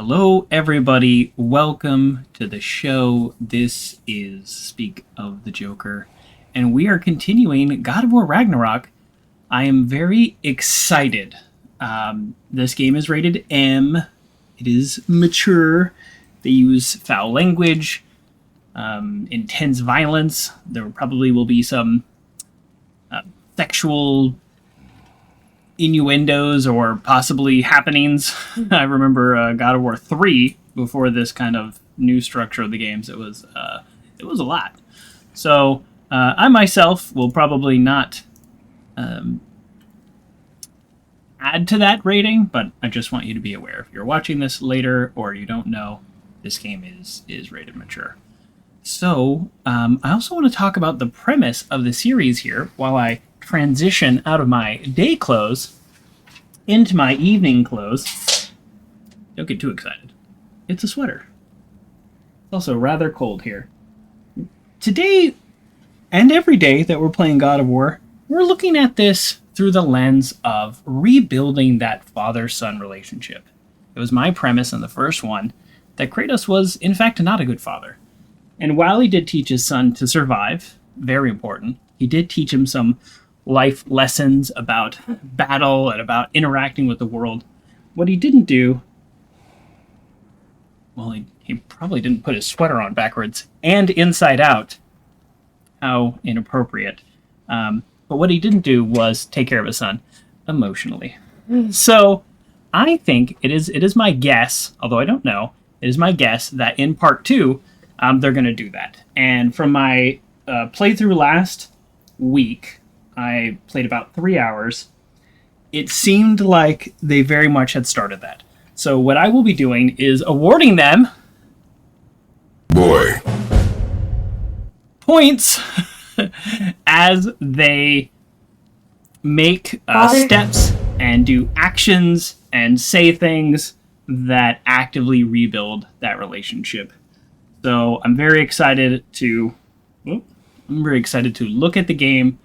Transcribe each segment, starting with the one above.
Hello, everybody. Welcome to the show. This is Speak of the Joker, and we are continuing God of War Ragnarok. I am very excited. This game is rated M. It is mature. They use foul language, intense violence. There probably will be some sexual innuendos or possibly happenings. I remember God of War 3 before this kind of new structure of the games. It was a lot. So I myself will probably not add to that rating, but I just want you to be aware. If you're watching this later or you don't know, this game is rated mature. So I also want to talk about the premise of the series here while I transition out of my day clothes into my evening clothes. Don't get too excited. It's a sweater. It's also rather cold here. Today, and every day that we're playing God of War, we're looking at this through the lens of rebuilding that father-son relationship. It was my premise in the first one that Kratos was, in fact, not a good father. And while he did teach his son to survive, very important, he did teach him some life lessons about battle and about interacting with the world. What he didn't do, well, he probably didn't put his sweater on backwards and inside out. How inappropriate. But what he didn't do was take care of his son emotionally. So I think it is my guess, although I don't know, it is my guess that in part 2, they're going to do that. And from my playthrough last week, I played about 3 hours. It seemed like they very much had started that. So what I will be doing is awarding them points as they make steps and do actions and say things that actively rebuild that relationship. So I'm very excited to look at the game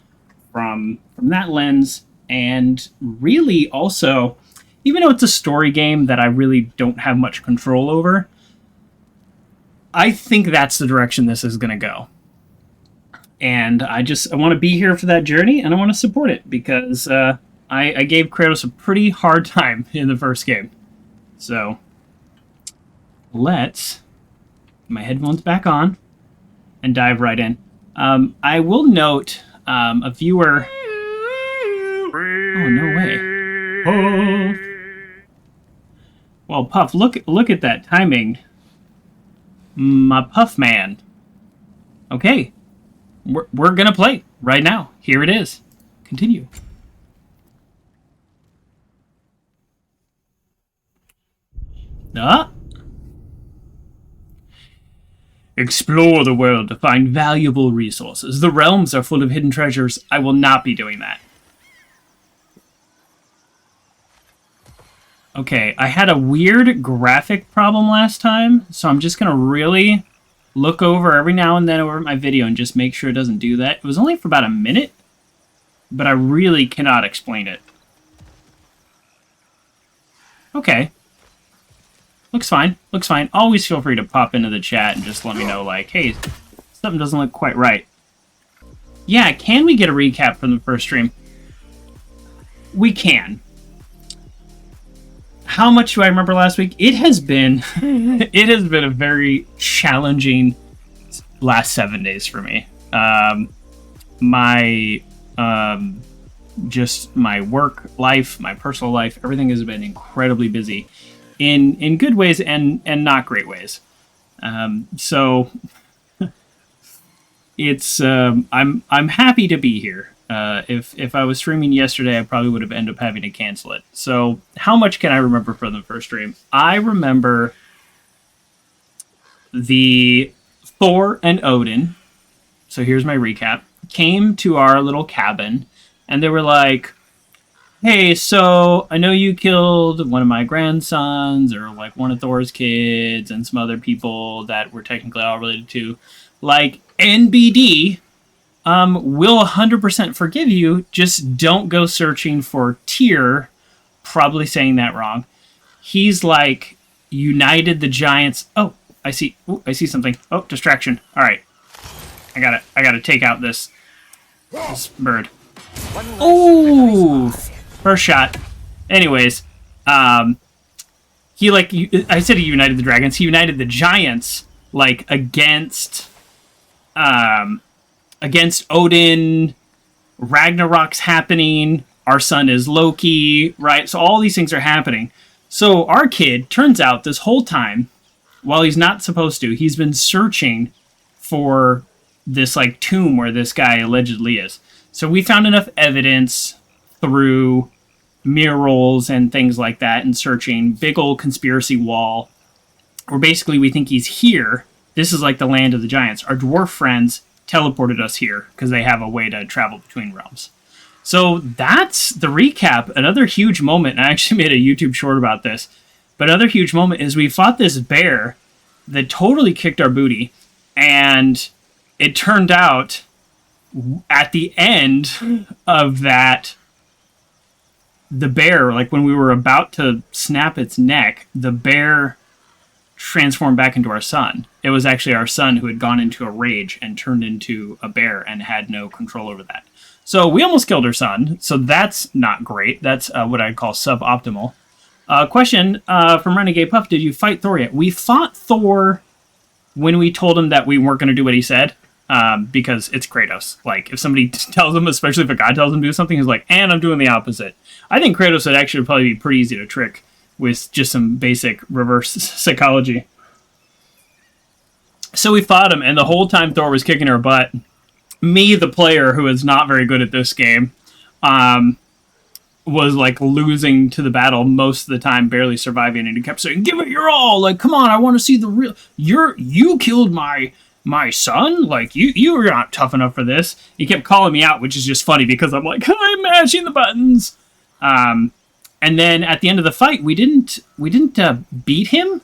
from that lens, and really also, even though it's a story game that I really don't have much control over, I think that's the direction this is going to go. And I want to be here for that journey, and I want to support it, because I gave Kratos a pretty hard time in the first game. So let's get my headphones back on and dive right in. I will note a viewer. Oh, no way. Oh. Well, Puff, look at that timing. My Puff man. Okay. We're gonna play right now. Here it is. Continue. Explore the world to find valuable resources. The realms are full of hidden treasures. I will not be doing that. Okay, I had a weird graphic problem last time, so I'm just going to really look over every now and then over my video and just make sure it doesn't do that. It was only for about a minute, but I really cannot explain it. Okay. Looks fine. Looks fine. Always feel free to pop into the chat and just let me know, like, hey, something doesn't look quite right. Yeah, can we get a recap from the first stream? We can. How much do I remember last week? It has been a very challenging last 7 days for me. My work life, my personal life, everything has been incredibly busy. In good ways and not great ways. So it's I'm happy to be here. If I was streaming yesterday, I probably would have ended up having to cancel it. So how much can I remember from the first stream? I remember the Thor and Odin. So here's my recap. Came to our little cabin, and they were like, hey, so I know you killed one of my grandsons, or like one of Thor's kids, and some other people that we're technically all related to. Like, NBD, we'll 100% forgive you, just don't go searching for Tyr, probably saying that wrong. He's like, united the giants. Oh, I see. Ooh, I see something. Oh, distraction. All right, I gotta take out this bird. Oh, first shot. Anyways, he I said he united the dragons. He united the giants like against Odin. Ragnarok's happening. Our son is Loki, right? So all these things are happening. So our kid, turns out this whole time, while he's not supposed to, he's been searching for this like tomb where this guy allegedly is. So we found enough evidence through murals and things like that and searching. Big old conspiracy wall where basically we think he's here. This is like the land of the giants. Our dwarf friends teleported us here because they have a way to travel between realms. So that's the recap. Another huge moment, and I actually made a YouTube short about this, but another huge moment is we fought this bear that totally kicked our booty, and it turned out at the end of that, the bear, like when we were about to snap its neck, the bear transformed back into our son. It was actually our son who had gone into a rage and turned into a bear and had no control over that. So we almost killed our son, so that's not great. That's what I'd call suboptimal. Question from Renegade Puff, did you fight Thor yet? We fought Thor when we told him that we weren't going to do what he said, because it's Kratos. Like, if somebody tells him, especially if a god tells him to do something, he's like, and I'm doing the opposite. I think Kratos would actually probably be pretty easy to trick with just some basic reverse psychology. So we fought him, and the whole time Thor was kicking our butt. Me, the player, who is not very good at this game, was like losing to the battle most of the time, barely surviving, and he kept saying, "Give it your all! Like, come on, I want to see the real. You killed my son. Like, you're not tough enough for this." He kept calling me out, which is just funny because I'm like, I'm mashing the buttons. And then at the end of the fight, we didn't beat him.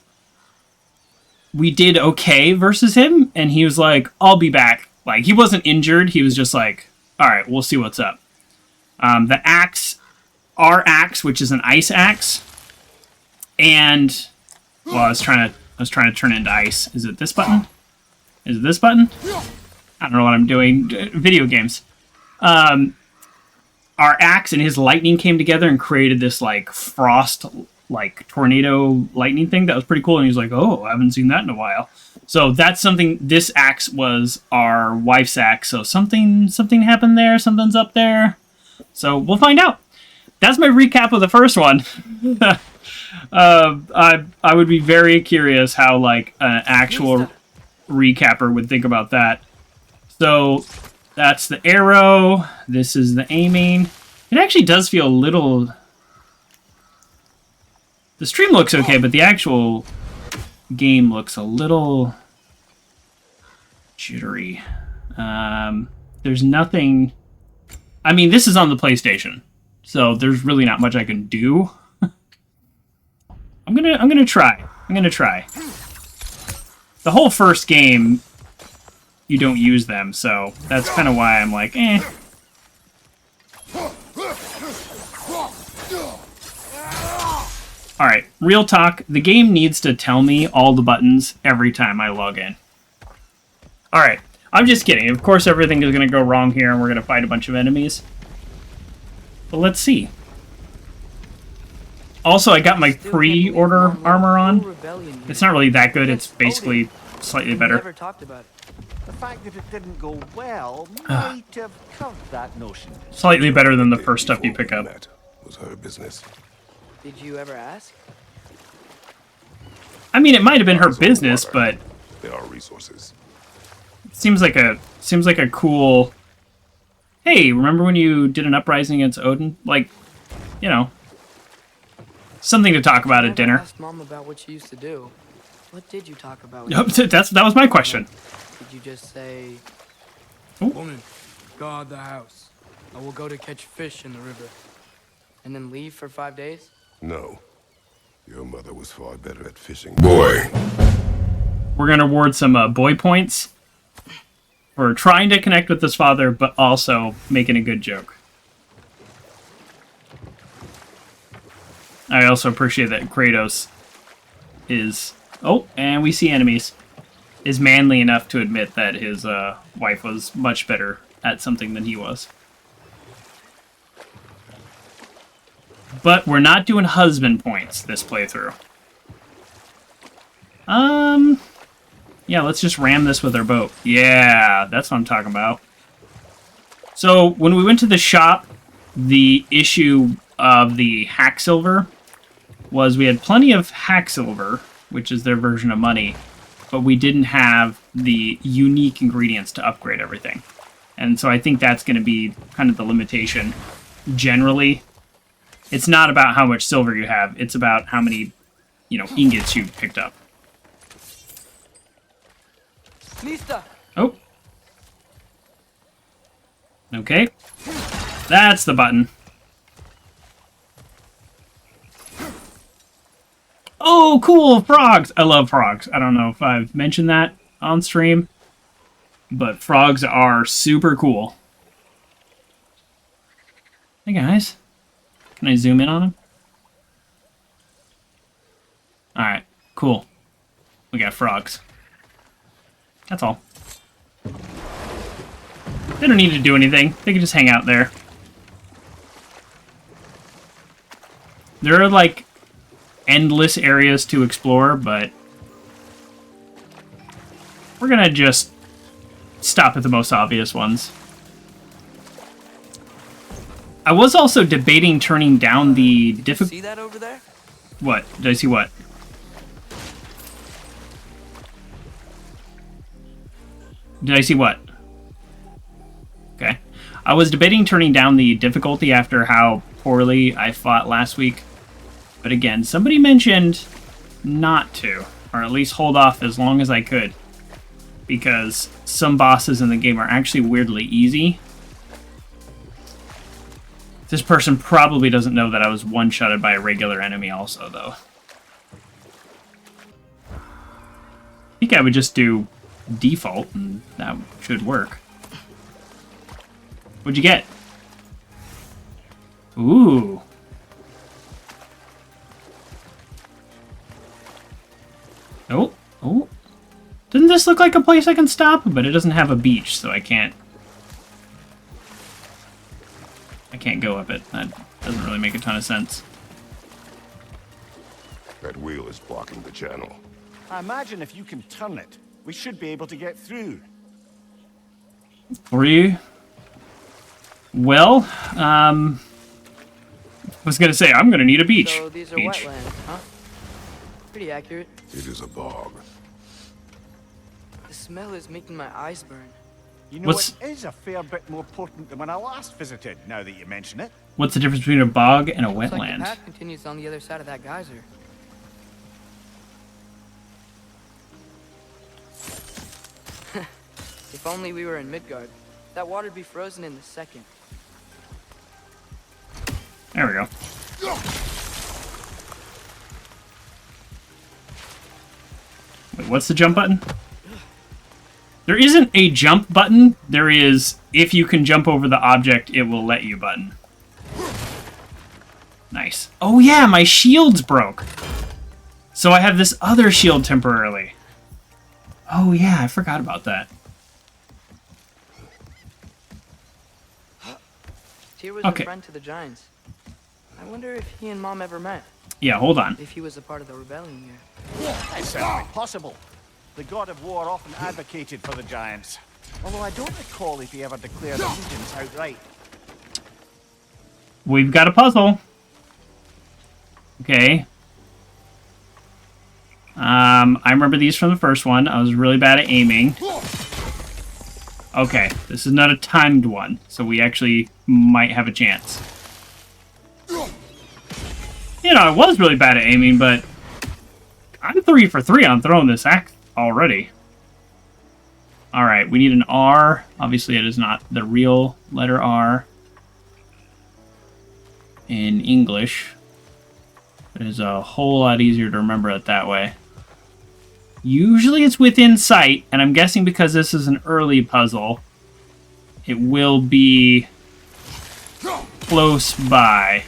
We did okay versus him, and he was like, "I'll be back." Like, he wasn't injured. He was just like, "All right, we'll see what's up." The axe, our axe, which is an ice axe, and well, I was trying to turn it into ice. Is it this button? Is it this button? I don't know what I'm doing. Video games. Our axe and his lightning came together and created this like frost, like tornado lightning thing that was pretty cool. And he was like, "Oh, I haven't seen that in a while." So that's something. This axe was our wife's axe. So something happened there. Something's up there. So we'll find out. That's my recap of the first one. I would be very curious how like an actual recapper would think about that. So that's the arrow. This is the aiming. It actually does feel a little... The stream looks okay, but the actual game looks a little jittery. There's nothing... I mean, this is on the PlayStation, so there's really not much I can do. I'm gonna try. The whole first game, you don't use them, so that's kind of why I'm like, eh. Alright, real talk. The game needs to tell me all the buttons every time I log in. Alright, I'm just kidding. Of course everything is going to go wrong here and we're going to fight a bunch of enemies. But let's see. Also, I got my pre-order armor on. It's not really that good. It's basically slightly better. Never talked about it. The fact that it didn't go well might have covered that notion. Slightly better than the first stuff you pick up. That was her business. Did you ever ask? I mean, it might have been her business, but There are resources. it seems like a cool. Hey, remember when you did an uprising against Odin? Like, you know, something to talk about at dinner. I asked Mom about what she used to do. What did you talk about? That was my question. Did you just say, Woman, guard the house. I will go to catch fish in the river. and then leave for 5 days? No. Your mother was far better at fishing. Boy. We're going to award some boy points for trying to connect with his father, but also making a good joke. I also appreciate that Kratos is... Oh, and we see enemies. Is manly enough to admit that his wife was much better at something than he was. But we're not doing husband points this playthrough. Yeah, let's just ram this with our boat. Yeah, that's what I'm talking about. So, when we went to the shop, the issue of the hack silver was we had plenty of hack silver, which is their version of money, but we didn't have the unique ingredients to upgrade everything. And so I think that's going to be kind of the limitation generally. It's not about how much silver you have, it's about how many, ingots you picked up. Lista! Oh. Okay. That's the button. Oh, cool! Frogs! I love frogs. I don't know if I've mentioned that on stream, but frogs are super cool. Hey, guys. Can I zoom in on them? Alright, cool. We got frogs. That's all. They don't need to do anything. They can just hang out there. There are, like, endless areas to explore, but we're gonna just stop at the most obvious ones. I was also debating turning down the difficulty. See that over there? What? Did I see what? Did I see what? Okay. I was debating turning down the difficulty after how poorly I fought last week. But again, somebody mentioned not to. Or at least hold off as long as I could. Because some bosses in the game are actually weirdly easy. This person probably doesn't know that I was one-shotted by a regular enemy also, though. I think I would just do default, and that should work. What'd you get? Ooh. Oh, oh. Doesn't this look like a place I can stop? But it doesn't have a beach, so I can't go up it. That doesn't really make a ton of sense. That wheel is blocking the channel. I imagine if you can turn it, we should be able to get through. For you? Well, I was gonna say, I'm gonna need a beach. So these are Beach. wetlands, huh? Pretty accurate. It is a bog. The smell is making my eyes burn. You know, What's- it is a fair bit more potent than when I last visited, now that you mention it. What's the difference between a bog and a Looks like the wetland? path continues on the other side of that geyser. If only we were in Midgard. That water'd be frozen in a second. There we go. Wait, what's the jump button? There isn't a jump button. There is, if you can jump over the object, it will let you button. Nice. Oh yeah, my shield's broke. So I have this other shield temporarily. Oh yeah, I forgot about that. Tyr was Okay. a friend to the giants. I wonder if he and Mom ever met. Yeah, hold on. If he was a part of the rebellion here. It's certainly possible. The god of war often advocated for the giants. Although I don't recall if he ever declared allegiance outright. We've got a puzzle. Okay. I remember these from the first one. I was really bad at aiming. Okay, this is not a timed one, so we actually might have a chance. You know, I was really bad at aiming, but I'm 3 for 3 on throwing this axe already. Alright, we need an R. Obviously, it is not the real letter R in English. It is a whole lot easier to remember it that way. Usually it's within sight, and I'm guessing because this is an early puzzle, it will be close by.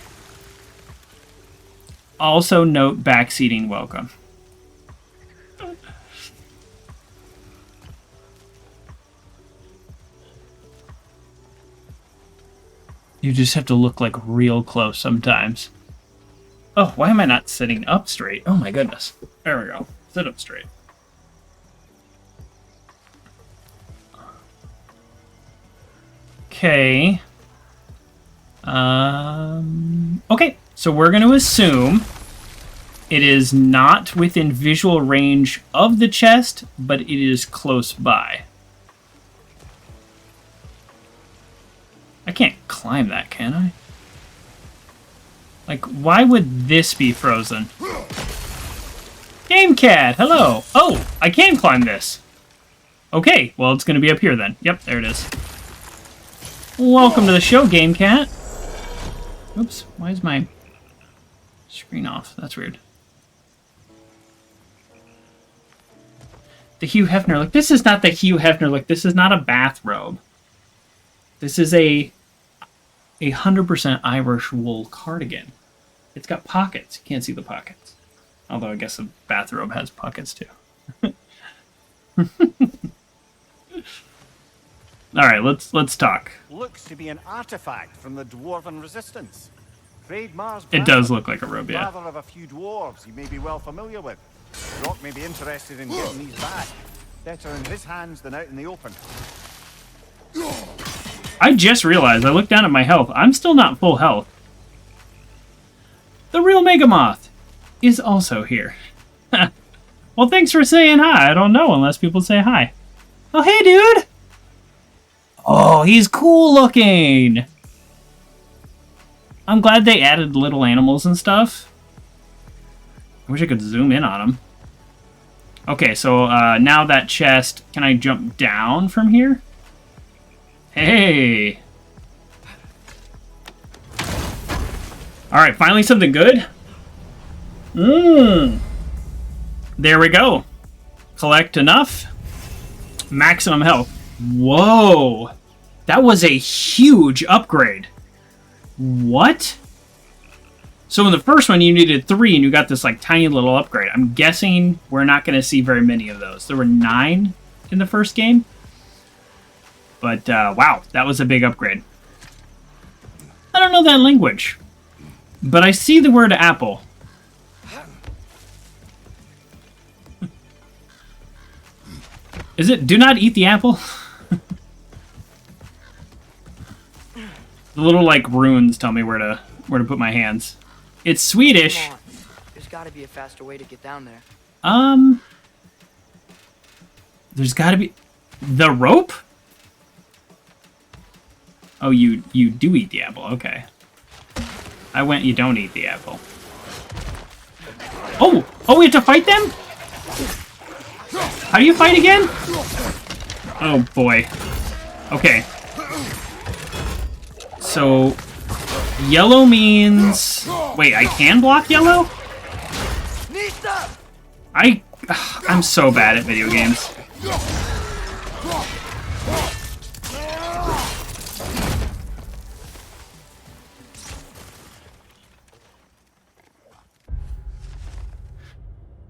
Also note backseating welcome. You just have to look like real close sometimes. Oh, why am I not sitting up straight? Oh my goodness. There we go. Sit up straight. Okay. Okay, so we're going to assume it is not within visual range of the chest, but it is close by. I can't climb that, can I? Like, why would this be frozen? Game Cat, hello! Oh, I can climb this. Okay, well, it's going to be up here then. Yep, there it is. Welcome to the show, Game Cat. Oops, why is my screen off? That's weird. The Hugh Hefner look. This is not the Hugh Hefner look. This is not a bathrobe. This is a 100% Irish wool cardigan. It's got pockets. You can't see the pockets. Although I guess a bathrobe has pockets too. All right, let's talk. Looks to be an artifact from the Dwarven Resistance. Trade Mars. It does look like a robe, yeah. Father of a few dwarves you may be well familiar with. Rock may be interested in getting these back. Better in his hands than out in the open. I just realized, I looked down at my health. I'm still not full health. The real Megamoth is also here. Well, thanks for saying hi. I don't know unless people say hi. Oh, hey, dude! Oh, he's cool looking! I'm glad they added little animals and stuff. I wish I could zoom in on him. Okay, so now that chest, can I jump down from here? Hey! Alright, finally something good. There we go. Collect enough. Maximum health. Whoa! That was a huge upgrade. What? So in the first one you needed 3 and you got this like tiny little upgrade. I'm guessing we're not going to see very many of those. There were 9 in the first game. But wow, that was a big upgrade. I don't know that language. But I see the word apple. Is it do not eat the apple? The little like runes tell me where to put my hands. It's Swedish. Come on. There's got to be a faster way to get down there. There's got to be the rope? Oh, you do eat the apple. Okay. I went you don't eat the apple. Oh, we have to fight them? How do you fight again? Oh boy. Okay. So yellow means wait, I can block yellow? I'm so bad at video games.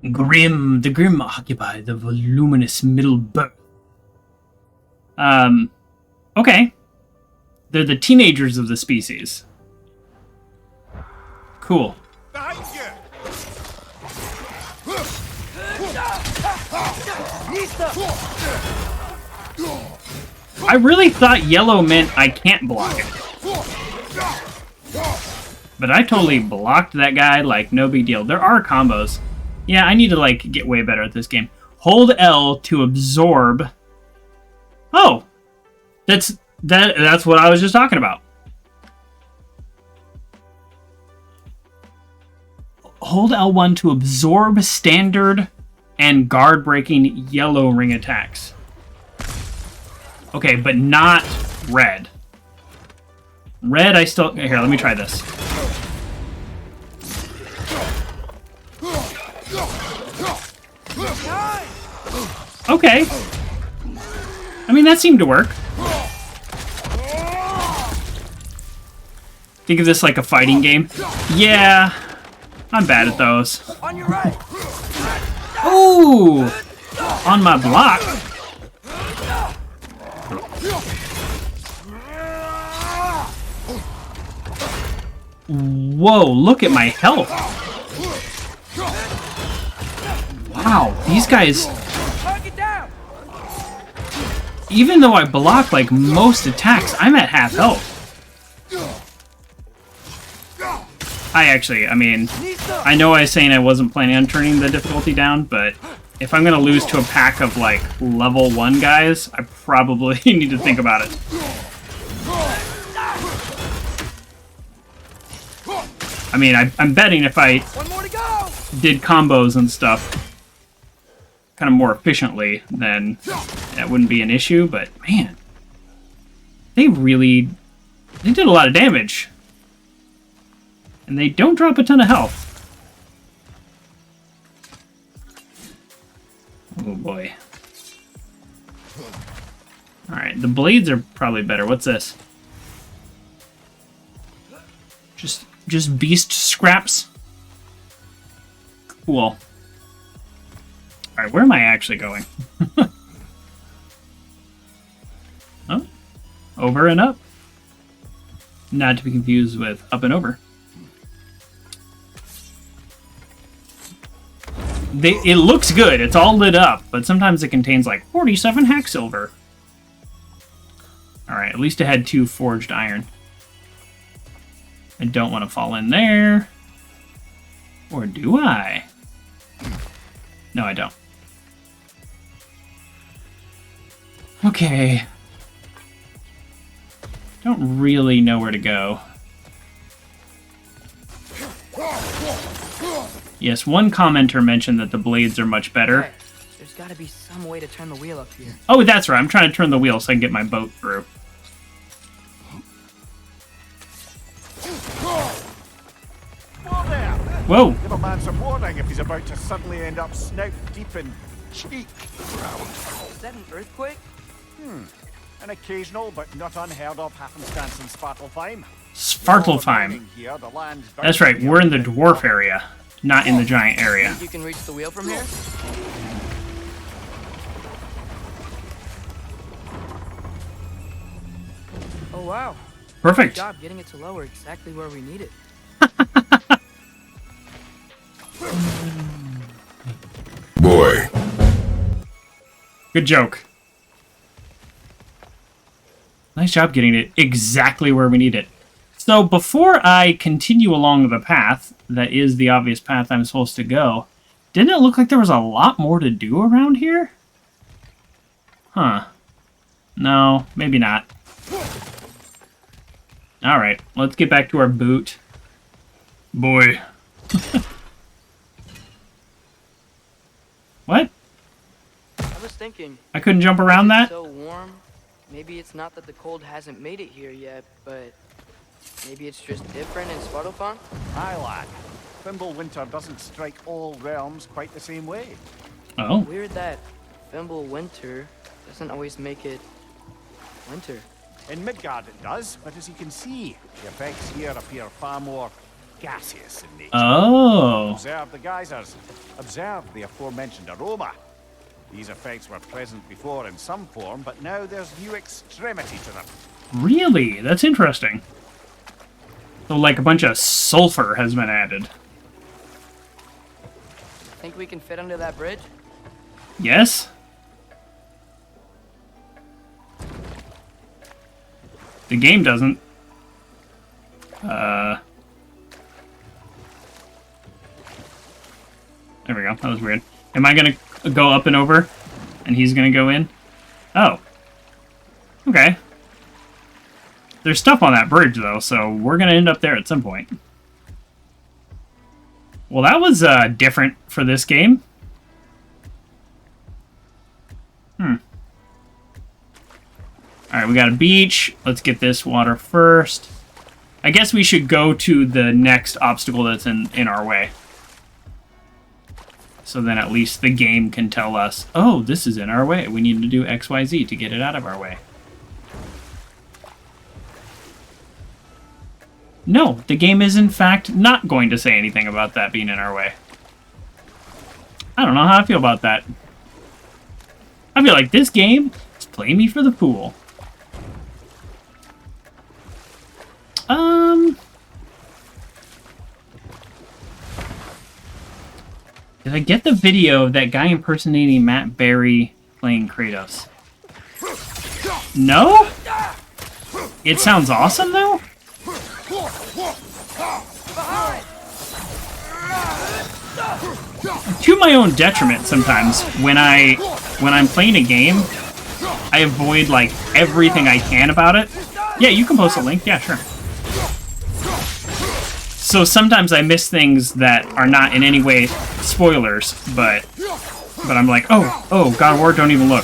The Grim occupy the voluminous middle berth. Okay. They're the teenagers of the species. Cool. I really thought yellow meant I can't block it. But I totally blocked that guy like no big deal. There are combos. Yeah, I need to like get way better at this game. Hold L to absorb. Oh, that's what I was just talking about. Hold L1 to absorb standard and guard breaking yellow ring attacks. Okay, but not red. Red, I still here. Let me try this. Okay. I mean, that seemed to work. Think of this like a fighting game. Yeah, I'm bad at those. On your right. Oh, Ooh! On my block. Whoa, look at my health. Wow, these guys... Even though I block like most attacks, I'm at half health. I mean, I know I was saying I wasn't planning on turning the difficulty down, but if I'm gonna lose to a pack of like level 1 guys, I probably need to think about it. I mean, I'm betting if I did combos and stuff kind of more efficiently, then that wouldn't be an issue, but man, they did a lot of damage. And they don't drop a ton of health. Oh boy. Alright, the blades are probably better. What's this? Just beast scraps? Cool. Alright, where am I actually going? Oh, over and up. Not to be confused with up and over. It looks good, it's all lit up, but sometimes it contains like 47 hack silver. Alright, at least it had 2 forged iron. I don't want to fall in there. Or do I? No, I don't. Okay. Don't really know where to go. Yes, one commenter mentioned that the blades are much better. Hey, there's gotta be some way to turn the wheel up here. Oh, that's right. I'm trying to turn the wheel so I can get my boat through. Whoa there! Whoa! Give a man some warning if he's about to suddenly end up snout deep in cheek. Is that an earthquake? An occasional but not unheard of happenstance in Svartalfheim. Svartalfheim. Here, the land's bound That's to right. be We're in the a bit dwarf area, not in the giant area. Think you can reach the wheel from here? Oh wow. Good Perfect. job getting it to lower exactly where we need it. Boy, Good joke. Nice job getting it exactly where we need it. So before I continue along the path, that is the obvious path I'm supposed to go, didn't it look like there was a lot more to do around here? Huh. No, maybe not. Alright, let's get back to our boot. Boy. What? I was thinking. I couldn't jump around that? It's so warm. Maybe it's not that the cold hasn't made it here yet, but maybe it's just different in Svartalfheim. Aye, lad. Thimble winter doesn't strike all realms quite the same way. Oh. Weird that Fimble winter doesn't always make it winter. In Midgard it does, but as you can see, the effects here appear far more gaseous in nature. Oh. Observe the geysers. Observe the aforementioned aroma. These effects were present before in some form, but now there's new extremity to them. Really? That's interesting. So, like, a bunch of sulfur has been added. Think we can fit under that bridge? Yes? The game doesn't. There we go. That was weird. Am I gonna go up and over? And he's gonna go in? Oh. Okay. There's stuff on that bridge, though, so we're gonna end up there at some point. Well, that was, different for this game. Alright, we got a beach. Let's get this water first. I guess we should go to the next obstacle that's in our way. So then at least the game can tell us, oh, this is in our way. We need to do XYZ to get it out of our way. No, the game is in fact not going to say anything about that being in our way. I don't know how I feel about that. I feel like this game is playing me for the pool. Did I get the video of that guy impersonating Matt Berry playing Kratos? No? It sounds awesome, though? To my own detriment sometimes, when I'm playing a game, I avoid, like, everything I can about it. Yeah, you can post a link. Yeah, sure. So sometimes I miss things that are not in any way spoilers, but I'm like, oh, God of War, don't even look.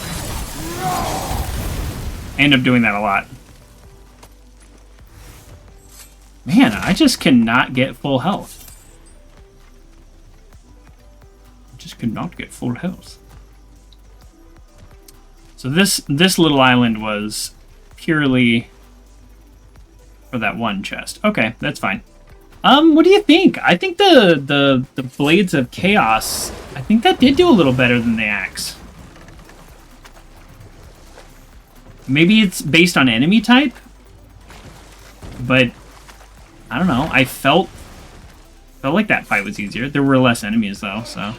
I end up doing that a lot. Man, I just cannot get full health. I just cannot get full health. So this little island was purely for that one chest. Okay, that's fine. What do you think? I think the Blades of Chaos, I think that did do a little better than the axe. Maybe it's based on enemy type, but I don't know. I felt like that fight was easier. There were less enemies though, so.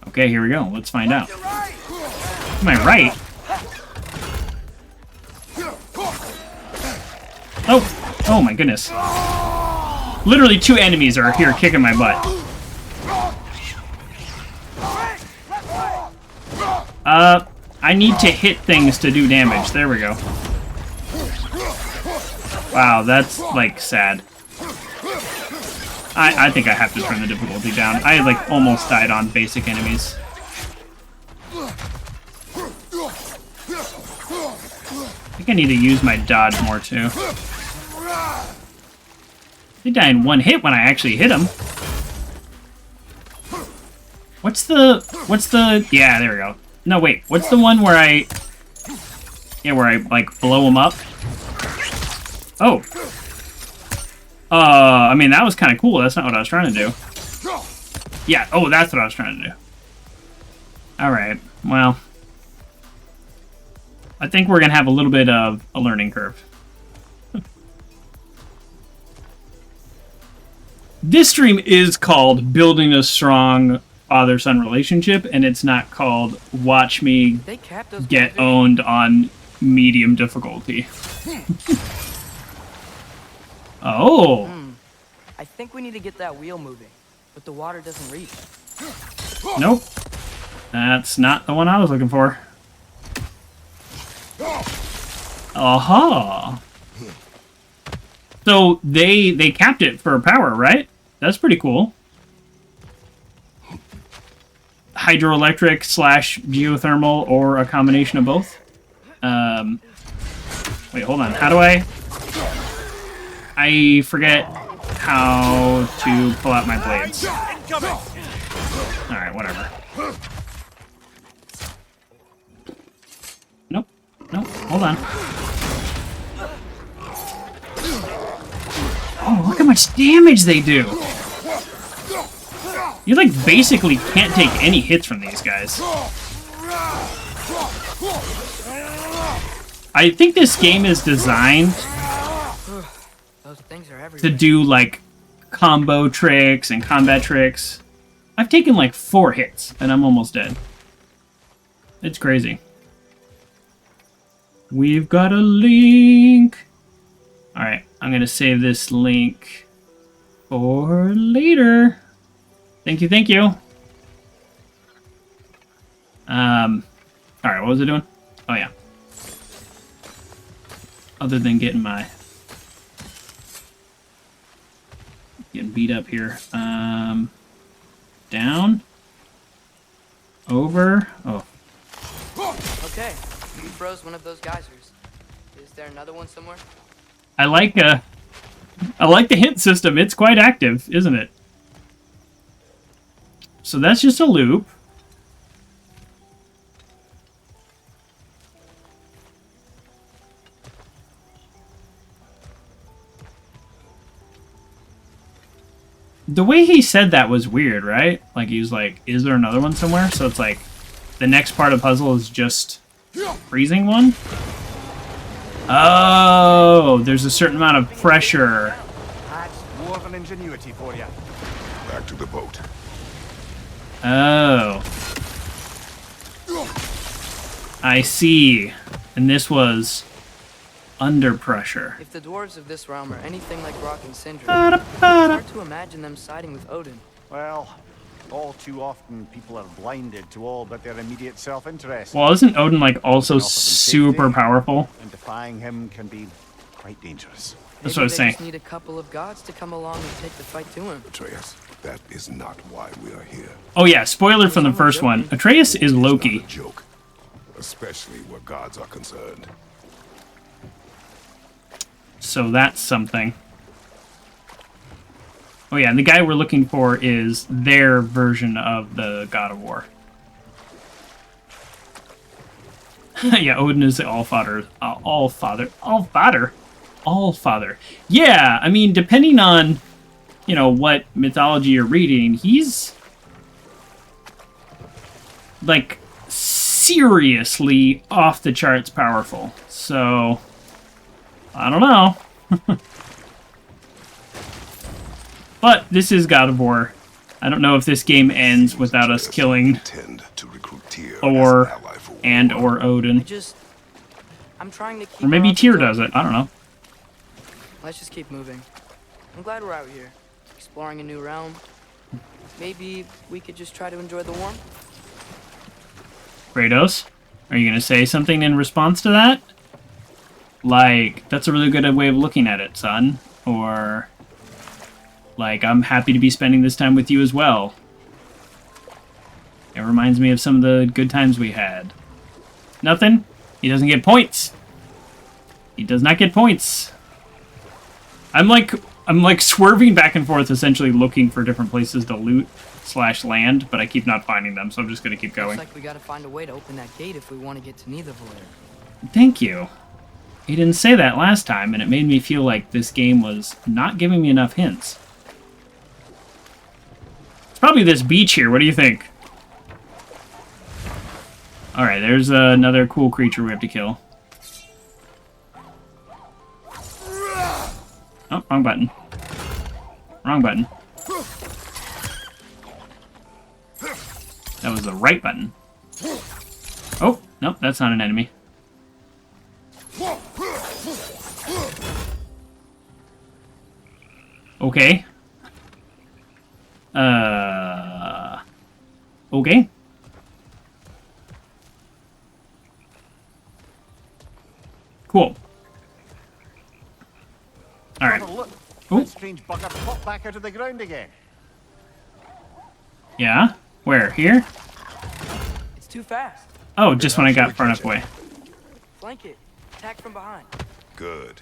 Okay, here we go. Let's find out. Am I right? Oh my goodness. Literally 2 enemies are here kicking my butt. I need to hit things to do damage. There we go. Wow, that's, like, sad. I think I have to turn the difficulty down. I, like, almost died on basic enemies. I think I need to use my dodge more, too. They die in one hit when I actually hit them. What's the... Yeah, there we go. No, wait. What's the one where I... Yeah, where I, like, blow them up? Oh. I mean, that was kind of cool. That's not what I was trying to do. Yeah, oh, that's what I was trying to do. Alright, well. I think we're going to have a little bit of a learning curve. This stream is called Building a Strong Father-Son Relationship, and it's not called Watch Me Get Owned on Medium Difficulty. Oh! I think we need to get that wheel moving, but the water doesn't reach. Nope. That's not the one I was looking for. Aha! So they capped it for power, right? That's pretty cool. Hydroelectric / geothermal, or a combination of both. Wait, hold on. How do I forget how to pull out my blades. Alright, whatever. Nope. Nope. Hold on. Oh, look how much damage they do! You, like, basically can't take any hits from these guys. I think this game is designed to do, like, combo tricks and combat tricks. I've taken, like, 4 hits, and I'm almost dead. It's crazy. We've got a link! Alright, I'm gonna save this link for later. Thank you, thank you. Alright, what was I doing? Oh, yeah. Other than getting beat up here. Down. Over. Oh. Okay, you froze one of those geysers. Is there another one somewhere? I like the hint system. It's quite active, isn't it? So that's just a loop. The way he said that was weird, right? Like, he was like, is there another one somewhere? So it's like, the next part of the puzzle is just freezing one? Oh, there's a certain amount of pressure. That's more than ingenuity for you. Back to the boat. Oh. I see. And this was under pressure. If the dwarves of this realm are anything like Rock and Sindri, it's hard to imagine them siding with Odin. Well, all too often people are blinded to all but their immediate self-interest. Well, isn't Odin, like, also Offer them super safety, powerful? And defying him can be quite dangerous. That's Maybe what I was they saying. just need a couple of gods to come along and take the fight to him. Atreus, that is not why we are here. Oh yeah, spoiler from the first one. Atreus is Loki. It's not a joke, especially where gods are concerned. So that's something. Oh yeah, and the guy we're looking for is their version of the God of War. Yeah, Odin is the All-Father. All-Father. Yeah, I mean, depending on, you know, what mythology you're reading, he's, like, seriously off the charts powerful. So, I don't know. But this is God of War. I don't know if this game ends without us killing Intend to recruit Tyr as Thor an ally for and war. or Odin. I'm trying to keep Or maybe our Tyr options does it. open. I don't know. Let's just keep moving. I'm glad we're out here, exploring a new realm. Maybe we could just try to enjoy the warmth. Kratos, are you going to say something in response to that? Like, that's a really good way of looking at it, son. Or, like, I'm happy to be spending this time with you as well. It reminds me of some of the good times we had. Nothing? He doesn't get points. He does not get points. I'm like swerving back and forth, essentially looking for different places to loot / land, but I keep not finding them, so I'm just going to keep going. Looks like we gotta find a way to open that gate if we want to get to Nidavellir. Thank you. He didn't say that last time, and it made me feel like this game was not giving me enough hints. It's probably this beach here. What do you think? Alright, there's another cool creature we have to kill. Oh, wrong button. Wrong button. That was the right button. Oh, nope, that's not an enemy. Okay. Okay. Cool. Alright. Oh, look. Oh. That strange bugger popped back out of the ground again. Yeah? Where? Here? It's too fast. Oh, just when I got far enough away. Flank it. Attack from behind. Good.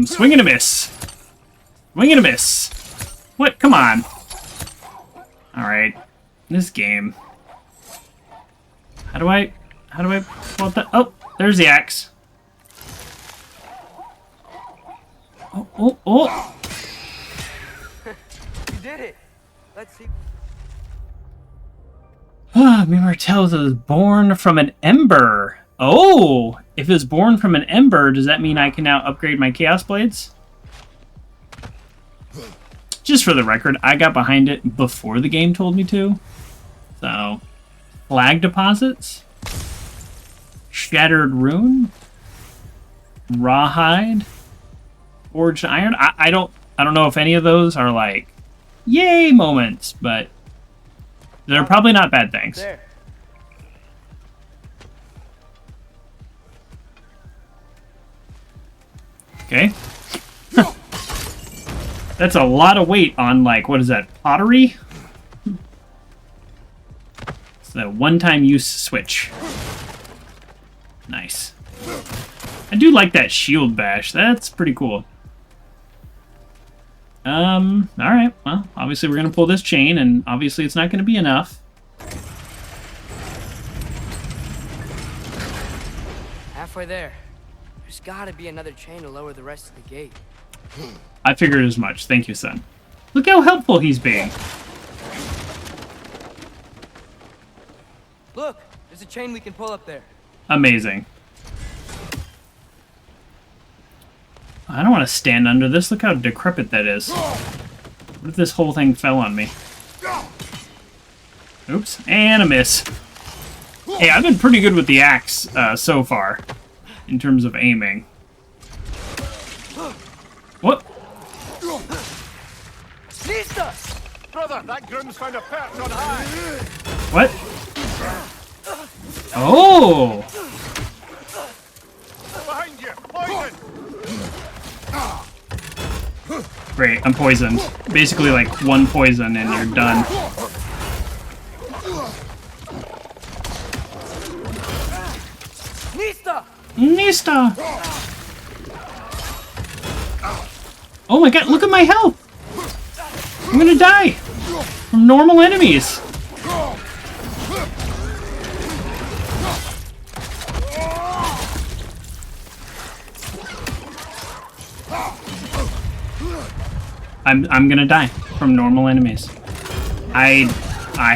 Swing and a miss. Swing and a miss. What? Come on. Alright. This game. How do I pull out the... Oh, there's the axe. Oh, oh, oh. You did it. Let's see. Mimartel was born from an ember. Oh! If it's born from an ember, does that mean I can now upgrade my Chaos Blades? Just for the record, I got behind it before the game told me to. So, flag deposits, shattered rune, rawhide, forged iron. I don't know if any of those are like yay moments, but they're probably not bad things. There. Okay. That's a lot of weight on, like, what is that, pottery? It's the one-time use switch. Nice. I do like that shield bash. That's pretty cool. Alright. Well, obviously we're going to pull this chain, and obviously it's not going to be enough. Halfway there. There's gotta be another chain to lower the rest of the gate. I figured as much. Thank you, son. Look how helpful he's being. Look, there's a chain we can pull up there. Amazing. I don't want to stand under this. Look how decrepit that is. What if this whole thing fell on me? Oops. And a miss. Hey, I've been pretty good with the axe so far, in terms of aiming. What? Nista! Brother, that groom's found a perch on high. What? Oh! Behind you, poison! Great, I'm poisoned. Basically like one poison and you're done. Nista! Nista! Oh my god, look at my health! I'm gonna die! From normal enemies! I'm gonna die from normal enemies. I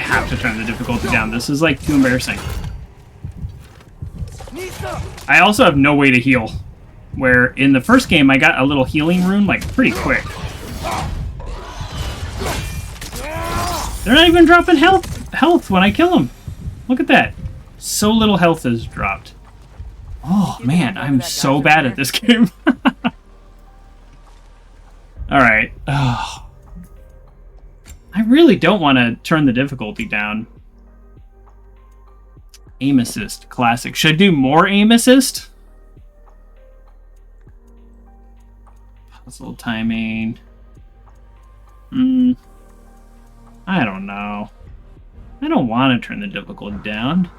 have to turn the difficulty down. This is like too embarrassing. I also have no way to heal. Where in the first game I got a little healing rune like pretty quick. They're not even dropping health when I kill them. Look at that. So little health is dropped. Oh man, I'm so bad at this game. Alright. Oh. I really don't want to turn the difficulty down. Aim assist, classic. Should I do more aim assist? Puzzle timing. I don't know. I don't want to turn the difficulty down.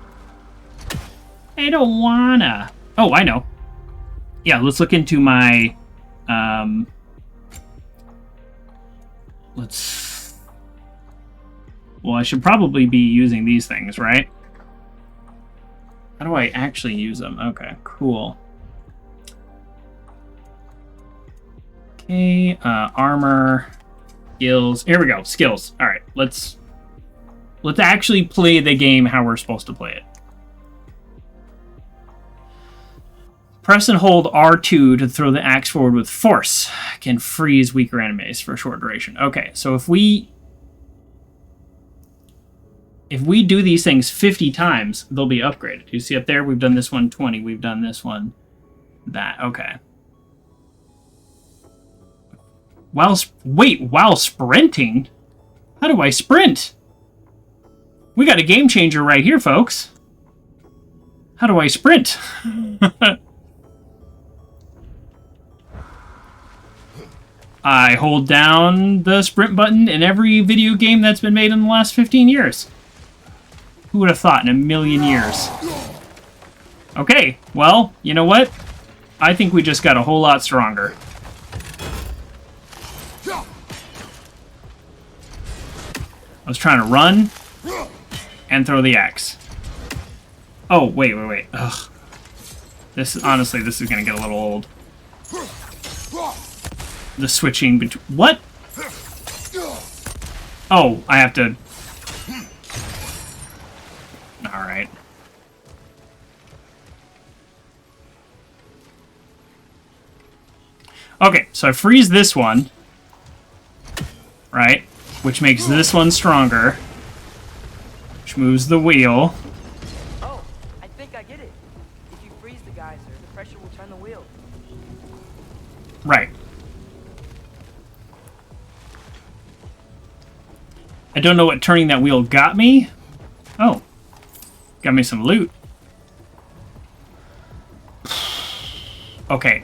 I don't wanna. Oh, I know. Yeah, let's look into my... Well, I should probably be using these things, right? How do I actually use them? Okay, cool. Okay, armor, skills. Here we go, skills. All right, let's actually play the game how we're supposed to play it. Press and hold R2 to throw the axe forward with force. Can freeze weaker enemies for a short duration. Okay, so if we do these things 50 times, they'll be upgraded. You see up there, we've done this one 20, we've done this one that. Okay. While sprinting? How do I sprint? We got a game changer right here, folks. How do I sprint? I hold down the sprint button in every video game that's been made in the last 15 years. Who would have thought in a million years? Okay, well, you know what? I think we just got a whole lot stronger. I was trying to run and throw the axe. Oh, wait. Ugh. Honestly, this is gonna get a little old. The switching between... What? Oh, I have to... Alright. Okay, so I freeze this one. Right? Which makes this one stronger. Which moves the wheel. Oh, I think I get it. If you freeze the geyser, the pressure will turn the wheel. Right. I don't know what turning that wheel got me. Oh. Got me some loot. Okay.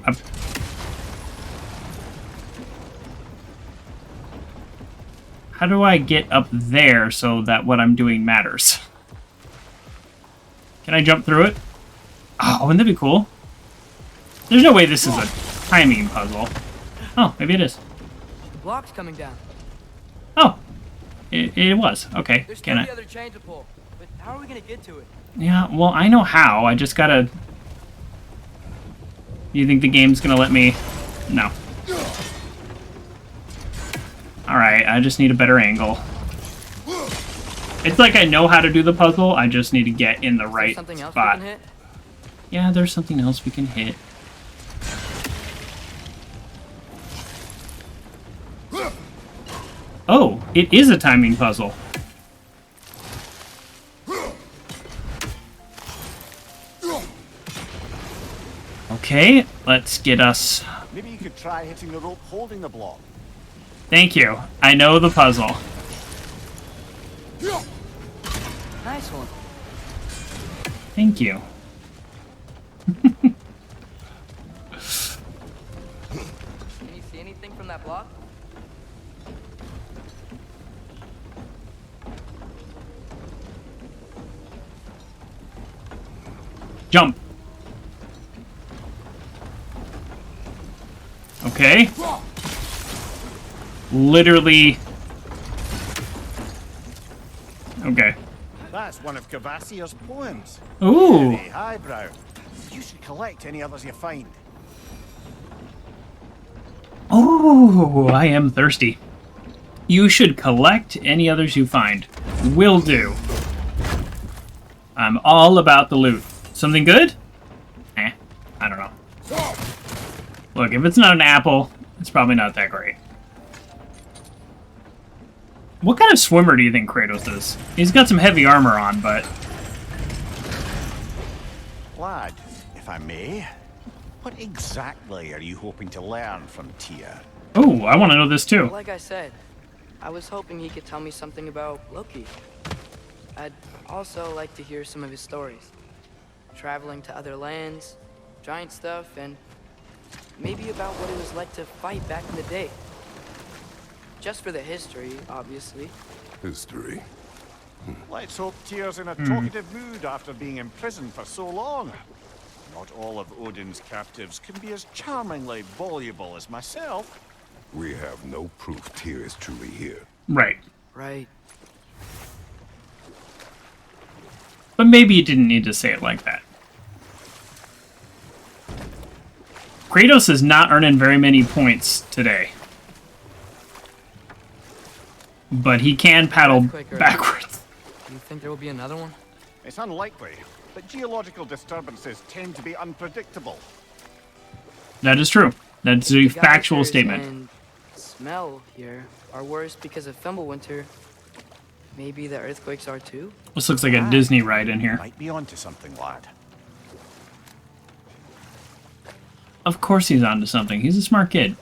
How do I get up there so that what I'm doing matters? Can I jump through it? Oh, wouldn't that be cool? There's no way this is a timing puzzle. Oh, maybe it is. The block's coming down. Oh. It was. Okay. There's Can I? the other chain to pull, but how are we gonna get to it? Yeah, well, I know how. I just gotta... Do you think the game's gonna let me? No. Alright, I just need a better angle. It's like I know how to do the puzzle, I just need to get in the right Something else spot. we can hit? Yeah, there's something else we can hit. Oh, it is a timing puzzle. Okay, let's get us... Maybe you could try hitting the rope holding the block. Thank you. I know the puzzle. Nice one. Thank you. Can you see anything from that block? Jump. Okay. Literally. Okay. That's one of Cavassier's poems. Ooh. Very highbrow. You should collect any others you find. Oh, I am thirsty. You should collect any others you find. Will do. I'm all about the loot. Something good? I don't know. Look, if it's not an apple, it's probably not that great. What kind of swimmer do you think Kratos is? He's got some heavy armor on, but... Lad, if I may, what exactly are you hoping to learn from Tyr? Oh, I want to know this too. Like I said, I was hoping he could tell me something about Loki. I'd also like to hear some of his stories. Traveling to other lands, giant stuff, and maybe about what it was like to fight back in the day. Just for the history, obviously. History. Let's hope Tyr's in a talkative mood after being imprisoned for so long. Not all of Odin's captives can be as charmingly voluble as myself. We have no proof Tyr is truly here. Right. Right. But maybe you didn't need to say it like that. Kratos is not earning very many points today. But he can paddle Quicker. backwards. Do you think there will be another one? It's unlikely, but geological disturbances tend to be unpredictable. That is true. That's a The factual geysers statement. And smell here are worse because of Fimbulwinter. Maybe the earthquakes are too? This looks like a Disney ride in here. Might be onto something, lad. Of course he's onto something. He's a smart kid.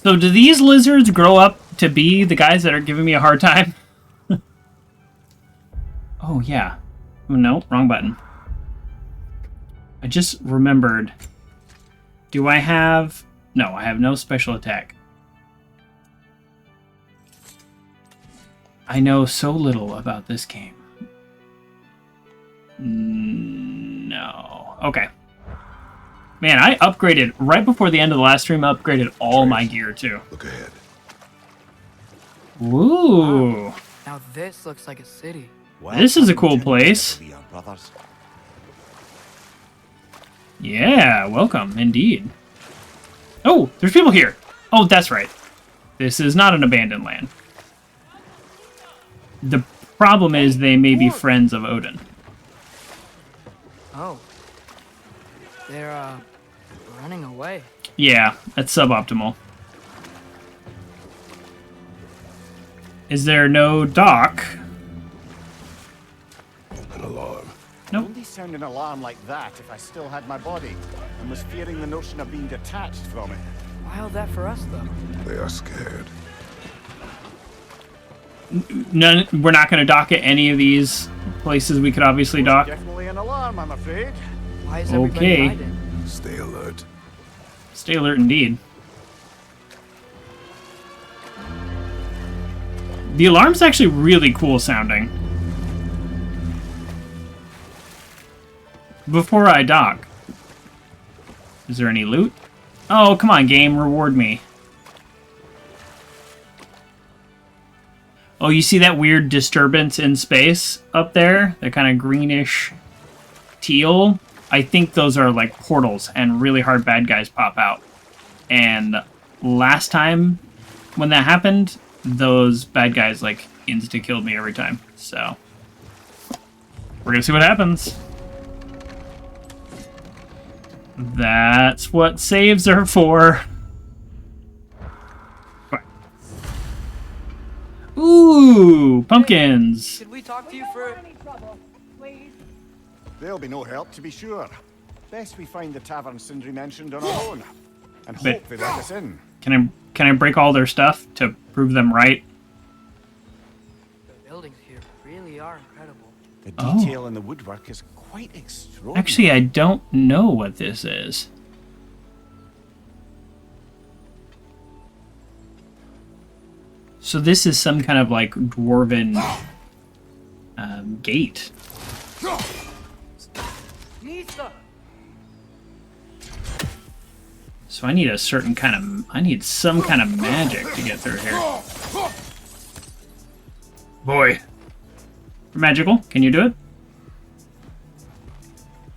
So do these lizards grow up to be the guys that are giving me a hard time? Oh, yeah. Oh, no, wrong button. I just remembered. Do I have... No, I have no special attack. I know so little about this game. No. Okay. Man, I upgraded right before the end of the last stream. I upgraded all my gear too. Look ahead. Ooh, Now this looks like a city. This is a cool Welcome, place. We are brothers. Yeah, welcome indeed. Oh, there's people here. Oh, that's right. This is not an abandoned land. The problem is they may be friends of Odin. Oh. They're, running away. Yeah, that's suboptimal. Is there no dock? An alarm. Nope. Wouldn't sound an alarm like that if I still had my body and was fearing the notion of being detached from it. Why all that for us, though? They are scared. None. We're not going to dock at any of these places we could obviously dock. Definitely an alarm, I'm afraid. Why is everybody Okay. hiding? Stay alert. Stay alert indeed. The alarm's actually really cool sounding. Before I dock. Is there any loot? Oh, come on, game. Reward me. Oh, you see that weird disturbance in space up there? That kind of greenish teal? I think those are like portals and really hard bad guys pop out. And last time when that happened, those bad guys like insta-killed me every time. So we're gonna see what happens. That's what saves are for. Ooh, pumpkins. Could we talk to you for... There'll be no help, to be sure. Best we find the tavern Sindri mentioned on our own, and But- hope they let us in. Can I break all their stuff to prove them right? The buildings here really are incredible. The Oh. detail in the woodwork is quite extraordinary. Actually, I don't know what this is. So this is some kind of like dwarven gate. Nista! So I need a certain kind of... I need some kind of magic to get through here. Boy. Magical. Can you do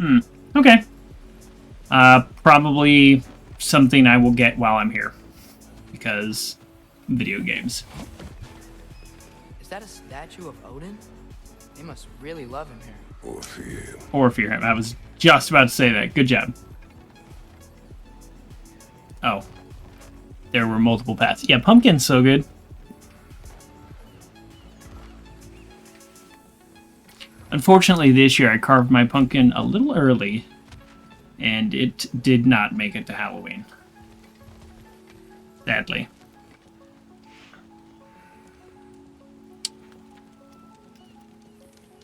it? Okay. Probably something I will get while I'm here. Because video games. Is that a statue of Odin? They must really love him here. Or fear him. Or fear him. I was just about to say that. Good job. Oh. There were multiple paths. Yeah, pumpkin's so good. Unfortunately, this year I carved my pumpkin a little early, and it did not make it to Halloween. Sadly.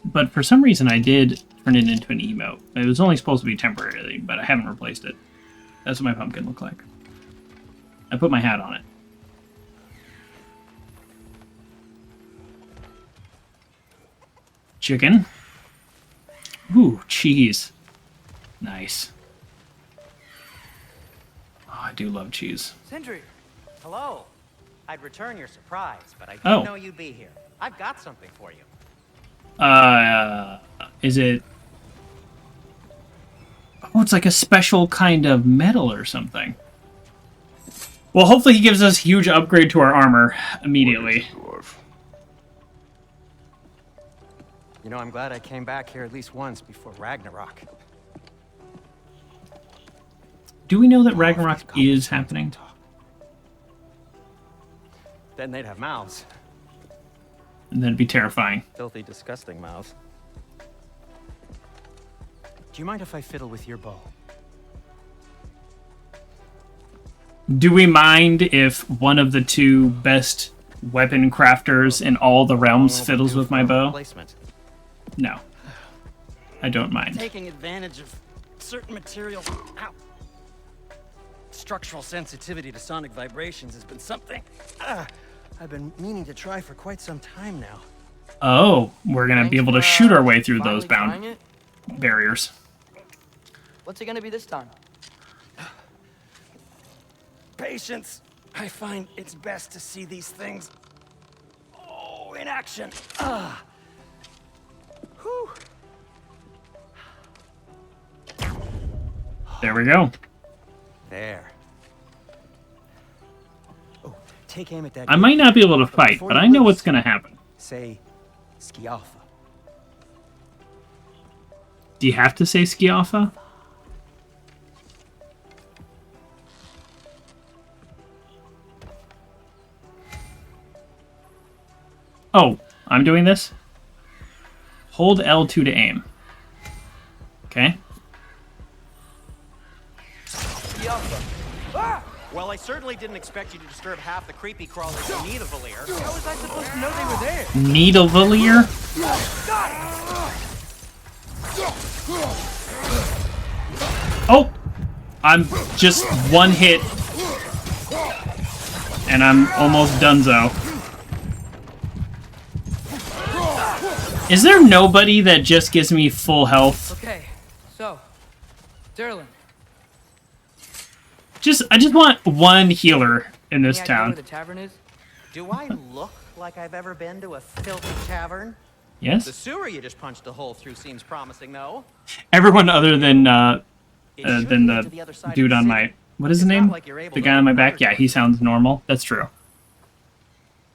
But for some reason I did turn it into an emote. It was only supposed to be temporarily, but I haven't replaced it. That's what my pumpkin looked like. I put my hat on it. Chicken. Ooh, cheese. Nice. Oh, I do love cheese. Sindri! Hello. I'd return your surprise, but I didn't Oh. know you'd be here. I've got something for you. Is it... Oh, it's like a special kind of metal or something. Well, hopefully he gives us a huge upgrade to our armor immediately. Dwarf. You know, I'm glad I came back here at least once before Ragnarok. Do we know that Ragnarok is happening? Then they'd have mouths. And that'd be terrifying. Filthy, disgusting mouths. Do you mind if I fiddle with your bow? Do we mind if one of the two best weapon crafters in all the realms Long fiddles overdue with my for a bow? replacement. No. I don't mind. Taking advantage of certain materials. Ow. Structural sensitivity to sonic vibrations has been something I've been meaning to try for quite some time now. Oh, we're gonna be Thanks able to for, shoot our way through those finally trying bound it. barriers. What's it gonna be this time? Patience. I find it's best to see these things in action. Whew. There we go. There. Oh, take aim at that. I might not be able to fight, but I know what's gonna happen. Say, Skialfa. Do you have to say Skialfa? Oh, I'm doing this? Hold L2 to aim. Okay. Well, I certainly didn't expect you to disturb half the creepy crawlers who need a Valir. How was I supposed to know they were there? Needlevalier? Oh! I'm just one hit. And I'm almost donezo. Is there nobody that just gives me full health? Okay, so, Derlin, I just want one healer in this any idea where town. the tavern is? Do I look like I've ever been to a filthy tavern? Yes? The sewer you just punched a hole through seems promising, though. Everyone other than It should than lead the to the other side dude of the on city. my... What is his It's not name? like you're able The to guy on my open back? other Yeah, he doors. sounds normal. That's true.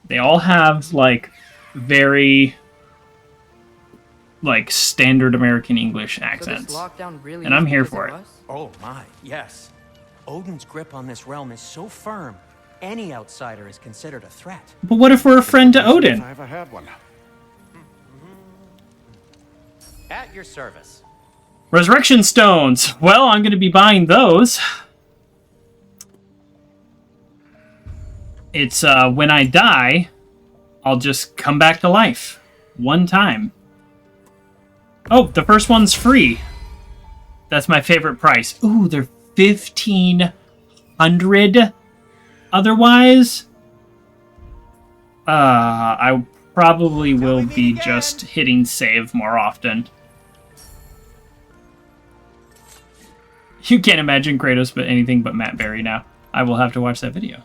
They all have, like, very, like, standard American English So this accents. lockdown really And is I'm here because for of it. us? Oh my, yes. Odin's grip on this realm is so firm, any outsider is considered a threat. But what if we're a friend to If Odin? I ever had one. At your service. Resurrection stones. Well, I'm going to be buying those. It's when I die, I'll just come back to life. One time. Oh, the first one's free. That's my favorite price. Ooh, they're 1,500 otherwise. I probably will be just hitting save more often. You can't imagine Kratos but anything but Matt Berry now. I will have to watch that video.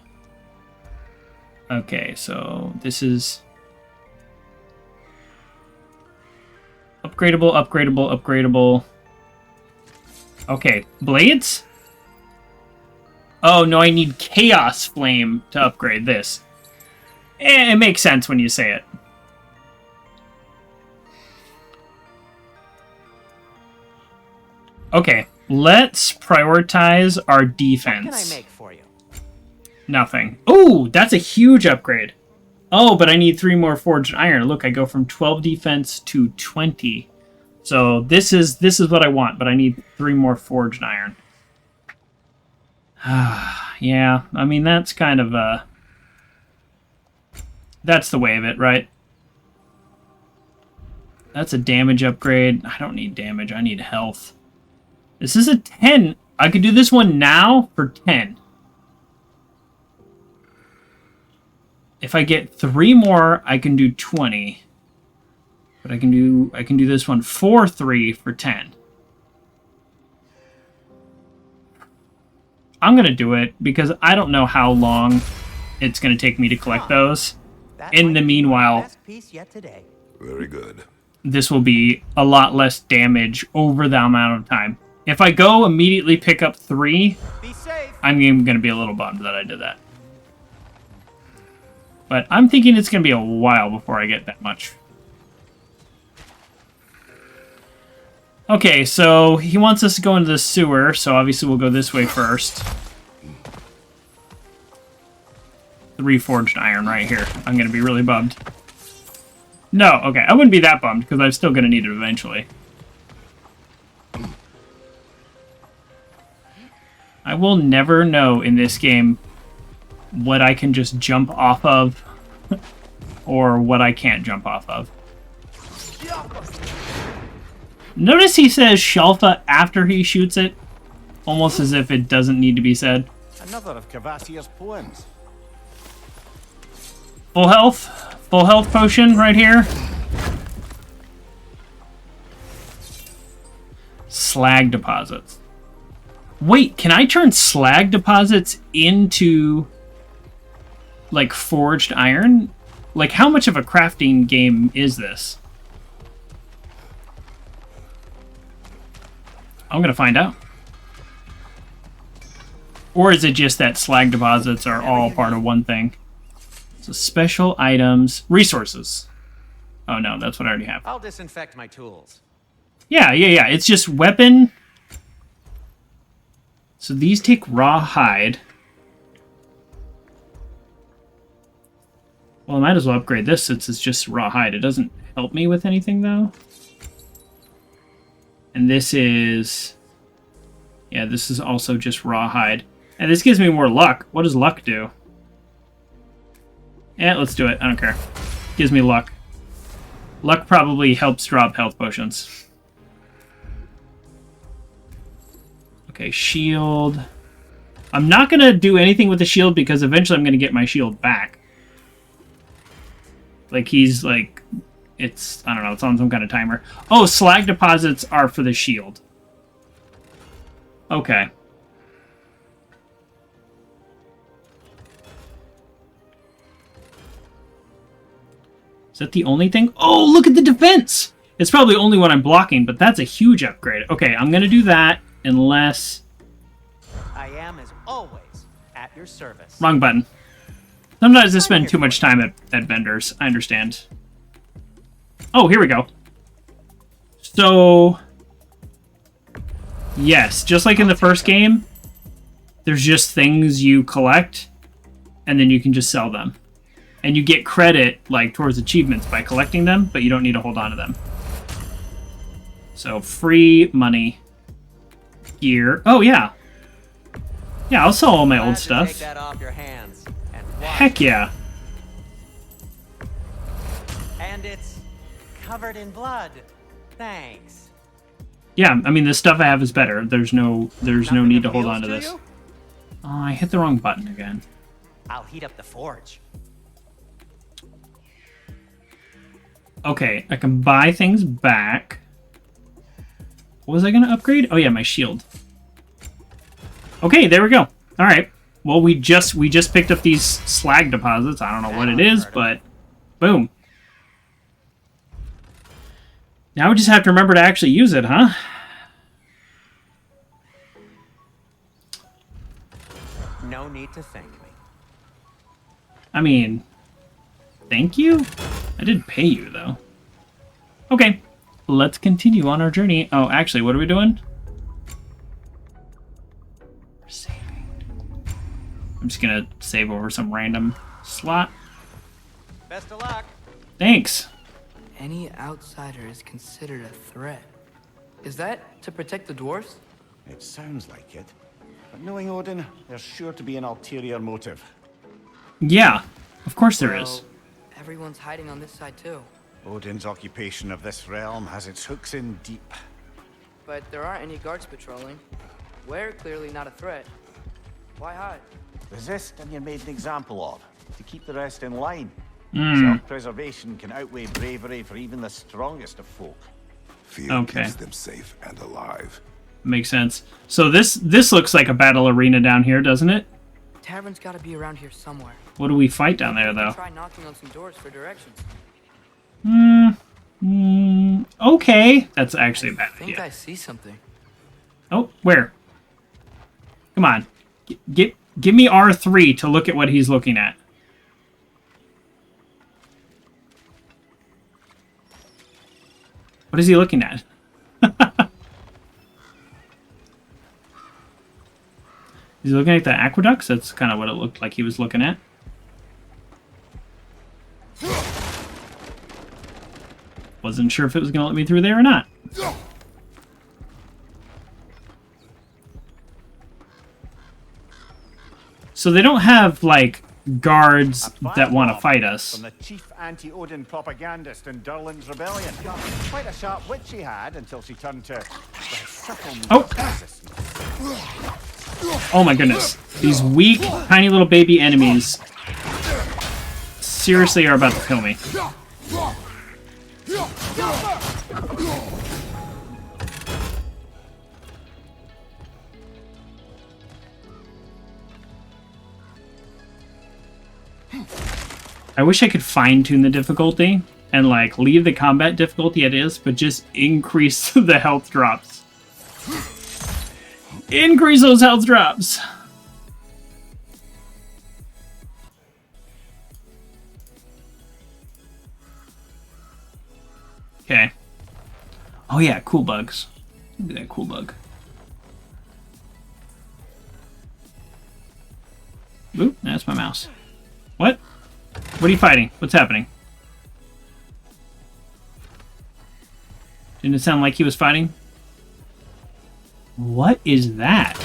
Okay, so this is upgradable, upgradable, upgradable. Okay, blades? Oh, no, I need Chaos Flame to upgrade this. It makes sense when you say it. Okay, let's prioritize our defense. What can I make for you? Nothing. Oh, that's a huge upgrade. Oh, but I need 3 more forged iron. Look, I go from 12 defense to 20. So this is what I want, but I need 3 more forged iron. Yeah, I mean that's kind of that's the way of it, right? That's a damage upgrade. I don't need damage, I need health. This is a 10. I could do this one now for 10. If I get 3 more, I can do 20. But I can do this one for 3 for 10. I'm gonna do it because I don't know how long it's gonna take me to collect those. That In might the be my meanwhile, best piece yet today. Very good. this will be a lot less damage over the amount of time. If I go immediately pick up 3, Be safe. I'm gonna be a little bummed that I did that. But I'm thinking it's gonna be a while before I get that much. Okay, so he wants us to go into the sewer, so obviously we'll go this way first. 3 forged iron right here. I'm gonna be really bummed. No, okay, I wouldn't be that bummed, because I'm still gonna need it eventually. I will never know in this game what I can just jump off of, or what I can't jump off of. Notice he says Shelfa after he shoots it, almost as if it doesn't need to be said. Another of Cavassier's poems. Full health potion right here. Slag deposits. Wait, can I turn slag deposits into, like, forged iron? Like, how much of a crafting game is this? I'm gonna find out. Or is it just that slag deposits are all part of one thing? So special items, resources. Oh no, that's what I already have. I'll disinfect my tools. Yeah. It's just weapon. So these take raw hide. Well, I might as well upgrade this since it's just raw hide. It doesn't help me with anything though. And this is... yeah, this is also just raw hide. And this gives me more luck. What does luck do? Yeah, let's do it. I don't care. Gives me luck. Luck probably helps drop health potions. Okay, shield. I'm not going to do anything with the shield because eventually I'm going to get my shield back. Like, he's like... it's... I don't know, it's on some kind of timer. Oh, slag deposits are for the shield. Okay. Is that the only thing? Oh, look at the defense! It's probably only what I'm blocking, but that's a huge upgrade. Okay, I'm gonna do that unless... I am, as always, at your service. Wrong button. Sometimes I spend too much time at vendors. I understand. Oh, here we go. So... Yes, just like in the first game, there's just things you collect, and then you can just sell them. And you get credit, like, towards achievements by collecting them, but you don't need to hold on to them. So, free money. Gear. Oh, yeah. Yeah, I'll sell all my old stuff. Take that off your hands and watch. Heck yeah. And it's covered in blood. Thanks. Yeah, I mean, the stuff I have is better. There's no Nothing need to hold appeals on to this. you? Oh, I hit the wrong button again. I'll heat up the forge. Okay, I can buy things back. What was I going to upgrade? Oh yeah, my shield. Okay, there we go. All right. Well, we just picked up these slag deposits. I don't know what it is, but boom. Now we just have to remember to actually use it, huh? No need to thank me. I mean, thank you? I did pay you, though. Okay, let's continue on our journey. Oh, actually, what are we doing? We're saving. I'm just gonna save over some random slot. Best of luck. Thanks. Any outsider is considered a threat. Is that to protect the dwarves? It sounds like it. But knowing Odin, there's sure to be an ulterior motive. Yeah, of course there is. Well, everyone's hiding on this side too. Odin's occupation of this realm has its hooks in deep. But there aren't any guards patrolling. We're clearly not a threat. Why hide? Resist and you're made an example of, to keep the rest in line. Mm. Self-preservation can outweigh bravery for even the strongest of folk. Fear Okay. keeps them safe and alive. Makes sense. So this looks like a battle arena down here, doesn't it? Tavern's gotta be around here somewhere. What do we fight down there, We can though? try knocking on some doors for directions. Okay. That's actually a bad I think idea. I see something. Oh, where? Come on. Give me R3 to look at what he's looking at. What is he looking at? Is he looking at the aqueducts? That's kind of what it looked like he was looking at. Wasn't sure if it was going to let me through there or not. So they don't have, like, guards that want to fight us. From the chief anti-Odin propagandist in Durlin's rebellion. Quite a sharp witch she had until she turned to Oh. Oh my goodness. These weak, tiny little baby enemies seriously are about to kill me. I wish I could fine-tune the difficulty and, like, leave the combat difficulty it is, but just increase the health drops. Increase those health drops! Okay. Oh yeah, cool bugs. Look at that cool bug. Oop, that's my mouse. What? What are you fighting? What's happening? Didn't it sound like he was fighting? What is that?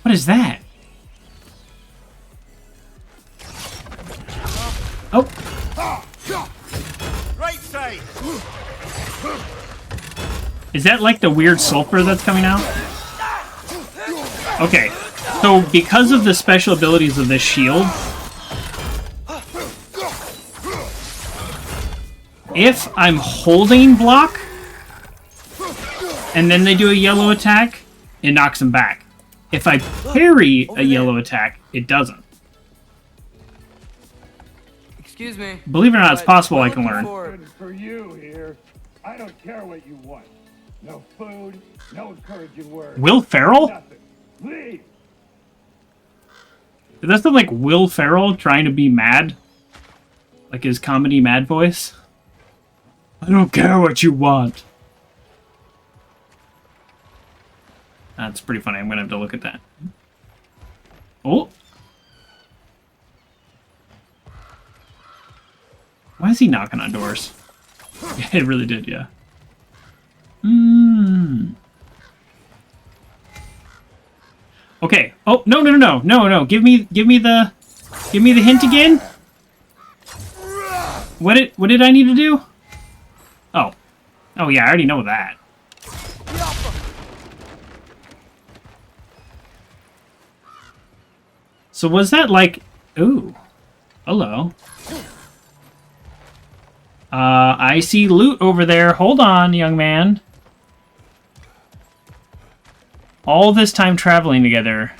What is that? Oh. Right side. Is that like the weird sulfur that's coming out? Okay. So because of the special abilities of this shield, if I'm holding block, and then they do a yellow attack, it knocks them back. If I parry a yellow attack, it doesn't. Excuse me. Believe it or not, it's but possible we're I can looking learn. for- Good for you here. I don't care what you want. No food, no encouraging words. Will Ferrell? Nothing. Leave. Does that sound like Will Ferrell trying to be mad? Like his comedy mad voice? I don't care what you want. That's pretty funny. I'm gonna have to look at that. Oh. Why is he knocking on doors? Yeah, it really did, yeah. Okay. Oh, no. Give me the hint again. What did I need to do? Oh. Oh yeah, I already know that. So was that like... Ooh. Hello. I see loot over there. Hold on, young man. All this time traveling together.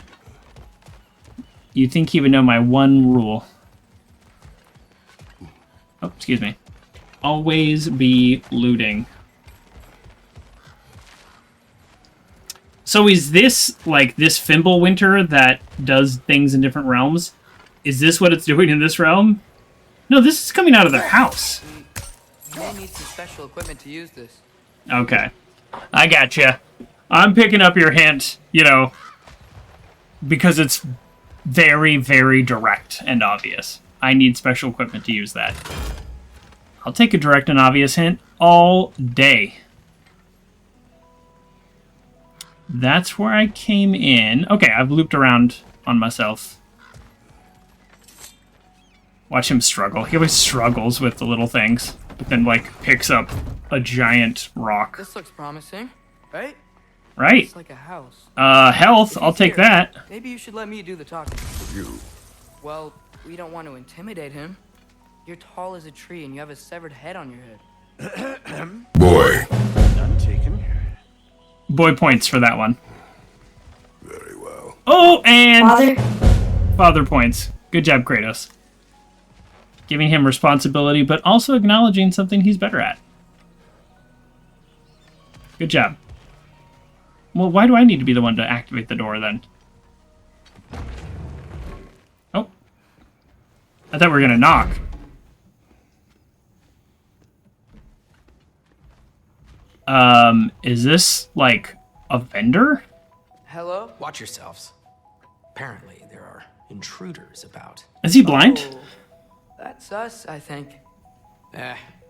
You'd think he would know my one rule. Oh, excuse me. Always be looting. So is this, like, this Fimbulwinter that does things in different realms? Is this what it's doing in this realm? No, this is coming out of their house. You may need some special equipment to use this. Okay. I gotcha. I'm picking up your hint, you know, because it's very, very direct and obvious. I need special equipment to use that. I'll take a direct and obvious hint all day. That's where I came in. Okay, I've looped around on myself. Watch him struggle. He always struggles with the little things, but then, like, picks up a giant rock. This looks promising, right? Right. It's like a house. Health. If I'll he's take here, that. Maybe you should let me do the talking. You. Well, we don't want to intimidate him. You're tall as a tree and you have a severed head on your head. Boy. None taken. Boy points for that one. Very well. Oh, and... Father? Father points. Good job, Kratos. Giving him responsibility, but also acknowledging something he's better at. Good job. Well, why do I need to be the one to activate the door, then? Oh. I thought we were going to knock. Is this, like, a vendor? Hello? Watch yourselves. Apparently, there are intruders about. Is he blind? Oh, that's us, I think.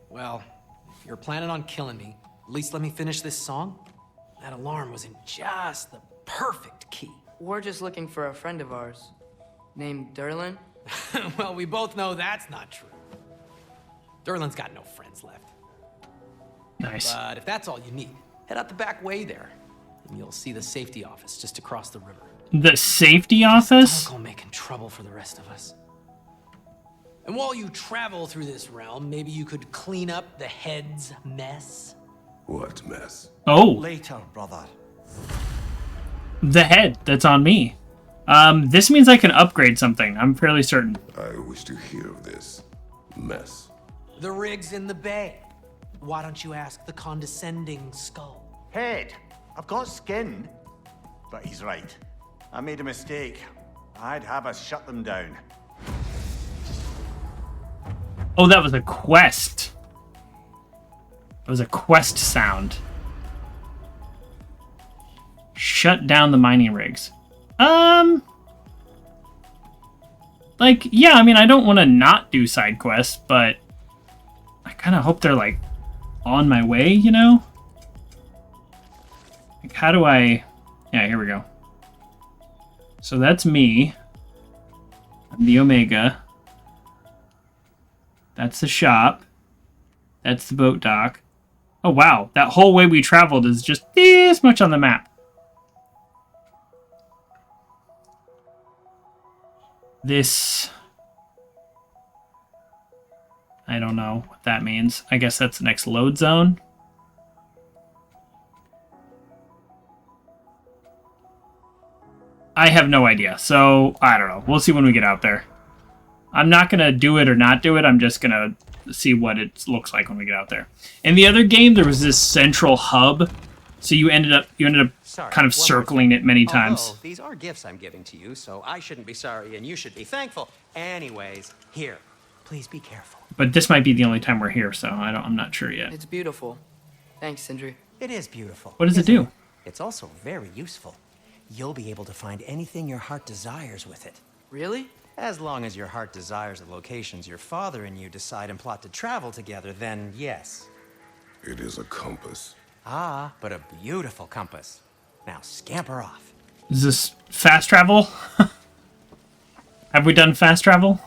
Well, if you're planning on killing me, at least let me finish this song. That alarm was in just the perfect key. We're just looking for a friend of ours named Derlin. Well, we both know that's not true. Derlin's got no friends left. Nice. But if that's all you need, head out the back way there, and you'll see the safety office just across the river. The safety office? Don't go making trouble for the rest of us. And while you travel through this realm, maybe you could clean up the head's mess. What mess? Oh, Later, brother. the head that's on me. This means I can upgrade something. I'm fairly certain. I wish to hear of this mess. The rig's in the bay. Why don't you ask the condescending skull? Head. I've got skin. But he's right. I made a mistake. I'd have us shut them down. Oh, that was a quest. It was a quest sound. Shut down the mining rigs. Like, yeah, I mean, I don't want to not do side quests, but I kind of hope they're, like, on my way, you know? Like, how do I... Yeah, here we go. So that's me. I'm the Omega. That's the shop. That's the boat dock. Oh, wow. That whole way we traveled is just this much on the map. This... I don't know what that means. I guess that's the next load zone. I have no idea. So, I don't know. We'll see when we get out there. I'm not going to do it or not do it. I'm just going to see what it looks like when we get out there. In the other game, there was this central hub. So you ended up Sorry, kind of one more circling thing. it many times. Although, these are gifts I'm giving to you, so I shouldn't be sorry and you should be thankful. Anyways, here. Please be careful. But this might be the only time we're here, so I'm not sure yet. It's beautiful. Thanks, Sindri. It is beautiful. What does it isn't do? It's also very useful. You'll be able to find anything your heart desires with it. Really? As long as your heart desires the locations your father and you decide and plot to travel together, then yes. It is a compass. Ah, but a beautiful compass. Now scamper off. Is this fast travel? Have we done fast travel?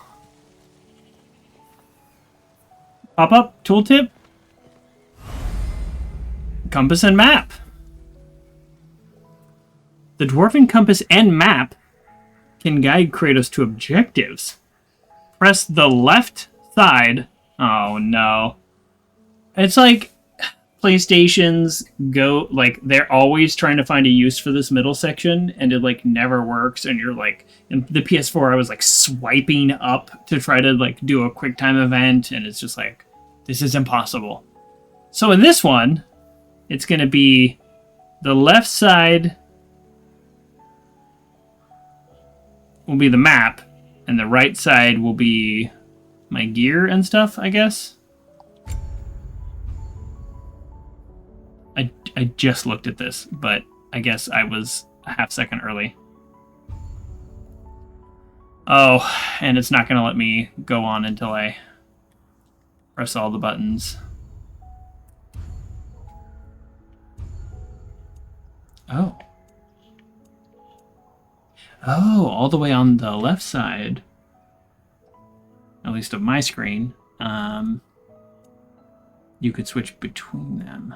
Pop up, tooltip. Compass and map. The dwarven compass and map can guide Kratos to objectives. Press the left side. Oh no. It's like PlayStation's go, like, they're always trying to find a use for this middle section, and it, like, never works, and you're, like, in the PS4, I was, like, swiping up to try to, like, do a quick time event, and it's just like, this is impossible. So in this one, it's going to be the left side will be the map, and the right side will be my gear and stuff, I guess. I just looked at this, but I guess I was a half second early. Oh, and it's not going to let me go on until I press all the buttons. Oh. Oh, all the way on the left side, at least of my screen, you could switch between them.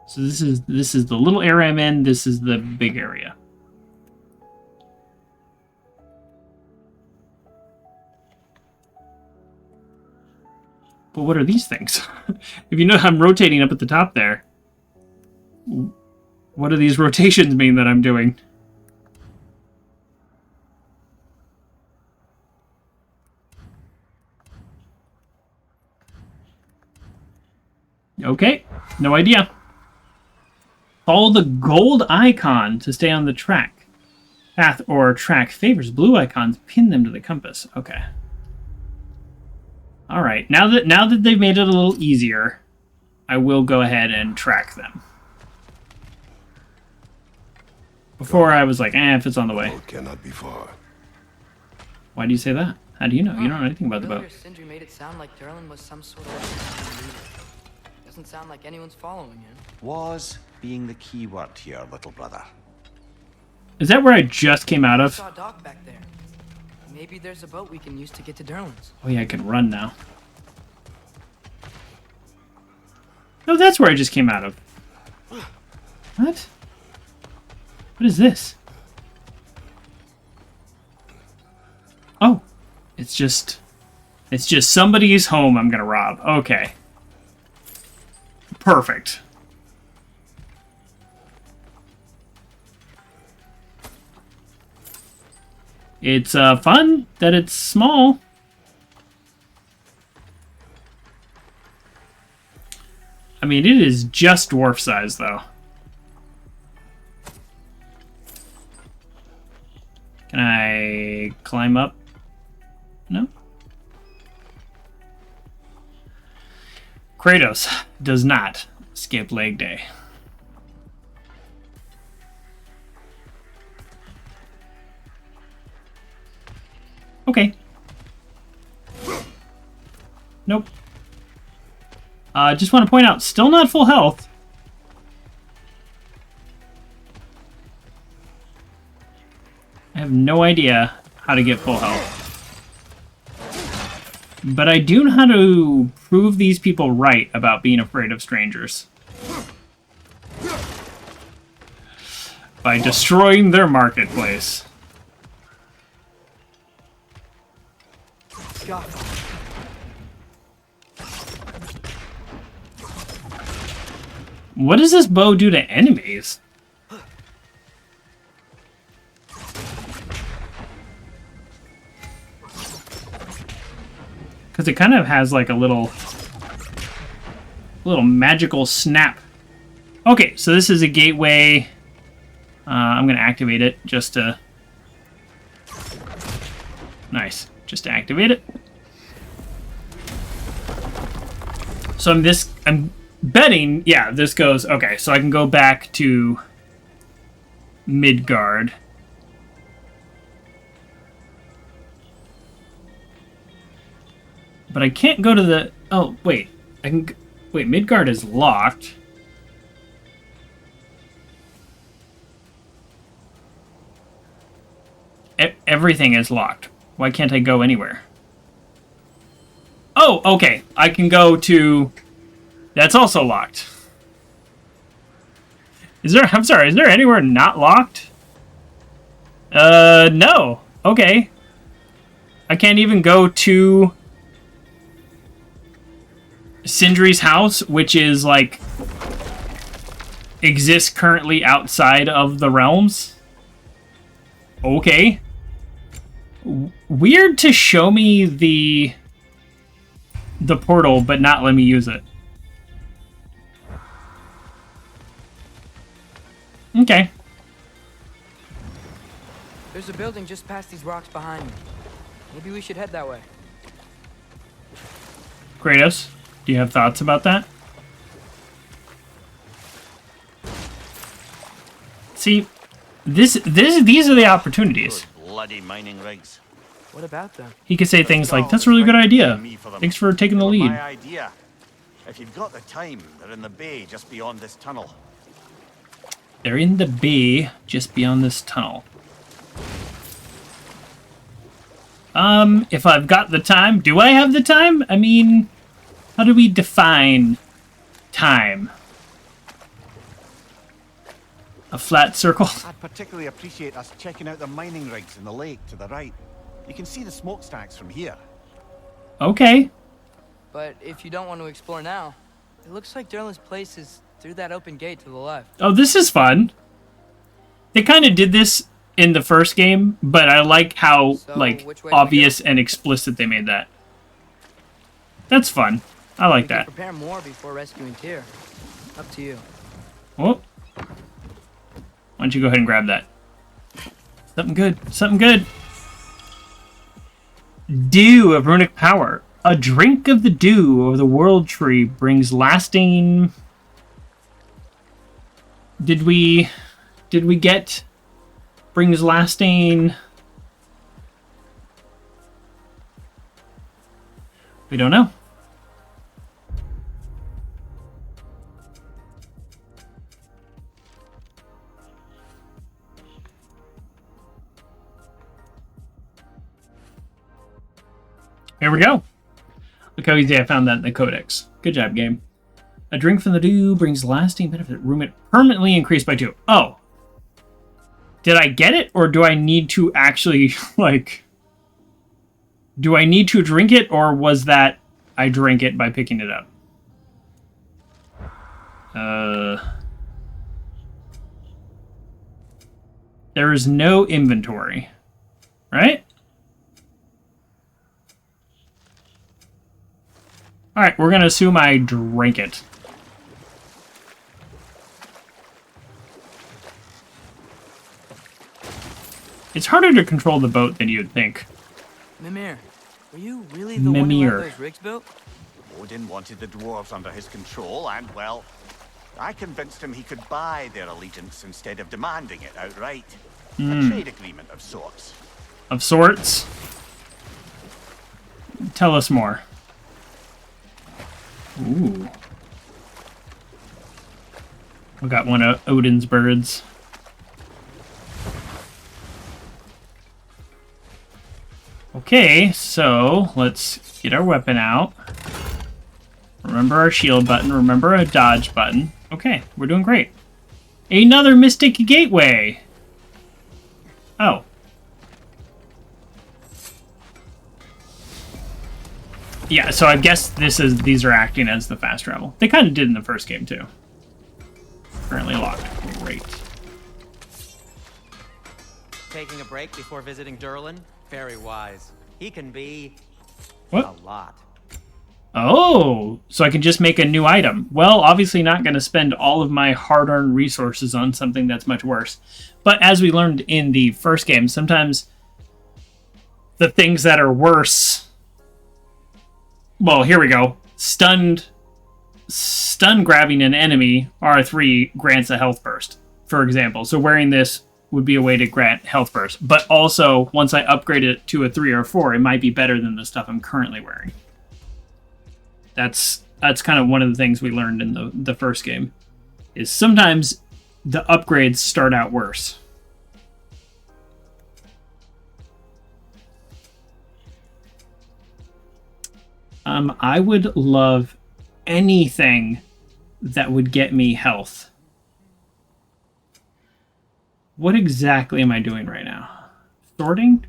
So this is the little area I'm in, this is the big area. But what are these things? If you know I'm rotating up at the top there, what do these rotations mean that I'm doing? Okay, no idea. Follow the gold icon to stay on the track. Path or track favors blue icons. Pin them to the compass. Okay. All right. Now that they've made it a little easier, I will go ahead and track them. Before I was like, if it's on the way. Road cannot be far. Why do you say that? How do you know? You don't know anything about the boat. Earlier, Sindri made it sound like Durlin was some sort of leader. Doesn't sound like anyone's following him. Was being the key word here, little brother. Is that where I just came out I of? saw a dock back there. Maybe there's a boat we can use to get to Durlin's. Oh yeah, I can run now. No, that's where I just came out of. What? What is this? Oh, it's just somebody's home I'm gonna rob. Okay. Perfect. It's fun that it's small. I mean, it is just dwarf size, though. Can I climb up? No? Kratos does not skip leg day. Okay. Nope. Just want to point out, still not full health. I have no idea how to get full health. But I do know how to prove these people right about being afraid of strangers. By destroying their marketplace. What does this bow do to enemies? because it kind of has like a little magical snap. Okay, so this is a gateway. I'm gonna activate it just to. Nice, just to activate it. So I'm betting, yeah, this goes, okay, so I can go back to Midgard. But I can't go to the, oh, wait, wait, Midgard is locked. Everything is locked. Why can't I go anywhere? Oh, okay, I can go to, that's also locked. I'm sorry, is there anywhere not locked? No. Okay. I can't even go to Sindri's house, which is, like, exists currently outside of the realms. Okay. Weird to show me the portal, but not let me use it. Okay. There's a building just past these rocks behind me. Maybe we should head that way. Kratos, do you have thoughts about that? See, these are the opportunities. Those bloody mining rigs. What about them? He could say things like, "That's a really good idea. Thanks for taking the lead." My idea. If you've got the time, they're in the bay just beyond this tunnel. They're in the bay just beyond this tunnel. If I've got the time, do I have the time? I mean, how do we define time? A flat circle? I'd particularly appreciate us checking out the mining rigs in the lake to the right. You can see the smokestacks from here. Okay. But if you don't want to explore now, it looks like Durlin's place is through that open gate to the left. Oh, this is fun. They kind of did this in the first game, but I like how, So, like, which way do we obvious go? and explicit they made that. That's fun. I like We can that. prepare more before rescuing Tyr. Up to you. Oh. Why don't you go ahead and grab that? Something good. Something good. Dew of runic power. A drink of the dew of the world tree brings lasting... Did we get... Brings lasting... We don't know. Here we go. Look how easy I found that in the codex. Good job, game. A drink from the dew brings lasting benefit. Room it permanently increased by 2. Oh. Did I get it, or do I need to actually, like... Do I need to drink it, or was that I drank it by picking it up? There is no inventory. Right? Alright, we're gonna assume I drank it. It's harder to control the boat than you'd think. Mimir, were you really the one who had those rigs built? Odin wanted the dwarves under his control, and, well, I convinced him he could buy their allegiance instead of demanding it outright. A trade agreement of sorts. Of sorts? Tell us more. Ooh. We got one of Odin's birds. Okay, so let's get our weapon out. Remember our shield button, remember our dodge button. Okay, we're doing great. Another Mystic Gateway! Oh. Yeah, so I guess these are acting as the fast travel. They kind of did in the first game, too. Currently locked. Great. Taking a break before visiting Durlin? Very wise. He can be... What? a lot. Oh, so I can just make a new item. Well, obviously not going to spend all of my hard-earned resources on something that's much worse. But as we learned in the first game, sometimes the things that are worse... Well, here we go. Stun grabbing an enemy, R3, grants a health burst, for example. So wearing this would be a way to grant health burst. But also, once I upgrade it to a 3 or 4, it might be better than the stuff I'm currently wearing. That's kind of one of the things we learned in the first game, is sometimes the upgrades start out worse. I would love anything that would get me health. What exactly am I doing right now? Sorting?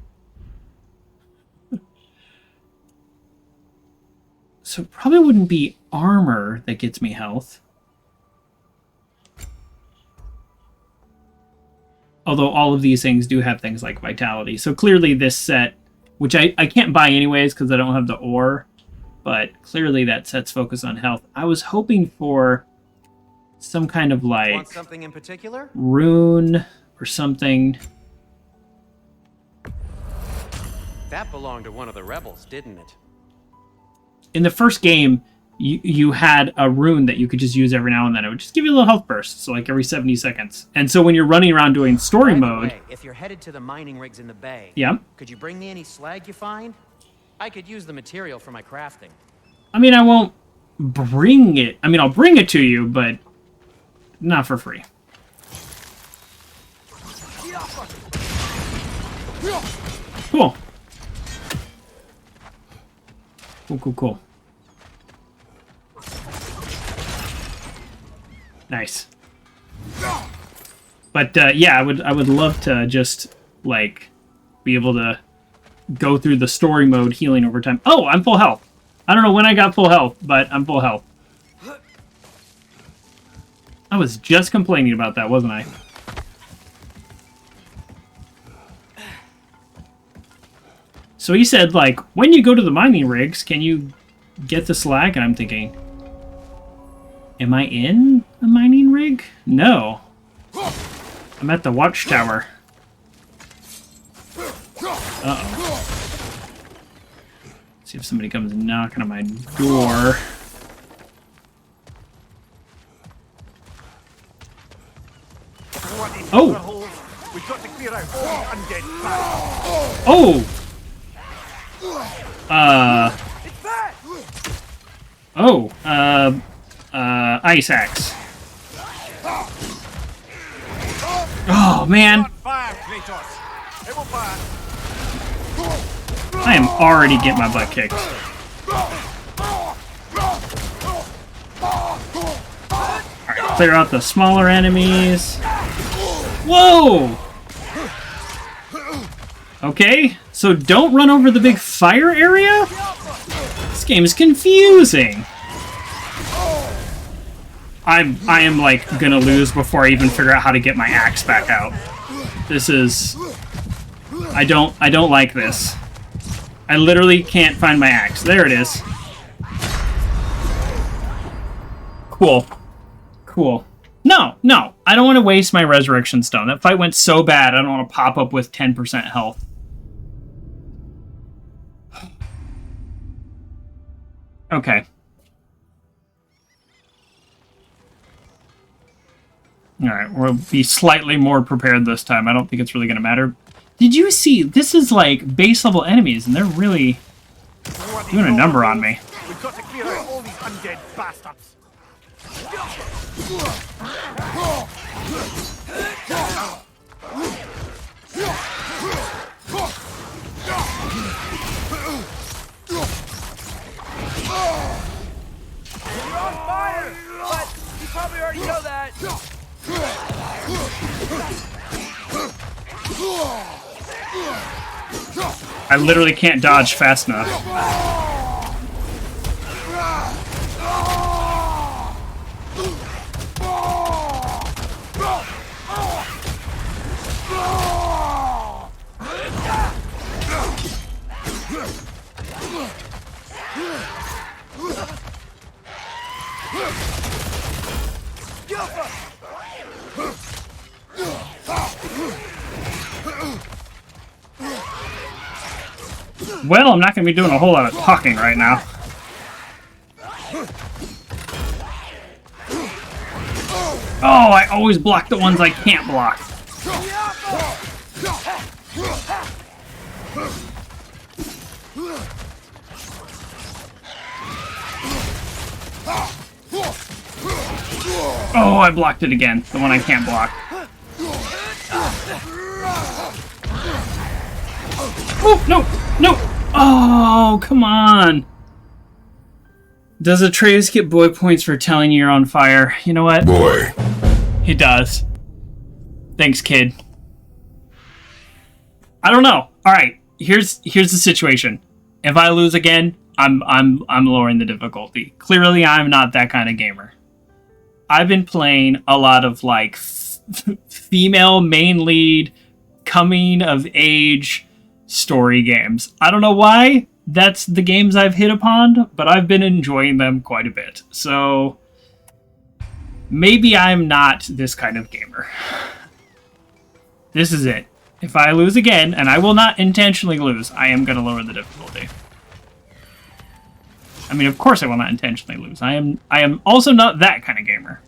So it probably wouldn't be armor that gets me health. Although all of these things do have things like vitality. So clearly this set, which I can't buy anyways because I don't have the ore, but clearly that set's focused on health. I was hoping for some kind of like... Want something in particular? Rune or something. That belonged to one of the rebels, didn't it? In the first game, you had a rune that you could just use every now and then. It would just give you a little health burst, so like every 70 seconds. And so when you're running around doing story mode... Way, if you're headed to the mining rigs in the bay, yeah, could you bring me any slag you find? I could use the material for my crafting. I mean, I won't bring it. I mean, I'll bring it to you, but not for free. Cool. Cool. Nice. But yeah, I would love to just like be able to go through the story mode healing over time. Oh, I'm full health. I don't know when I got full health, but I'm full health. I was just complaining about that, wasn't I? So he said, like, when you go to the mining rigs, can you get the slag? And I'm thinking, am I in a mining rig? No. I'm at the watchtower. Uh-oh. See if somebody comes knocking on my door. Oh! We've got to clear out all the undead past. Oh! Ice axe. Oh, man. I am already getting my butt kicked. Alright, clear out the smaller enemies. Whoa! Okay, so don't run over the big fire area? This game is confusing. I am like gonna lose before I even figure out how to get my axe back out. This is... I don't like this. I literally can't find my axe. There it is. Cool. Cool. No, I don't want to waste my resurrection stone. That fight went so bad, I don't want to pop up with 10% health. Okay. Alright, we'll be slightly more prepared this time. I don't think it's really going to matter. Did you see? This is like base level enemies, and they're really doing a number on me. We've got to clear out all these undead bastards. You're on fire! But you probably already know that. I literally can't dodge fast enough. Well, I'm not going to be doing a whole lot of talking right now. Oh, I always block the ones I can't block. Oh, I blocked it again. The one I can't block. Oh, no! No! Oh, come on! Does Atreus get boy points for telling you you're on fire? You know what? Boy. He does. Thanks, kid. I don't know. Alright, here's the situation. If I lose again, I'm lowering the difficulty. Clearly, I'm not that kind of gamer. I've been playing a lot of, like, female main lead, coming of age story games. I don't know why that's the games I've hit upon, but I've been enjoying them quite a bit. So maybe I'm not this kind of gamer. This is it. If I lose again, and I will not intentionally lose, I am going to lower the difficulty. I mean, of course I will not intentionally lose. I am also not that kind of gamer.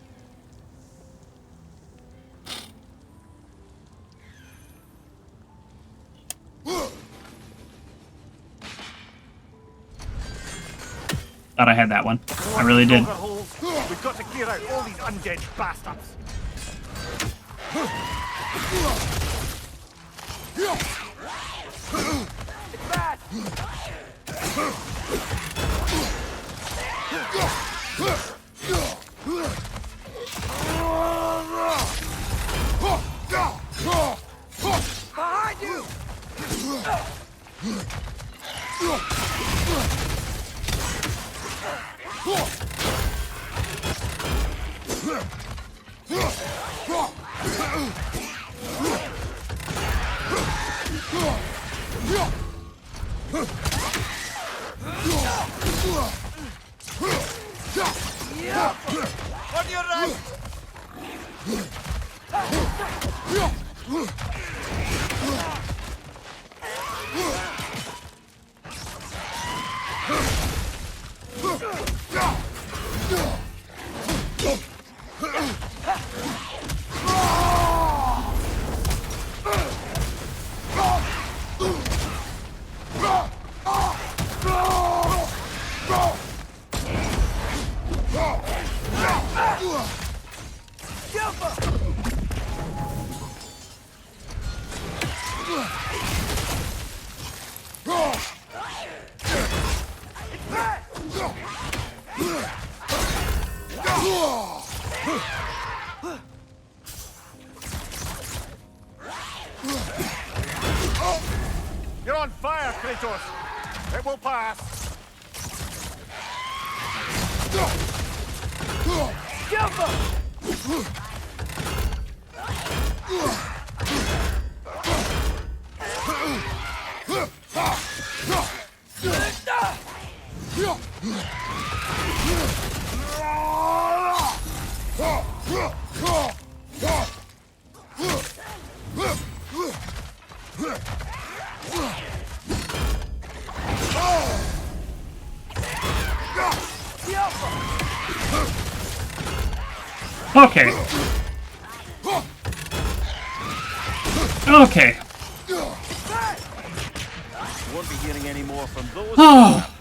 Thought I had that one. I really did. We've got to clear out all these undead bastards. It's bad. Behind you. On your right. You're on fire, Kratos! It will pass! Okay. Okay. Won't be hearing any more from those. Oh.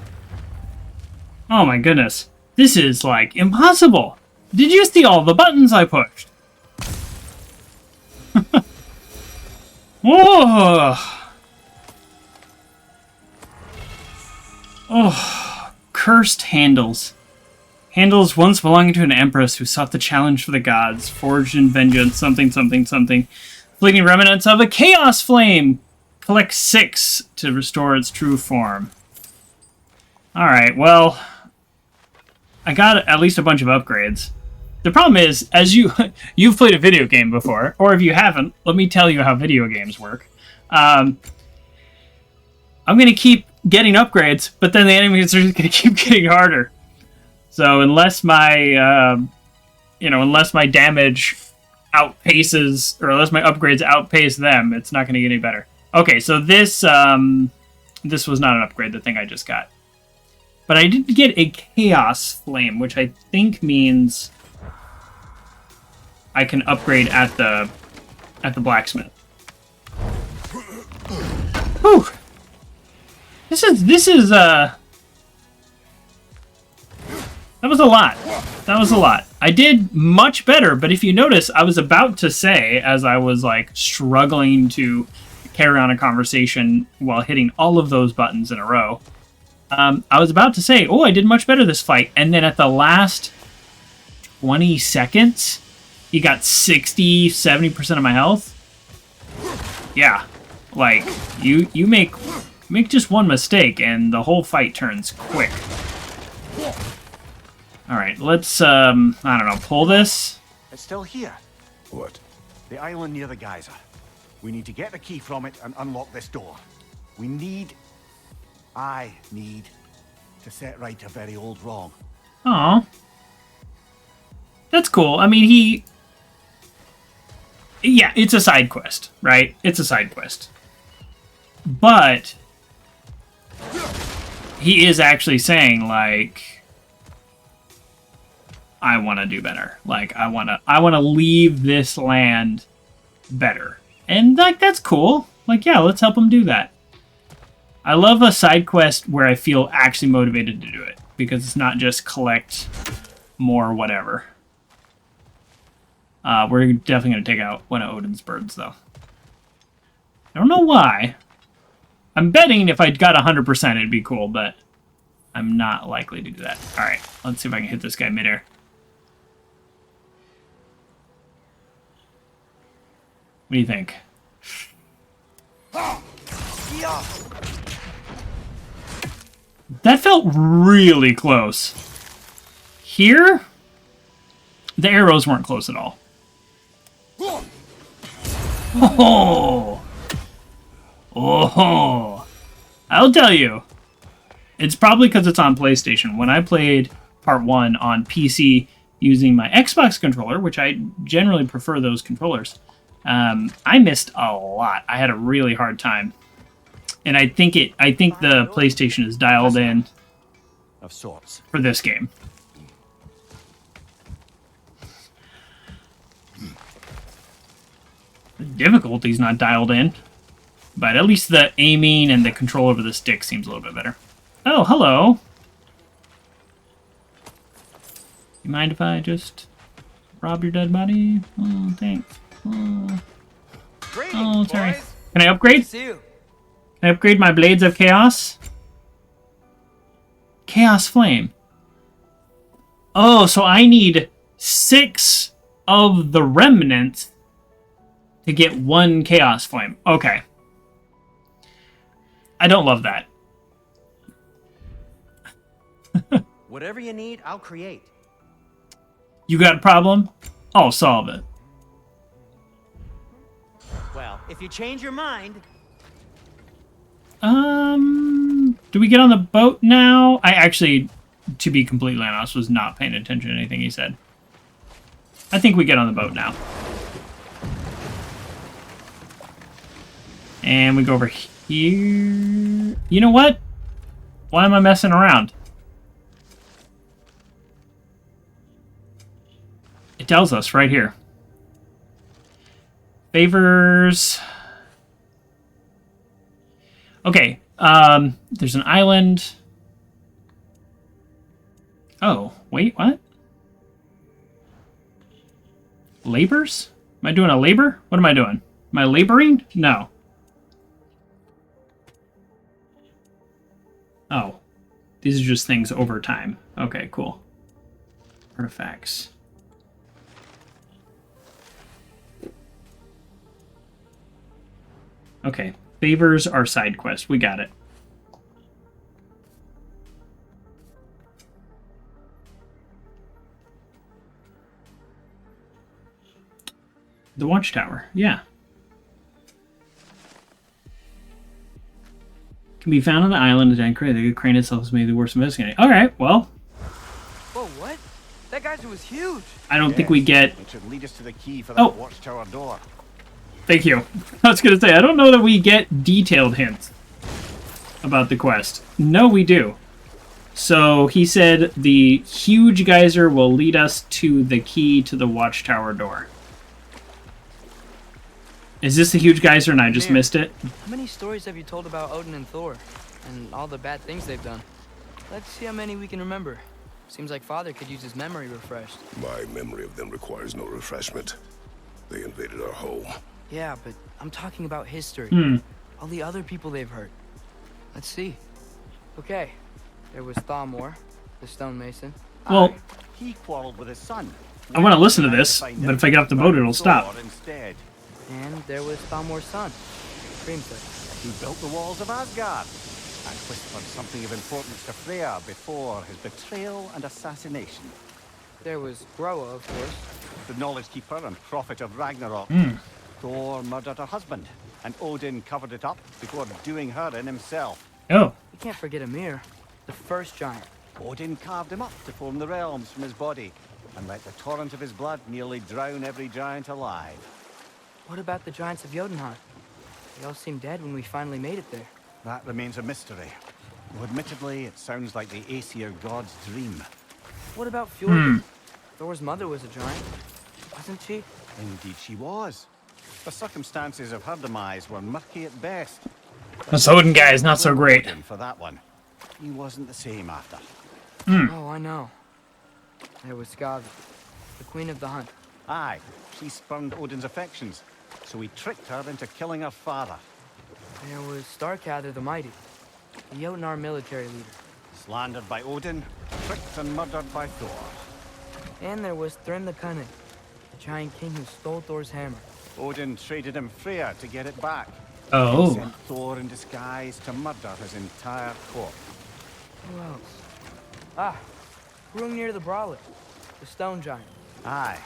Oh my goodness. This is, like, impossible. Did you see all the buttons I pushed? Oh. Oh. Cursed handles. Handles once belonging to an empress who sought the challenge for the gods, forged in vengeance, something, something, something. Fleeting remnants of a chaos flame. Collect 6 to restore its true form. Alright, well, I got at least a bunch of upgrades. The problem is, as you've played a video game before, or if you haven't, let me tell you how video games work. I'm going to keep getting upgrades, but then the enemies are just going to keep getting harder. So unless my you know, unless my damage outpaces, or unless my upgrades outpace them, it's not going to get any better. Okay, so this this was not an upgrade, the thing I just got. But I did get a Chaos Flame, which I think means I can upgrade at the blacksmith. Whew. This is that was a lot. That was a lot. I did much better, but if you notice, I was about to say, as I was like struggling to carry on a conversation while hitting all of those buttons in a row, I was about to say, oh, I did much better this fight, and then at the last 20 seconds, he got 60-70% of my health. Yeah, like you make just one mistake and the whole fight turns quick. All right, let's I don't know, pull this. It's still here. What? The island near the geyser. We need to get the key from it and unlock this door. I need to set right a very old wrong. Aw. That's cool. I mean, yeah, it's a side quest, right? It's a side quest. But he is actually saying, like, I want to do better. Like, I want to leave this land better. And, like, that's cool. Like, yeah, let's help him do that. I love a side quest where I feel actually motivated to do it, because it's not just collect more whatever. We're definitely going to take out one of Odin's birds, though. I don't know why. I'm betting if I got 100% it'd be cool, but I'm not likely to do that. Alright, let's see if I can hit this guy midair. What do you think? That felt really close. Here, the arrows weren't close at all. Oh! Oh! I'll tell you. It's probably because it's on PlayStation. When I played Part 1 on PC using my Xbox controller, which I generally prefer those controllers, I missed a lot. I had a really hard time. And I think the PlayStation is dialed in Of sorts. for this game. The difficulty's not dialed in, but at least the aiming and the control over the stick seems a little bit better. Oh, hello. You mind if I just rob your dead body? Oh, thanks. Oh, sorry. Can I upgrade? Can I upgrade my Blades of Chaos? Chaos Flame. Oh, so I need 6 of the remnants to get 1 Chaos Flame. Okay. I don't love that. Whatever you need, I'll create. You got a problem? I'll solve it. Well, if you change your mind... Do we get on the boat now? I actually, to be completely honest, was not paying attention to anything he said. I think we get on the boat now. And we go over here. You know what? Why am I messing around? It tells us right here. Favors. Okay, there's an island. Oh, wait, what? Labors? Am I doing a labor? What am I doing? Am I laboring? No. Oh, these are just things over time. Okay, cool. Artifacts. Okay, favors are side quest. We got it. The watchtower, yeah. Can be found on the island of Dancray. The crane itself is maybe the worst investigating. Alright, well. Whoa, what? That geyser was huge. I don't think we get... It should lead us to the key for that Oh. watchtower door. Thank you. I was going to say, I don't know that we get detailed hints about the quest. No, we do. So he said the huge geyser will lead us to the key to the watchtower door. Is this the huge geyser and I just Mir, missed it? How many stories have you told about Odin and Thor? And all the bad things they've done? Let's see how many we can remember. Seems like Father could use his memory refreshed. My memory of them requires no refreshment. They invaded our home. Yeah, but I'm talking about history. All the other people they've hurt. Let's see. Okay, there was Thamor, the stonemason. Well, He quarreled with his son. I want to listen to this, but if I get off the boat, it'll stop. Instead. And there was Thamor's son, Grimsby. He built the walls of Asgard and whispered something of importance to Freya before his betrayal and assassination. There was Groa, of course. The knowledge keeper and prophet of Ragnarok. Thor murdered her husband, and Odin covered it up before doing her in himself. Oh, You can't forget Ymir, the first giant. Odin carved him up to form the realms from his body, and let the torrent of his blood nearly drown every giant alive. What about the giants of Jotunheim? They all seemed dead when we finally made it there. That remains a mystery. Though admittedly, it sounds like the Aesir god's dream. What about Fjord? Thor's mother was a giant, wasn't she? Indeed she was. The circumstances of her demise were murky at best. this Odin guy is not so great. Odin for that one. He wasn't the same after. Oh, I know. There was Skavi, the queen of the hunt. Aye, she spurned Odin's affections, so he tricked her into killing her father. There was Starkadr the Mighty, the Jotnar military leader. Slandered by Odin, tricked and murdered by Thor. And there was Thrym the Cunning, the giant king who stole Thor's hammer. Odin traded him Freya to get it back. Oh. He sent Thor in disguise to murder his entire court. Who else? Ah, Hrungnir the Brawler, the stone giant. Aye,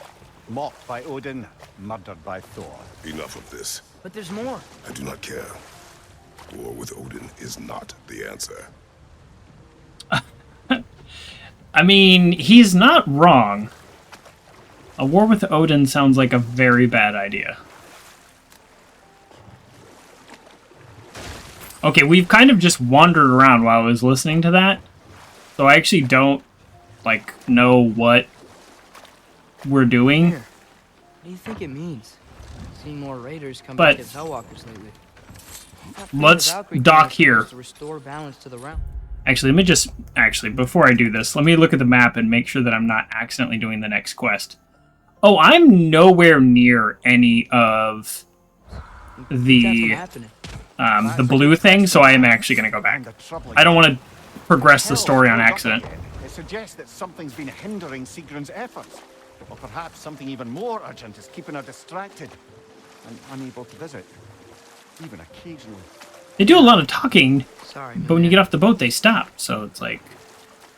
mocked by Odin, murdered by Thor. Enough of this. But there's more. I do not care. War with Odin is not the answer. I mean, he's not wrong. A war with Odin sounds like a very bad idea. Okay, we've kind of just wandered around while I was listening to that. So I actually don't, like, know what we're doing. Here, what do you think it means? Seeing more raiders come But- back as Hellwalkers lately. Let's dock here. To restore balance to the realm. Actually, let me just... Actually, before I do this, let me look at the map and make sure that I'm not accidentally doing the next quest. Oh, I'm nowhere near any of the blue thing, so I am actually going to go back. I don't want to progress the story on accident. It suggests that something's been hindering Sigrun's efforts. Or perhaps something even more urgent is keeping her distracted and unable to visit, even occasionally. They do a lot of talking, Sorry, but when you get off the boat, they stop. So it's like...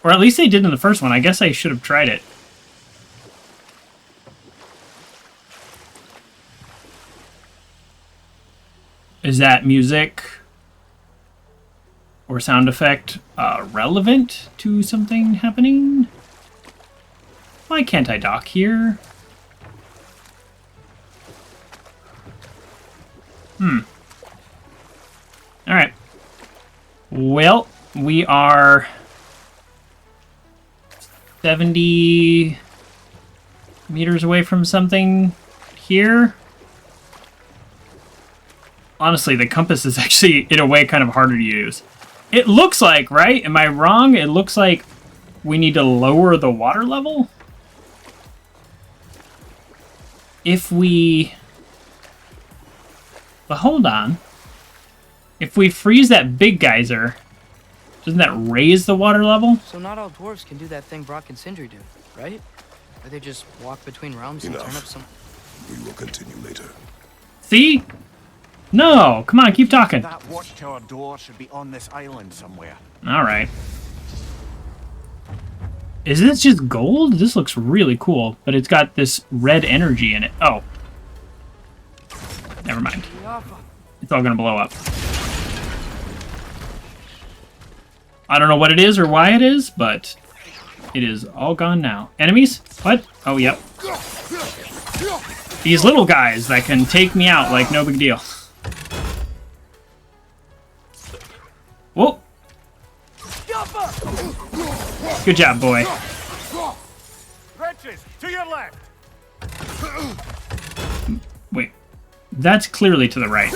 Or at least they did in the first one. I guess I should have tried it. Is that music or sound effect relevant to something happening? Why can't I dock here? Alright. Well, we are 70 meters away from something here. Honestly, the compass is actually, in a way, kind of harder to use. It looks like, right? Am I wrong? It looks like we need to lower the water level? If we... But hold on. If we freeze that big geyser, doesn't that raise the water level? So not all dwarves can do that thing Brock and Sindri do, right? Or they just walk between realms and turn Enough. up some... We will continue later. See? No, come on, keep talking. That watchtower door should be on this island somewhere. Alright. Is this just gold? This looks really cool, but it's got this red energy in it. Oh. Never mind. It's all gonna blow up. I don't know what it is or why it is, but It is all gone now. Enemies? What? Oh, yep. These little guys that can take me out like no big deal. Whoa. Good job, boy. Wretches, to your left. Wait. That's clearly to the right.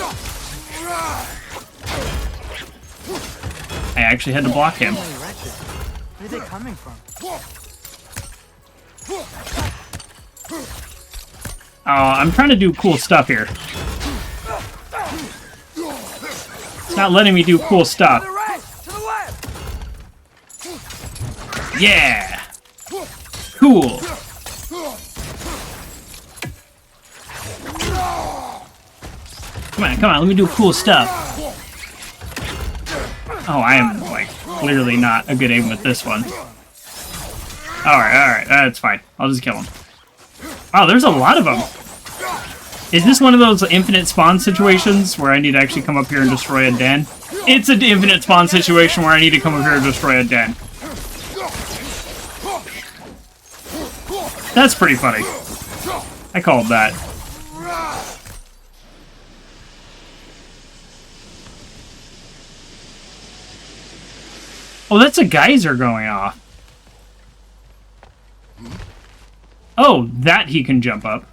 I actually had to block him. Where are they coming from? Oh, I'm trying to do cool stuff here. It's not letting me do cool stuff. To the left! Yeah! Cool. Come on, let me do cool stuff. Oh, I am, like, clearly not a good aim with this one. Alright, that's fine. I'll just kill him. Wow, there's a lot of them. Is this one of those infinite spawn situations where I need to actually come up here and destroy a den? It's an infinite spawn situation where I need to come up here and destroy a den. That's pretty funny. I called that. Oh, that's a geyser going off. Oh, that he can jump up.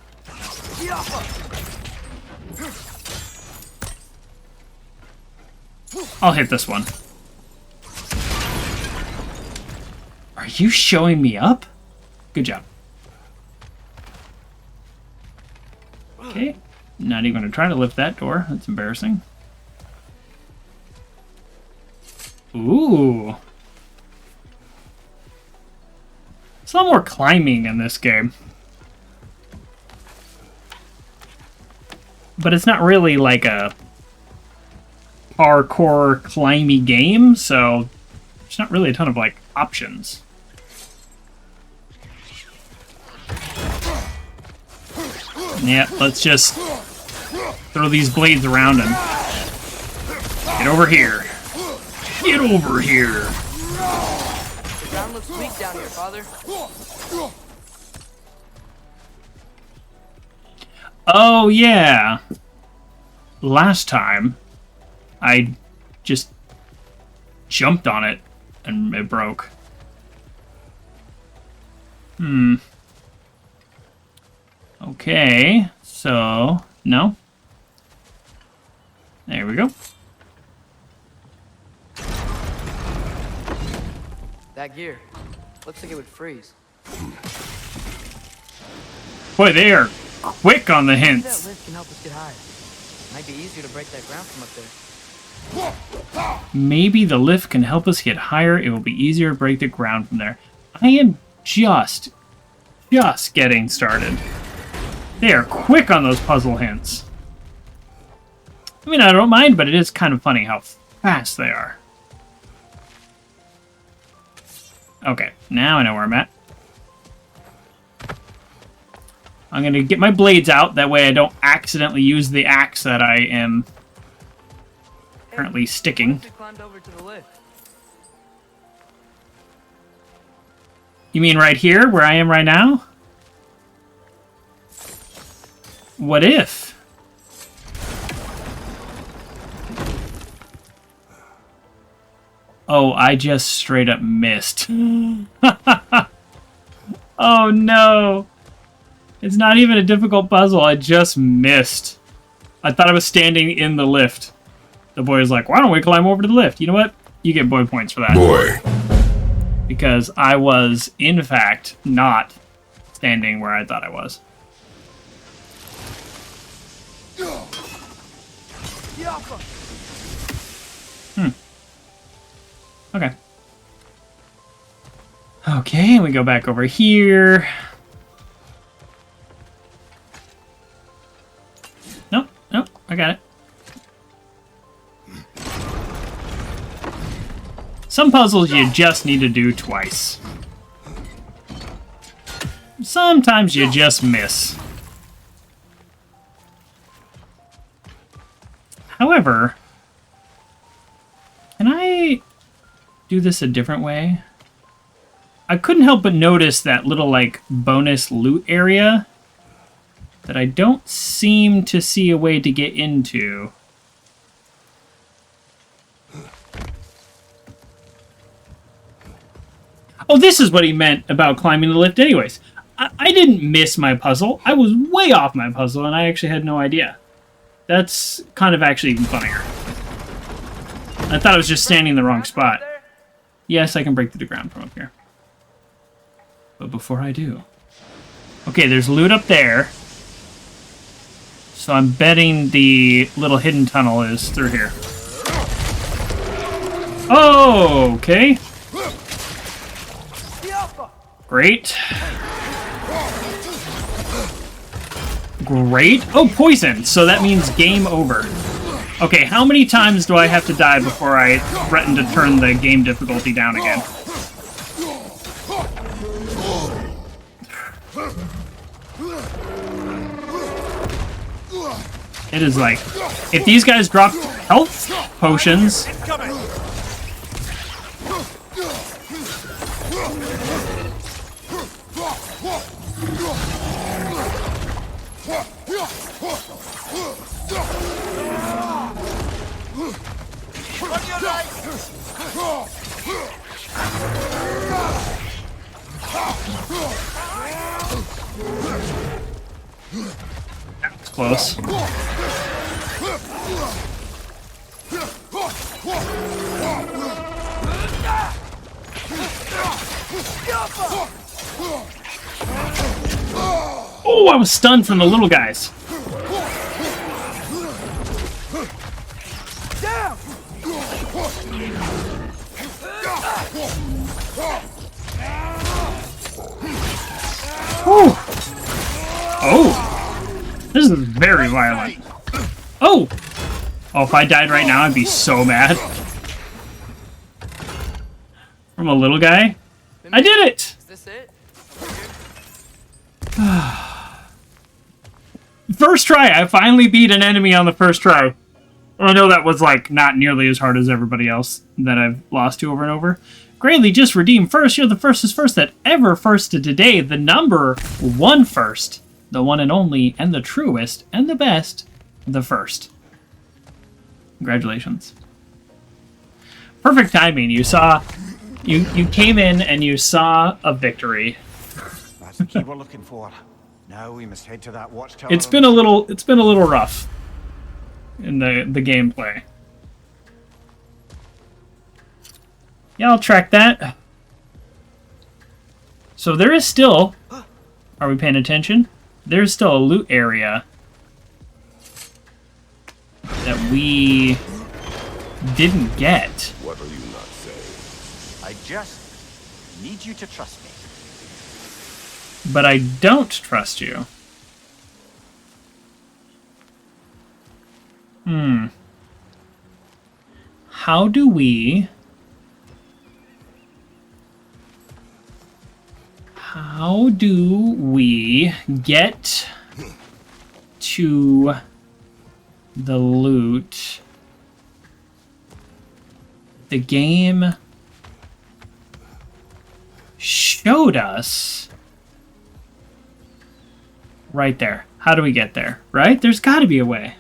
I'll hit this one. Are you showing me up? Good job. Okay. Not even going to try to lift that door. That's embarrassing. Ooh. It's a lot more climbing in this game. But it's not really like a parkour climby game, so there's not really a ton of like options. Yeah, let's just throw these blades around and get over here. Get over here. The ground looks weak down here, Father. Oh, yeah. Last time, I just jumped on it and it broke. Okay, so, no. There we go. That gear. Looks like it would freeze. Boy, they are quick on the Maybe hints. that lift can help us get higher. Might be easier to break that ground from up there. Maybe the lift can help us get higher. It will be easier to break the ground from there. I am just getting started. They are quick on those puzzle hints. I mean, I don't mind, but it is kind of funny how fast they are. Okay, now I know where I'm at. I'm going to get my blades out. That way I don't accidentally use the axe that I am currently sticking. What if we climbed over to the lift? You mean right here, where I am right now? What if? Oh, I just straight up missed. Oh no! It's not even a difficult puzzle, I just missed. I thought I was standing in the lift. The boy was like, why don't we climb over to the lift? You know what? You get boy points for that. Boy. Because I was, in fact, not standing where I thought I was. Okay. Okay, we go back over here. Nope, nope, I got it. Some puzzles you just need to do twice. Sometimes you just miss. However, can I do this a different way? I couldn't help but notice that little, like, bonus loot area that I don't seem to see a way to get into. Oh, this is what he meant about climbing the lift anyways. I didn't miss my puzzle. I was way off my puzzle, and I actually had no idea. That's kind of actually even funnier. I thought I was just standing in the wrong spot. Yes, I can break through the ground from up here. But before I do... Okay, there's loot up there. So I'm betting the little hidden tunnel is through here. Oh, okay. Great. Great. Oh, poison. So that means game over. Okay, how many times do I have to die before I threaten to turn the game difficulty down again? It is like, if these guys drop health potions... That's close. Oh, I was stunned from the little guys. Whew. Oh, this is very violent. Oh! Oh, if I died right now, I'd be so mad. From a little guy? I did it! Is this it? First try! I finally beat an enemy on the first try. I know that was, like, not nearly as hard as everybody else that I've lost to over and over. Greatly just redeemed first. You're the first that ever firsted today. The number one first. The one and only, and the truest, and the best. The first. Congratulations. Perfect timing. You saw... You came in and you saw a victory. That's the key we're looking for. Now we must head to that watchtower. It's been a little rough in the gameplay. Yeah, I'll track that. So there is still... Are we paying attention? There's still a loot area that we didn't get. What are you not saying? I just need you to trust me. But I don't trust you. How do we... How do we get to the loot? The game showed us right there. How do we get there? Right? There's got to be a way.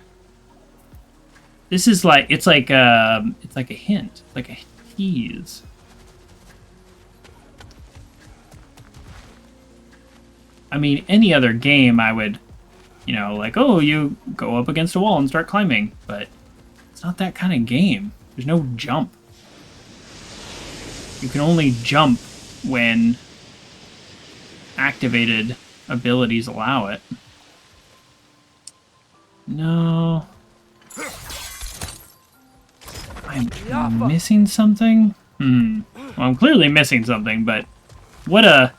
This is like it's like a hint, like a tease. I mean, any other game I would, you know, like, oh, you go up against a wall and start climbing, but it's not that kind of game. There's no jump. You can only jump when activated abilities allow it. No. I'm missing something? Well, I'm clearly missing something, but what a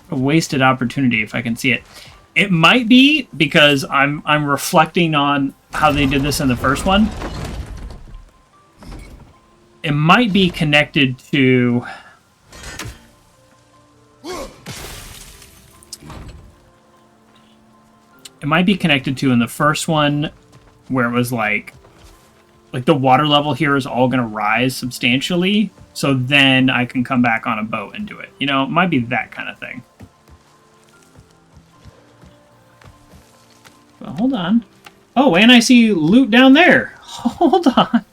wasted opportunity if I can see it. It might be because I'm reflecting on how they did this in the first one. It might be connected to... It might be connected to in the first one where it was like like the water level here is all going to rise substantially, so then I can come back on a boat and do it. You know, it might be that kind of thing. But hold on. Oh, and I see loot down there. Hold on.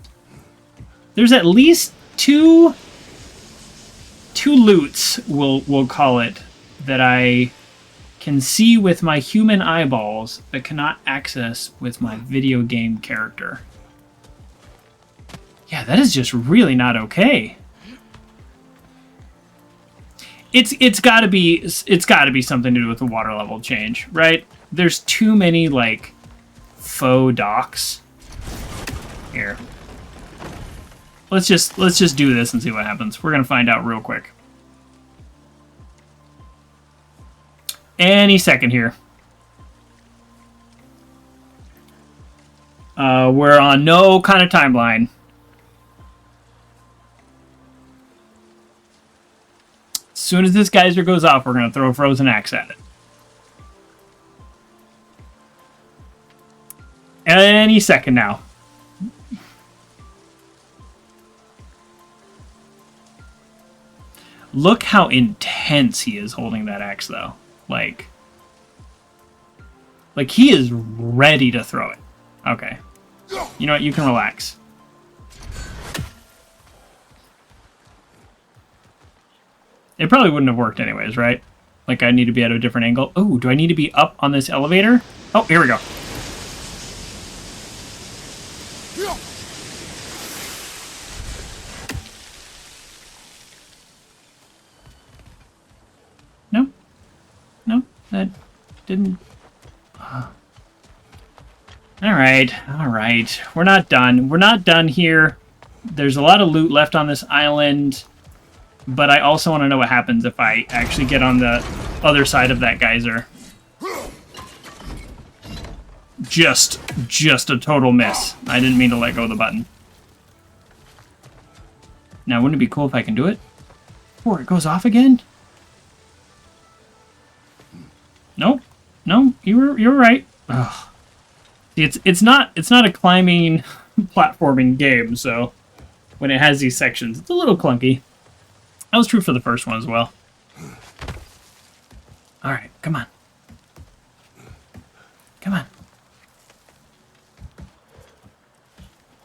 There's at least two loots, we'll call it, that I can see with my human eyeballs but cannot access with my video game character. Yeah, that is just really not okay. It's got to be something to do with the water level change, right? There's too many like faux docks here. Let's just do this and see what happens. We're gonna find out real quick. Any second here. We're on no kind of timeline. As soon as this geyser goes off, we're gonna throw a frozen axe at it. Any second now. Look how intense he is holding that axe, though. Like he is ready to throw it. Okay. You know what? You can relax. It probably wouldn't have worked anyways, right? Like, I need to be at a different angle. Oh, do I need to be up on this elevator? Oh, here we go. No. No, that didn't... Alright. We're not done. We're not done here. There's a lot of loot left on this island, but I also want to know what happens if I actually get on the other side of that geyser. Just a total miss. I didn't mean to let go of the button. Now, wouldn't it be cool if I can do it? Before it goes off again? Nope. No, you were right. Ugh. It's not a climbing platforming game, so when it has these sections, it's a little clunky. That was true for the first one as well. All right, come on. Come on.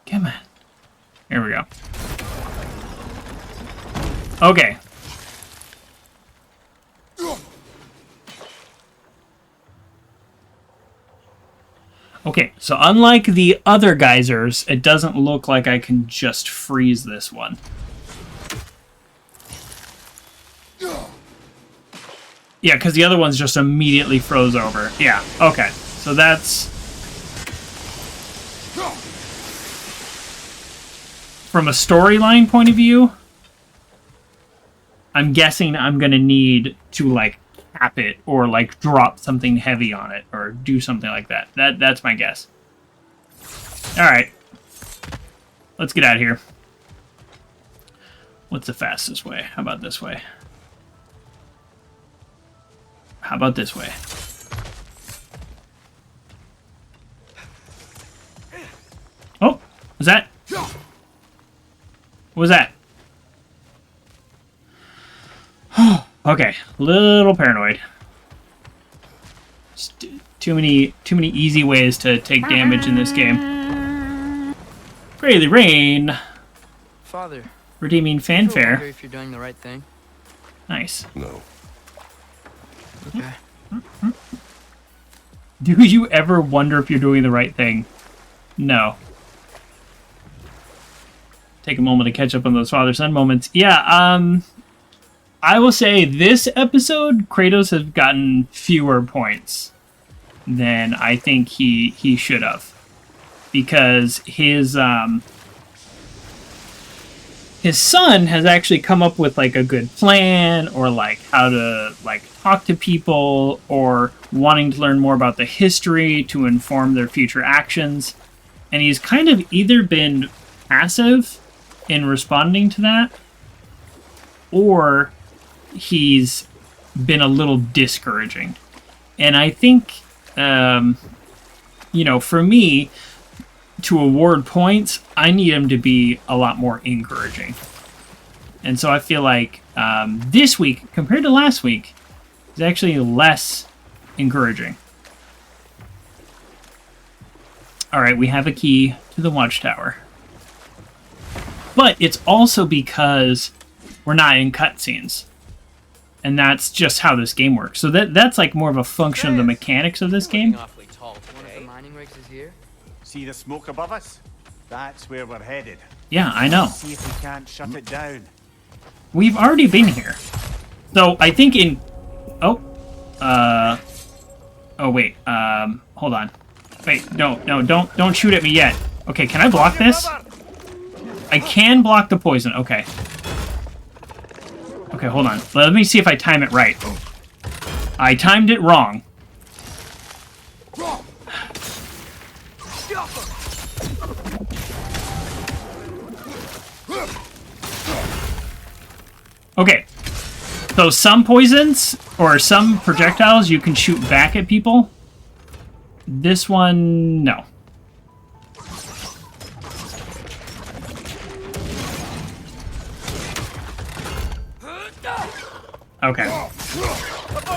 Come on. Here we go. Okay. Okay, so unlike the other geysers, it doesn't look like I can just freeze this one. Yeah, because the other one's just immediately froze over. Yeah, okay. So that's... From a storyline point of view, I'm guessing I'm going to need to, like, cap it or, like, drop something heavy on it or do something like that. That's my guess. Alright. Let's get out of here. What's the fastest way? How about this way? How about this way? Oh, was that? What was that? Okay, little paranoid. Just too many easy ways to take damage in this game. Grayly Rain. Father. Redeeming I wonder fanfare. if you're doing the right thing. Nice. No. Okay. Do you ever wonder if you're doing the right thing? No. Take a moment to catch up on those father-son moments. Yeah, I will say this episode, Kratos has gotten fewer points than I think he should have. Because his son has actually come up with, like, a good plan, or, like, how to, like, talk to people, or wanting to learn more about the history to inform their future actions. And he's kind of either been passive in responding to that, or he's been a little discouraging. And I think, you know, for me, to award points, I need them to be a lot more encouraging. And so I feel like this week, compared to last week, is actually less encouraging. Alright, we have a key to the watchtower. But it's also because we're not in cutscenes. And that's just how this game works. So that's like more of a function of the mechanics of this game. One of the mining rigs is here. See the smoke above us? That's where we're headed. Yeah, I know. See if we can't shut it down. We've already been here. So I think in... Oh. Oh, wait. Hold on. Wait, no, don't shoot at me yet. Okay, can I block this? I can block the poison. Okay. Okay, hold on. Let me see if I time it right. I timed it wrong. Okay. So some poisons, or some projectiles, you can shoot back at people. This one, no. Okay.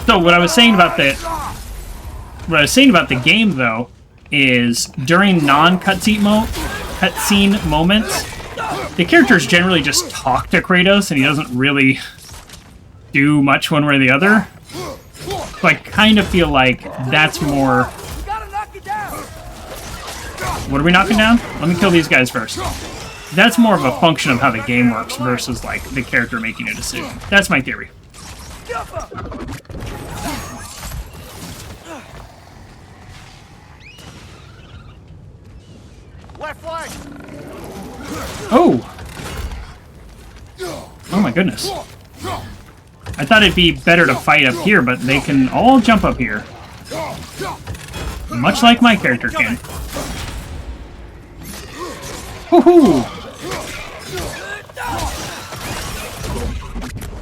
So what I was saying about the game though is during non-cutscene moments, the characters generally just talk to Kratos and he doesn't really do much one way or the other. So I kind of feel like that's more... What are we knocking down? Let me kill these guys first. That's more of a function of how the game works versus like the character making a decision. That's my theory. Left flank. Oh! Oh my goodness. I thought it'd be better to fight up here, but they can all jump up here. Much like my character can. Woohoo!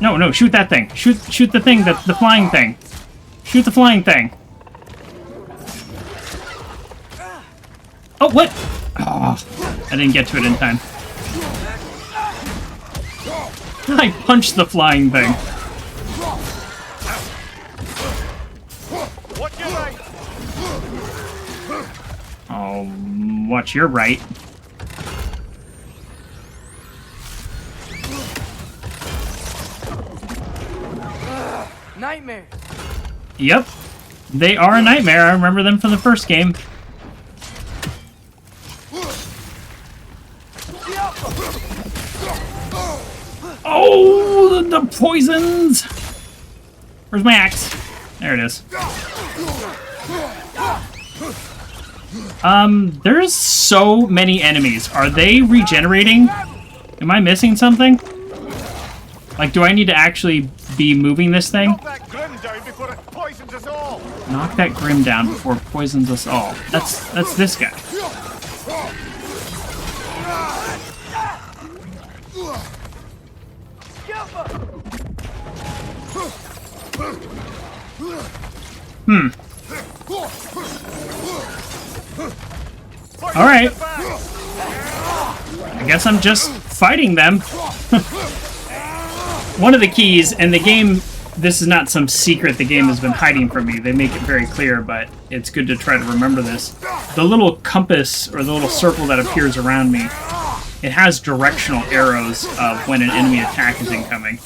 No, shoot that thing. Shoot the thing, the flying thing. Shoot the flying thing. Oh, what? Oh, I didn't get to it in time. I punched the flying thing. Watch your right. Oh, watch your right. Nightmare. Yep. They are a nightmare. I remember them from the first game. Oh, the poisons! Where's my axe? There it is. There's so many enemies. Are they regenerating? Am I missing something? Like, do I need to actually be moving this thing? Knock that grim down before it poisons us all. Knock that grim down before it poisons us all. That's this guy. Alright. I guess I'm just fighting them. One of the keys, and the game, this is not some secret the game has been hiding from me. They make it very clear, but it's good to try to remember this. The little compass, or the little circle that appears around me, it has directional arrows of when an enemy attack is incoming.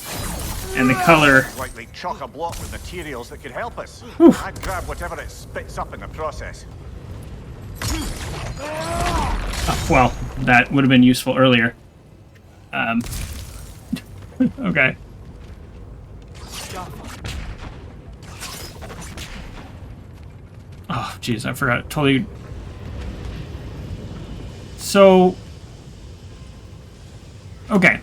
And the color... Likely chock-a-block with materials that could help us. Whew. I'd grab whatever it spits up in the process. Well, that would have been useful earlier. Okay. Oh, jeez, I forgot. Totally. So... Okay.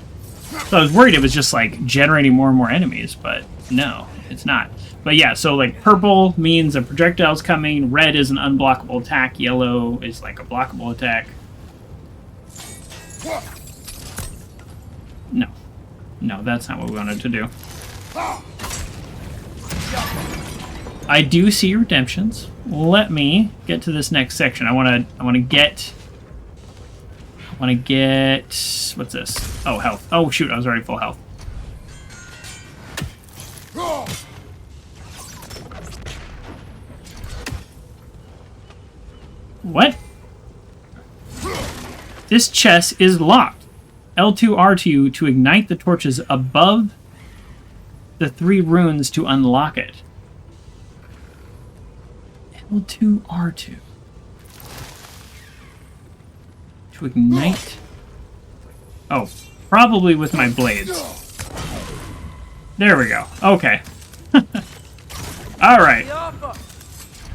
So I was worried it was just, like, generating more and more enemies, but no, it's not. But yeah, so, like, purple means a projectile's coming, red is an unblockable attack, yellow is, like, a blockable attack. No. No, that's not what we wanted to do. I do see redemptions. Let me get to this next section. I want to get Want to get... What's this? Oh, health. Oh, shoot. I was already full health. What? This chest is locked. L2, R2 to ignite the torches above the 3 runes to unlock it. L2, R2. To ignite... Oh, probably with my blades. There we go. Okay. Alright.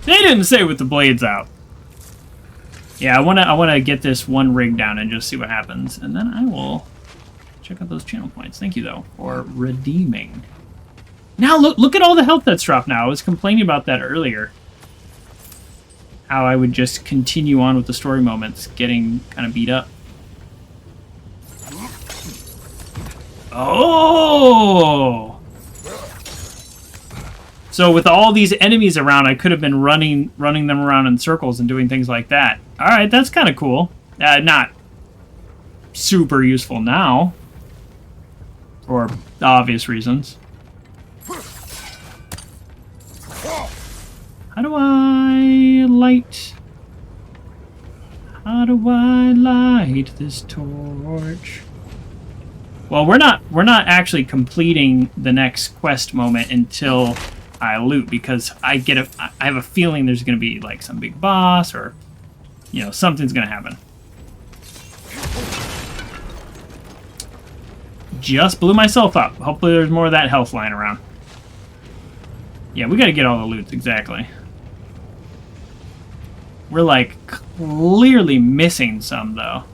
They didn't say with the blades out. Yeah, I wanna get this one rig down and just see what happens, and then I will check out those channel points. Thank you though for redeeming. Now look at all the health that's dropped now. I was complaining about that earlier. How I would just continue on with the story moments, getting kind of beat up. Oh! So with all these enemies around, I could have been running them around in circles and doing things like that. All right, that's kind of cool. Not super useful now, for obvious reasons. How do I light? How do I light this torch? Well, we're not actually completing the next quest moment until I loot, because I have a feeling there's going to be like some big boss, or you know, something's going to happen. Just blew myself up. Hopefully there's more of that health lying around. Yeah, we got to get all the loot, exactly. We're like clearly missing some though.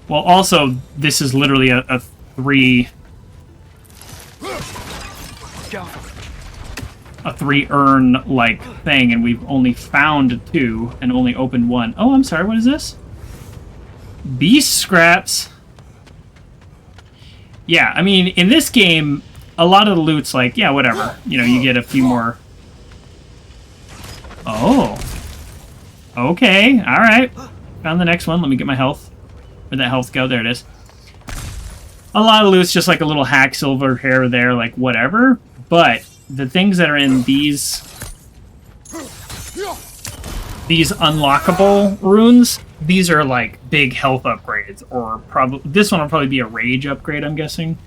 Well, also, this is literally a 3 urn like thing, and we've only found 2 and only opened 1. Oh, I'm sorry. What is this? Beast scraps. Yeah, I mean, in this game, a lot of the loot's like, yeah, whatever. You know, you get a few more. Oh. Okay. All right. Found the next one. Let me get my health. Where'd that health go? There it is. A lot of loot's just like a little hack silver here or there, like whatever. But the things that are in these unlockable runes, these are like big health upgrades, or probably this one will probably be a rage upgrade, I'm guessing.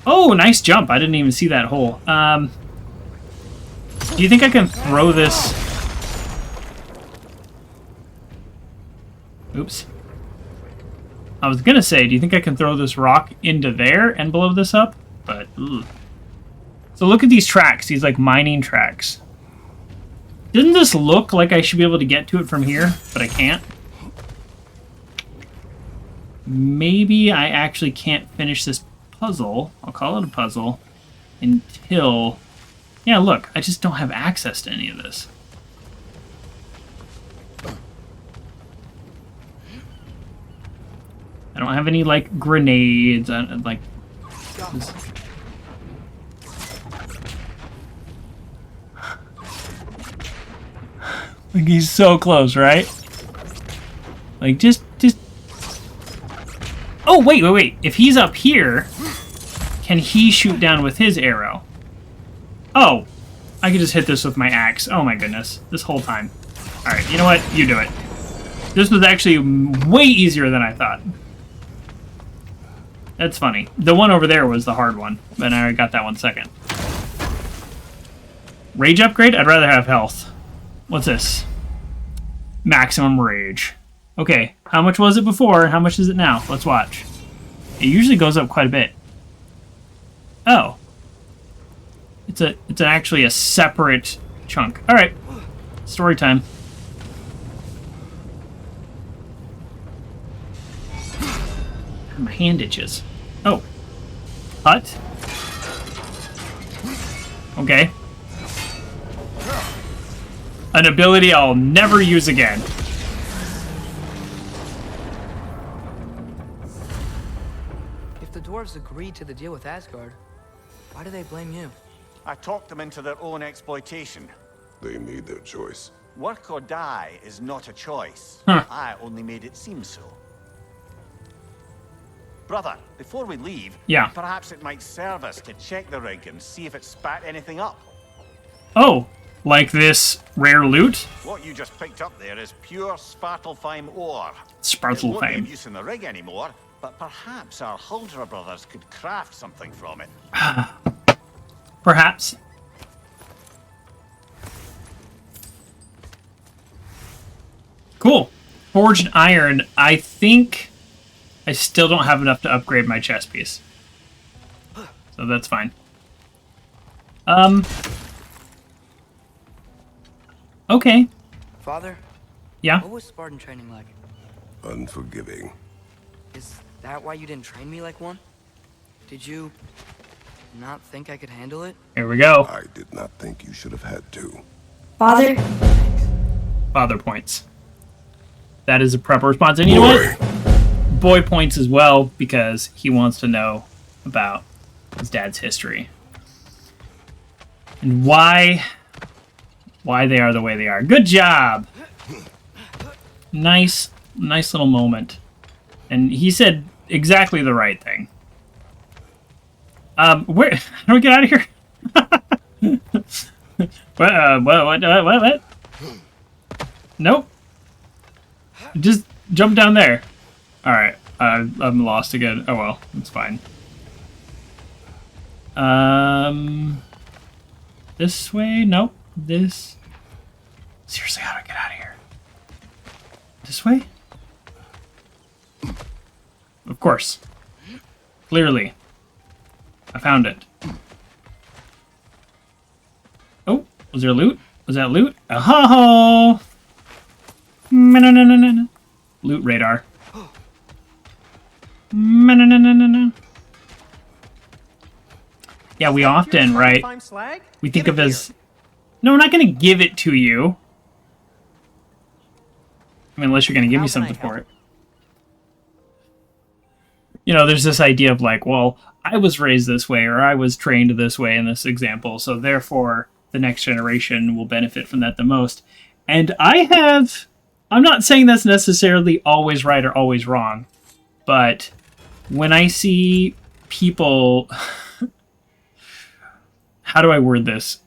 Oh, nice jump. I didn't even see that hole. Do you think I can throw this? Oops. I was gonna say, do you think I can throw this rock into there and blow this up? But, ugh. So look at these tracks, these like mining tracks. Doesn't this look like I should be able to get to it from here, but I can't? Maybe I actually can't finish this puzzle, I'll call it a puzzle, until... Yeah, look, I just don't have access to any of this. I don't have any, like, grenades, like... This. Like, he's so close, right? Like, just... Oh, wait. If he's up here, can he shoot down with his arrow? Oh, I could just hit this with my axe. Oh my goodness, this whole time. Alright, you know what? You do it. This was actually way easier than I thought. That's funny. The one over there was the hard one, but I got that one second. Rage upgrade? I'd rather have health. What's this? Maximum rage. Okay, how much was it before? How much is it now? Let's watch. It usually goes up quite a bit. Oh. It's actually a separate chunk. All right, story time. My hand itches. Oh, hut. Okay. An ability I'll never use again. If the dwarves agreed to the deal with Asgard, why do they blame you? I talked them into their own exploitation. They made their choice. Work or die is not a choice. Huh. I only made it seem so. Brother, before we leave, Yeah. perhaps it might serve us to check the rig and see if it spat anything up. Oh, like this rare loot? What you just picked up there is pure Svartalfheim ore. It Spartle won't be fame. of use in the rig anymore, but perhaps our Huldra brothers could craft something from it. Perhaps. Cool. Forged iron. I think I still don't have enough to upgrade my chest piece. So that's fine. Okay. Father, Yeah. what was Spartan training like? Unforgiving. Is that why you didn't train me like one? Did you not think I could handle it? Here we go. I did not think you should have had to. Father? Father points. That is a proper response. And you know what? Boy points as well because he wants to know about his dad's history. And why they are the way they are. Good job! Nice little moment. And he said exactly the right thing. Where? How do we get out of here? What? Nope. Just jump down there. Alright, I'm lost again. Oh well, it's fine. This way? Nope. This. Seriously, how do I get out of here? This way? Of course. Clearly. I found it. Oh, was there loot? Was that loot? Oh! No. Loot radar. No. Yeah, we often, right? We think of as... No, we're not going to give it to you. I mean, unless you're going to give me something for it. You know, there's this idea of like, well, I was raised this way, or I was trained this way in this example, so therefore the next generation will benefit from that the most. And I'm not saying that's necessarily always right or always wrong, but when I see people... How do I word this?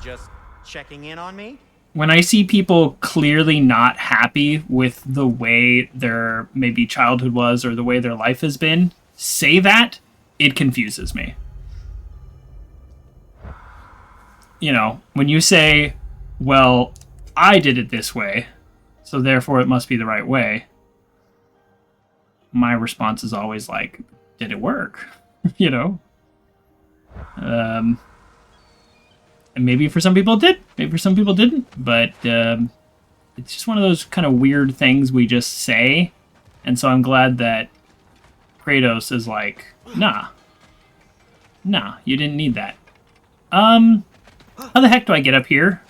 Just checking in on me? When I see people clearly not happy with the way their maybe childhood was or the way their life has been, say that, it confuses me. You know, when you say, well, I did it this way, so therefore it must be the right way, my response is always like, did it work? You know? And maybe for some people it did, maybe for some people didn't, but it's just one of those kind of weird things we just say, and so I'm glad that Kratos is like, nah, you didn't need that. How the heck do I get up here?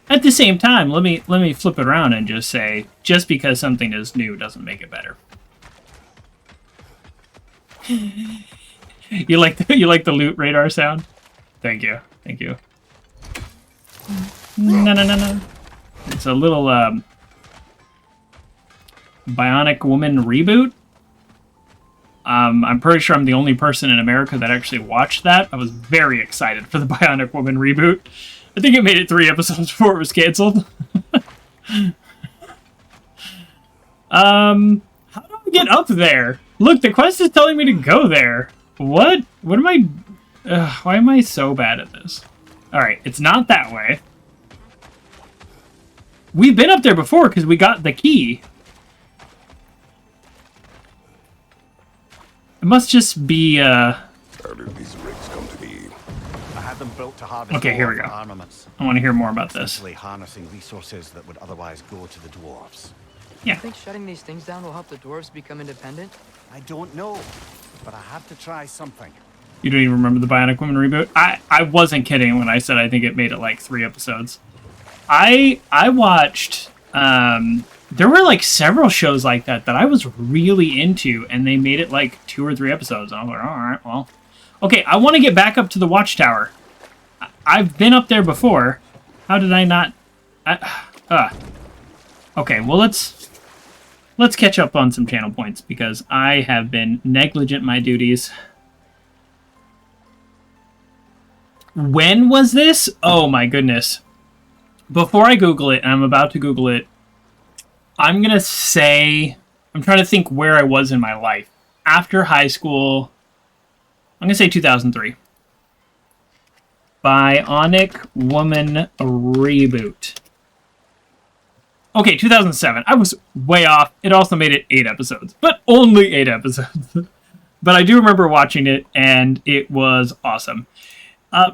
At the same time, let me flip it around and just say, just because something is new doesn't make it better. You like the loot radar sound? Thank you. No. It's a little Bionic Woman reboot. I'm pretty sure I'm the only person in America that actually watched that. I was very excited for the Bionic Woman reboot. I think it made it 3 episodes before it was canceled. How do I get up there? Look, the quest is telling me to go there. What? What am I... why am I so bad at this? Alright, it's not that way. We've been up there before because we got the key. It must just be, How did these rigs come to be? I had them built to harvest Okay, here we ore go. for armaments. I want to hear more about this. Essentially harnessing resources that would otherwise go to the dwarves. Yeah. You think shutting these things down will help the dwarves become independent? I don't know, but I have to try something. You don't even remember the Bionic Woman reboot? I wasn't kidding when I said I think it made it like 3 episodes. I watched There were like several shows like that I was really into, and they made it like 2 or 3 episodes. And I was like, all right, well, okay. I want to get back up to the Watchtower. I've been up there before. How did I not? Okay, well let's catch up on some channel points because I have been negligent in my duties. When was this? Oh my goodness. Before I Google it, and I'm about to Google it, I'm going to say, I'm trying to think where I was in my life. After high school, I'm going to say 2003. Bionic Woman reboot. Okay, 2007. I was way off. It also made it 8 episodes, but only 8 episodes. But I do remember watching it, and it was awesome.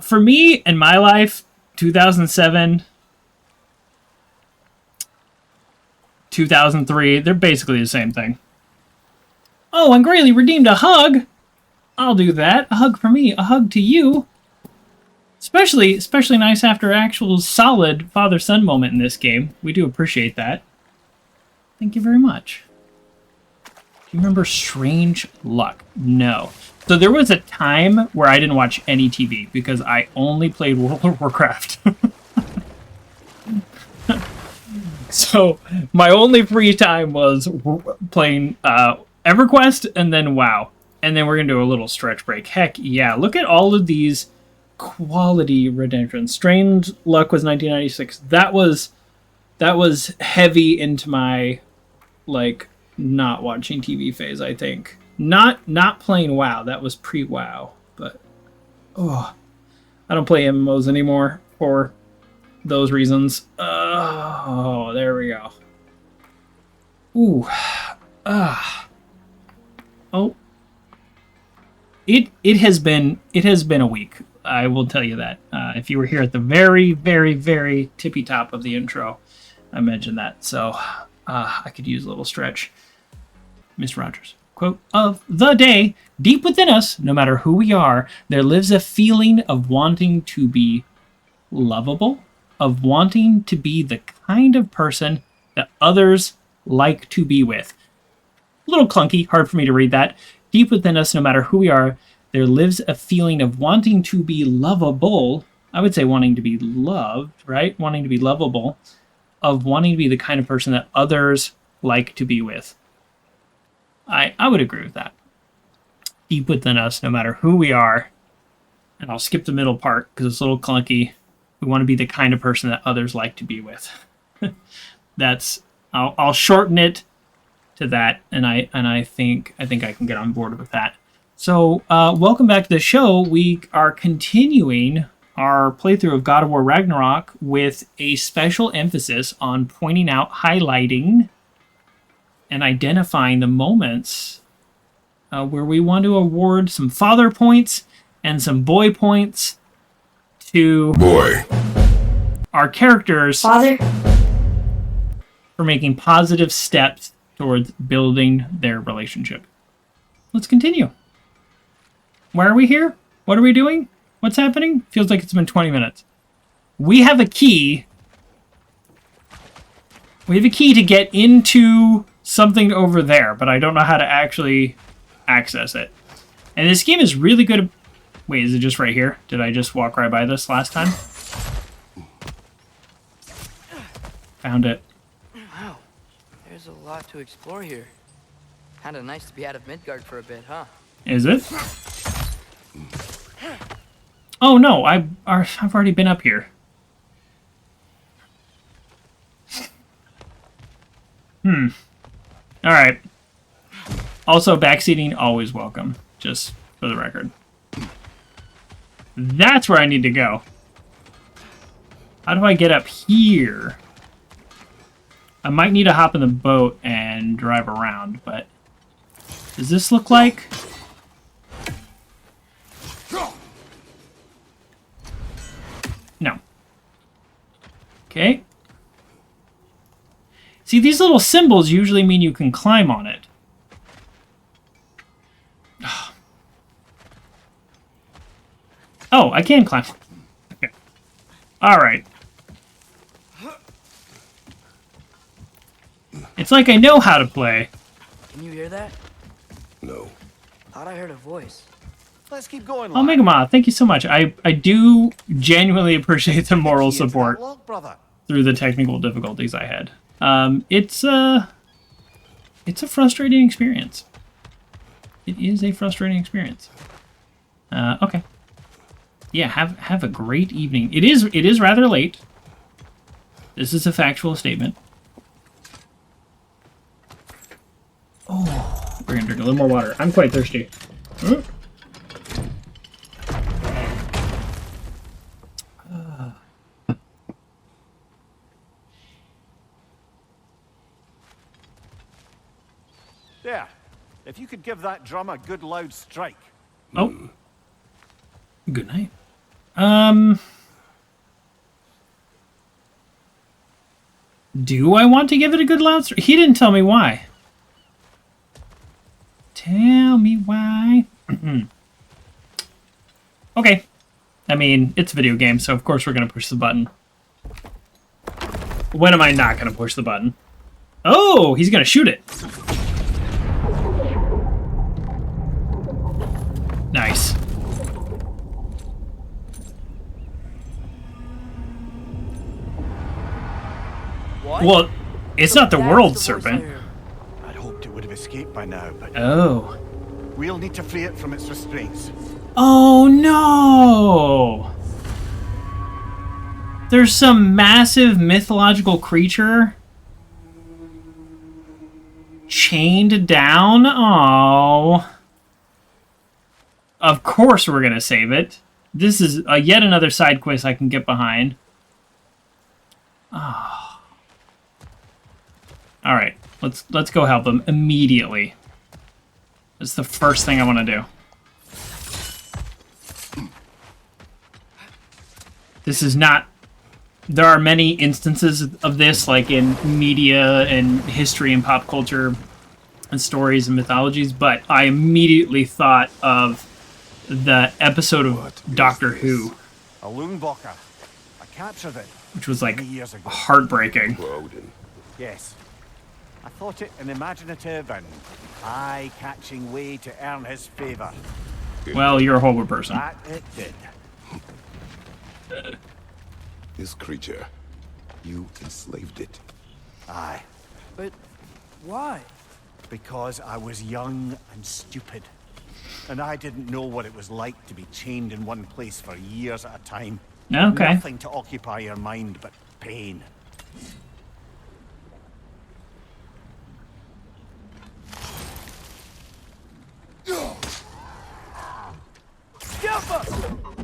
For me, in my life, 2007, 2003, they're basically the same thing. Oh, and Grayley redeemed a hug. I'll do that. A hug for me, a hug to you. Especially nice after actual solid father-son moment in this game. We do appreciate that. Thank you very much. Do you remember Strange Luck? No. So there was a time where I didn't watch any TV because I only played World of Warcraft. So my only free time was playing EverQuest and then WoW. And then we're going to do a little stretch break. Heck yeah, look at all of these quality redemptions. Strange Luck was 1996. That was heavy into my like not watching TV phase, I think. Not playing WoW. That was pre-WoW, but I don't play MMOs anymore for those reasons. Oh, there we go. Ooh. Oh. It has been a week. I will tell you that. If you were here at the very, very, very tippy top of the intro, I mentioned that. So I could use a little stretch. Miss Rogers. Quote of the day: deep within us, no matter who we are, there lives a feeling of wanting to be lovable, of wanting to be the kind of person that others like to be with. A little clunky, hard for me to read that. Deep within us, no matter who we are, there lives a feeling of wanting to be lovable. I would say wanting to be loved, right? Wanting to be lovable, of wanting to be the kind of person that others like to be with. I would agree with that. Deep within us, no matter who we are, and I'll skip the middle part because it's a little clunky. We want to be the kind of person that others like to be with. I'll shorten it to that, and I think I can get on board with that. So welcome back to the show. We are continuing our playthrough of God of War Ragnarok with a special emphasis on pointing out, highlighting, and identifying the moments where we want to award some father points and some boy points to our characters Father? for making positive steps towards building their relationship. Let's continue. Why are we here? What are we doing? What's happening? Feels like it's been 20 minutes. We have a key. We have a key to get into something over there, but I don't know how to actually access it. And this game is really good. Wait, is it just right here? Did I just walk right by this last time? Found it. Wow, there's a lot to explore here. Kinda nice to be out of Midgard for a bit, huh? Is it? Oh no, I've already been up here. Alright. Also, backseating, always welcome. Just for the record. That's where I need to go. How do I get up here? I might need to hop in the boat and drive around, but... does this look like... no. Okay. See, these little symbols usually mean you can climb on it. Oh, I can climb. Okay. Alright. It's like I know how to play. Can you hear that? No. Thought I heard a voice. Let's keep going, Oh, lad. Megama, thank you so much. I do genuinely appreciate the moral Key into that support lock, brother. through the technical difficulties I had. It's a frustrating experience. It is a frustrating experience. Okay. Yeah, have a great evening. It is rather late. This is a factual statement. Oh, we're gonna drink a little more water. I'm quite thirsty. There. If you could give that drum a good loud strike. Oh. Good night. Do I want to give it a good loud strike? He didn't tell me why. Tell me why. Okay. I mean, it's a video game, so of course we're going to push the button. When am I not going to push the button? Oh, he's going to shoot it. Nice. What? Well, it's So not the that's world voice I serpent. heard. I'd hoped it would have escaped by now, but Oh. we'll need to free it from its restraints. Oh no! There's some massive mythological creature chained down. Oh. Of course we're gonna save it. This is yet another side quest I can get behind. Oh. All right, let's go help him immediately. That's the first thing I want to do. This is not... There are many instances of this, like in media and history and pop culture and stories and mythologies, but I immediately thought of the episode of Doctor Who, A Loonbocker. I captured it which was like many years ago. heartbreaking. For Odin. Yes. I thought it an imaginative and eye-catching way to earn his favour. Well, you're a horrible person. That it did. This creature, you enslaved it. Aye. But why? Because I was young and stupid. And I didn't know what it was like to be chained in one place for years at a time. Okay. Nothing to occupy your mind but pain.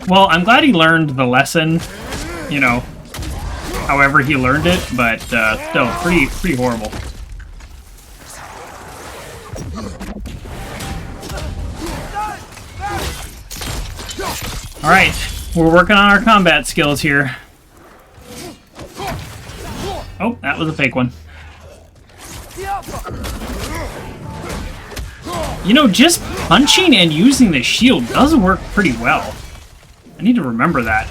Well, I'm glad he learned the lesson, you know, however he learned it, but still, pretty horrible. Alright, we're working on our combat skills here. Oh, that was a fake one. You know, just punching and using the shield does work pretty well. I need to remember that.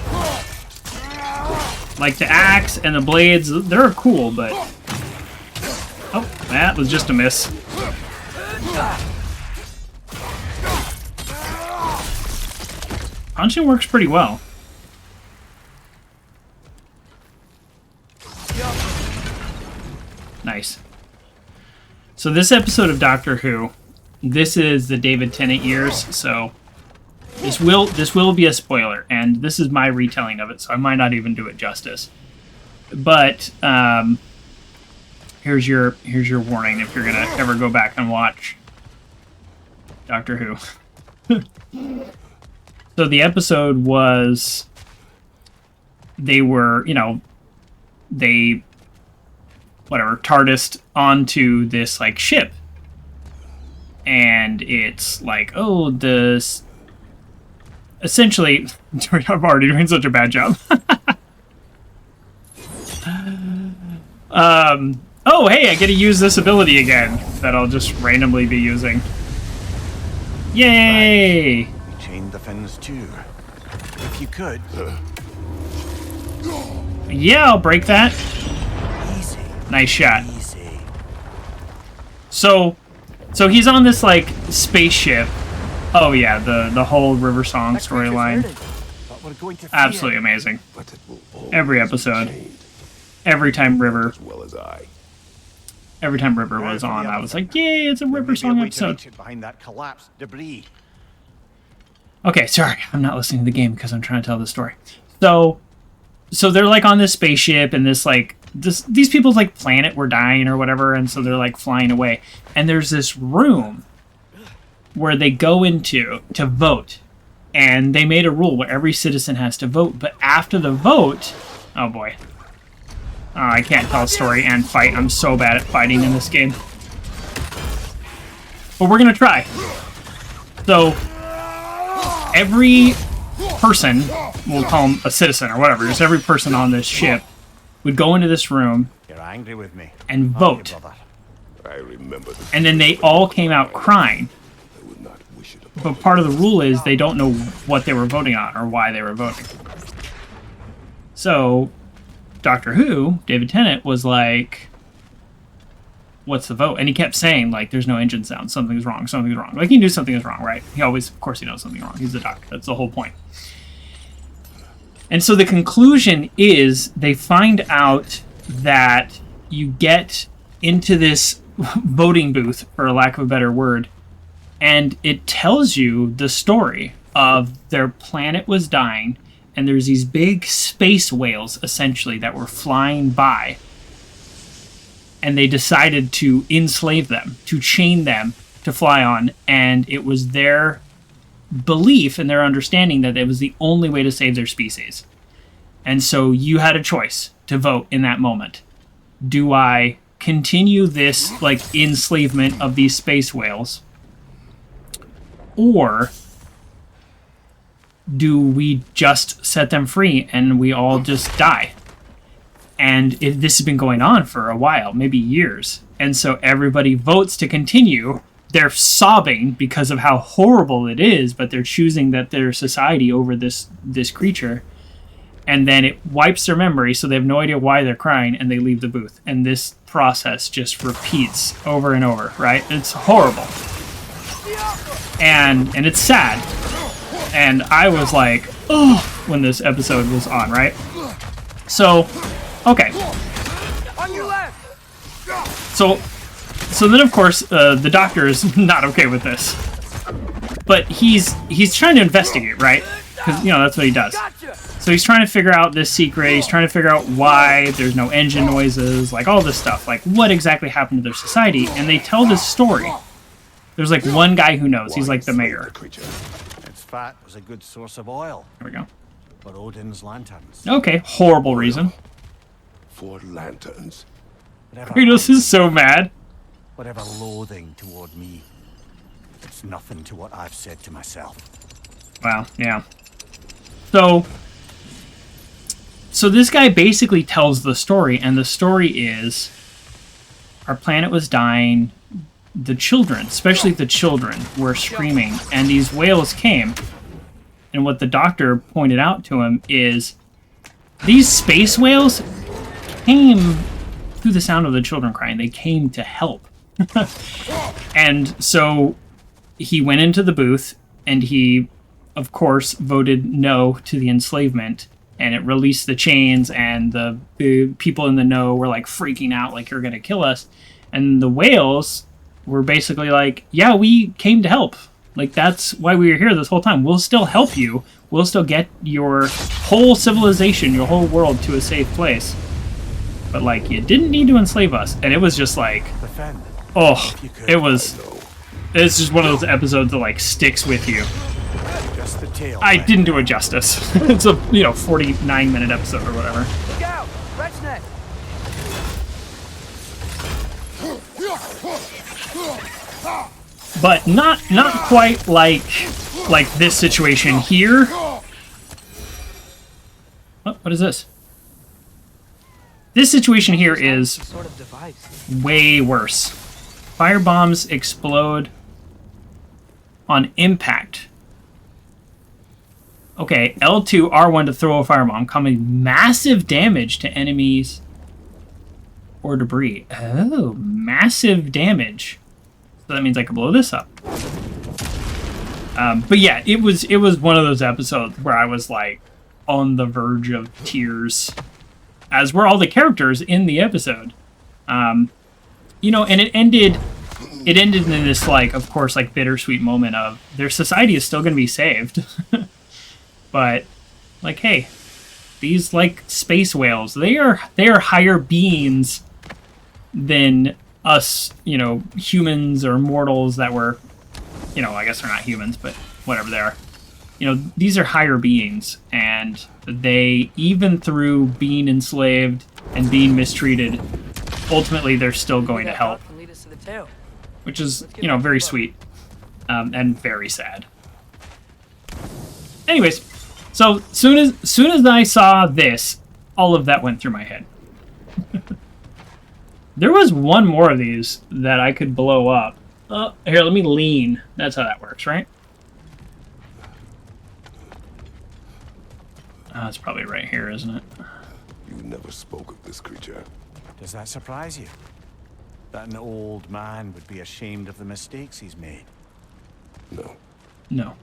Like the axe and the blades, they're cool, but... Oh, that was just a miss. Punching works pretty well. Nice. So this episode of Doctor Who, this is the David Tennant years, so this will be a spoiler, and this is my retelling of it, so I might not even do it justice. But here's your warning if you're gonna ever go back and watch Doctor Who. So the episode was, they were, you know, they, whatever, TARDISed onto this, like, ship. And it's like, oh, this, essentially, I'm already doing such a bad job. Oh, hey, I get to use this ability again that I'll just randomly be using. Yay! We chained the fins too. If you could. Yeah, I'll break that. Easy. Nice shot. Easy. So he's on this like spaceship. Oh yeah, the whole River Song That creature's storyline. hurting. But we're going to Absolutely amazing. But it will always Every be episode. chained, Every time River as well as I. was on, I was like, yay, it's a River Song episode. Behind that collapsed debris. Okay, sorry, I'm not listening to the game because I'm trying to tell the story. So they're like on this spaceship and these people's like planet were dying or whatever, and so they're like flying away. And there's this room where they go into to vote, and they made a rule where every citizen has to vote. But after the vote, oh boy, I can't tell a story and fight. I'm so bad at fighting in this game, but we're gonna try. So every person, we'll call them a citizen or whatever, just every person on this ship would go into this room You're angry with me. and aren't you, vote. brother? I remember the And then they all came out crying. I would not wish it upon But part of the rule is they don't know what they were voting on or why they were voting. So Doctor Who, David Tennant, was like, what's the vote? And he kept saying, like, there's no engine sound. Something's wrong. Something's wrong. Like, he knew something was wrong, right? He always, of course, he knows something wrong. He's the doctor. That's the whole point. And so the conclusion is they find out that you get into this voting booth, for lack of a better word, and it tells you the story of their planet was dying, and there's these big space whales, essentially, that were flying by. And they decided to enslave them, to chain them to fly on, and it was their belief and their understanding that it was the only way to save their species. And so you had a choice to vote in that moment. Do I continue this, like, enslavement of these space whales, or do we just set them free and we all just die? And this has been going on for a while, maybe years. And so everybody votes to continue. They're sobbing because of how horrible it is, but they're choosing that their society over this creature. And then it wipes their memory, so they have no idea why they're crying, and they leave the booth. And this process just repeats over and over, right? It's horrible. And it's sad. And I was like, oh, when this episode was on, right? So, okay. On your left! So then, of course, the doctor is not okay with this. But he's trying to investigate, right? Because, that's what he does. So he's trying to figure out this secret. He's trying to figure out why there's no engine noises, like all this stuff. Like, what exactly happened to their society? And they tell this story. There's, like, one guy who knows. He's, like, the mayor. Its fat was a good source of oil There we go. for Odin's lanterns. Okay, horrible reason. for lanterns. Whatever Kratos is so mad. Whatever loathing toward me, it's nothing to what I've said to myself. Wow, yeah. So this guy basically tells the story, and the story is our planet was dying. The children, especially the children, were screaming, and these whales came. And what the doctor pointed out to him is these space whales came through the sound of the children crying. They came to help. And so he went into the booth, and he, of course, voted no to the enslavement, and it released the chains, and the people in the know were like freaking out, like, you're gonna kill us. And the whales were basically like, yeah, we came to help. Like, that's why we were here this whole time. We'll still help you. We'll still get your whole civilization, your whole world to a safe place. But, like, you didn't need to enslave us. And it was just like, oh, it's just one of those episodes that, like, sticks with you. Just the tail. I didn't do it justice. It's a, 49-minute episode or whatever. Look out! Red's neck! But not quite like this situation here. What is this? This situation here is Some sort of device. way worse. Fire bombs explode on impact. Okay, L2, R1 to throw a firebomb, causing massive damage to enemies or debris. Oh, massive damage. So that means I can blow this up. But yeah, it was one of those episodes where I was like on the verge of tears, as were all the characters in the episode. You know, and it ended in this, like, of course, like bittersweet moment of their society is still going to be saved. But like, hey, these like space whales, they are higher beings than us, you know, humans or mortals that were, you know, I guess they're not humans, but whatever they are. You know, these are higher beings, and they, even through being enslaved and being mistreated, ultimately they're still going to help, Can lead us to the tail. which is, you know, very sweet, and very sad. Anyways, so soon as I saw this, all of that went through my head. There was one more of these that I could blow up. Here, let me lean. That's how that works, right? It's probably right here, isn't it? You never spoke of this creature. Does that surprise you? That an old man would be ashamed of the mistakes he's made? No. No.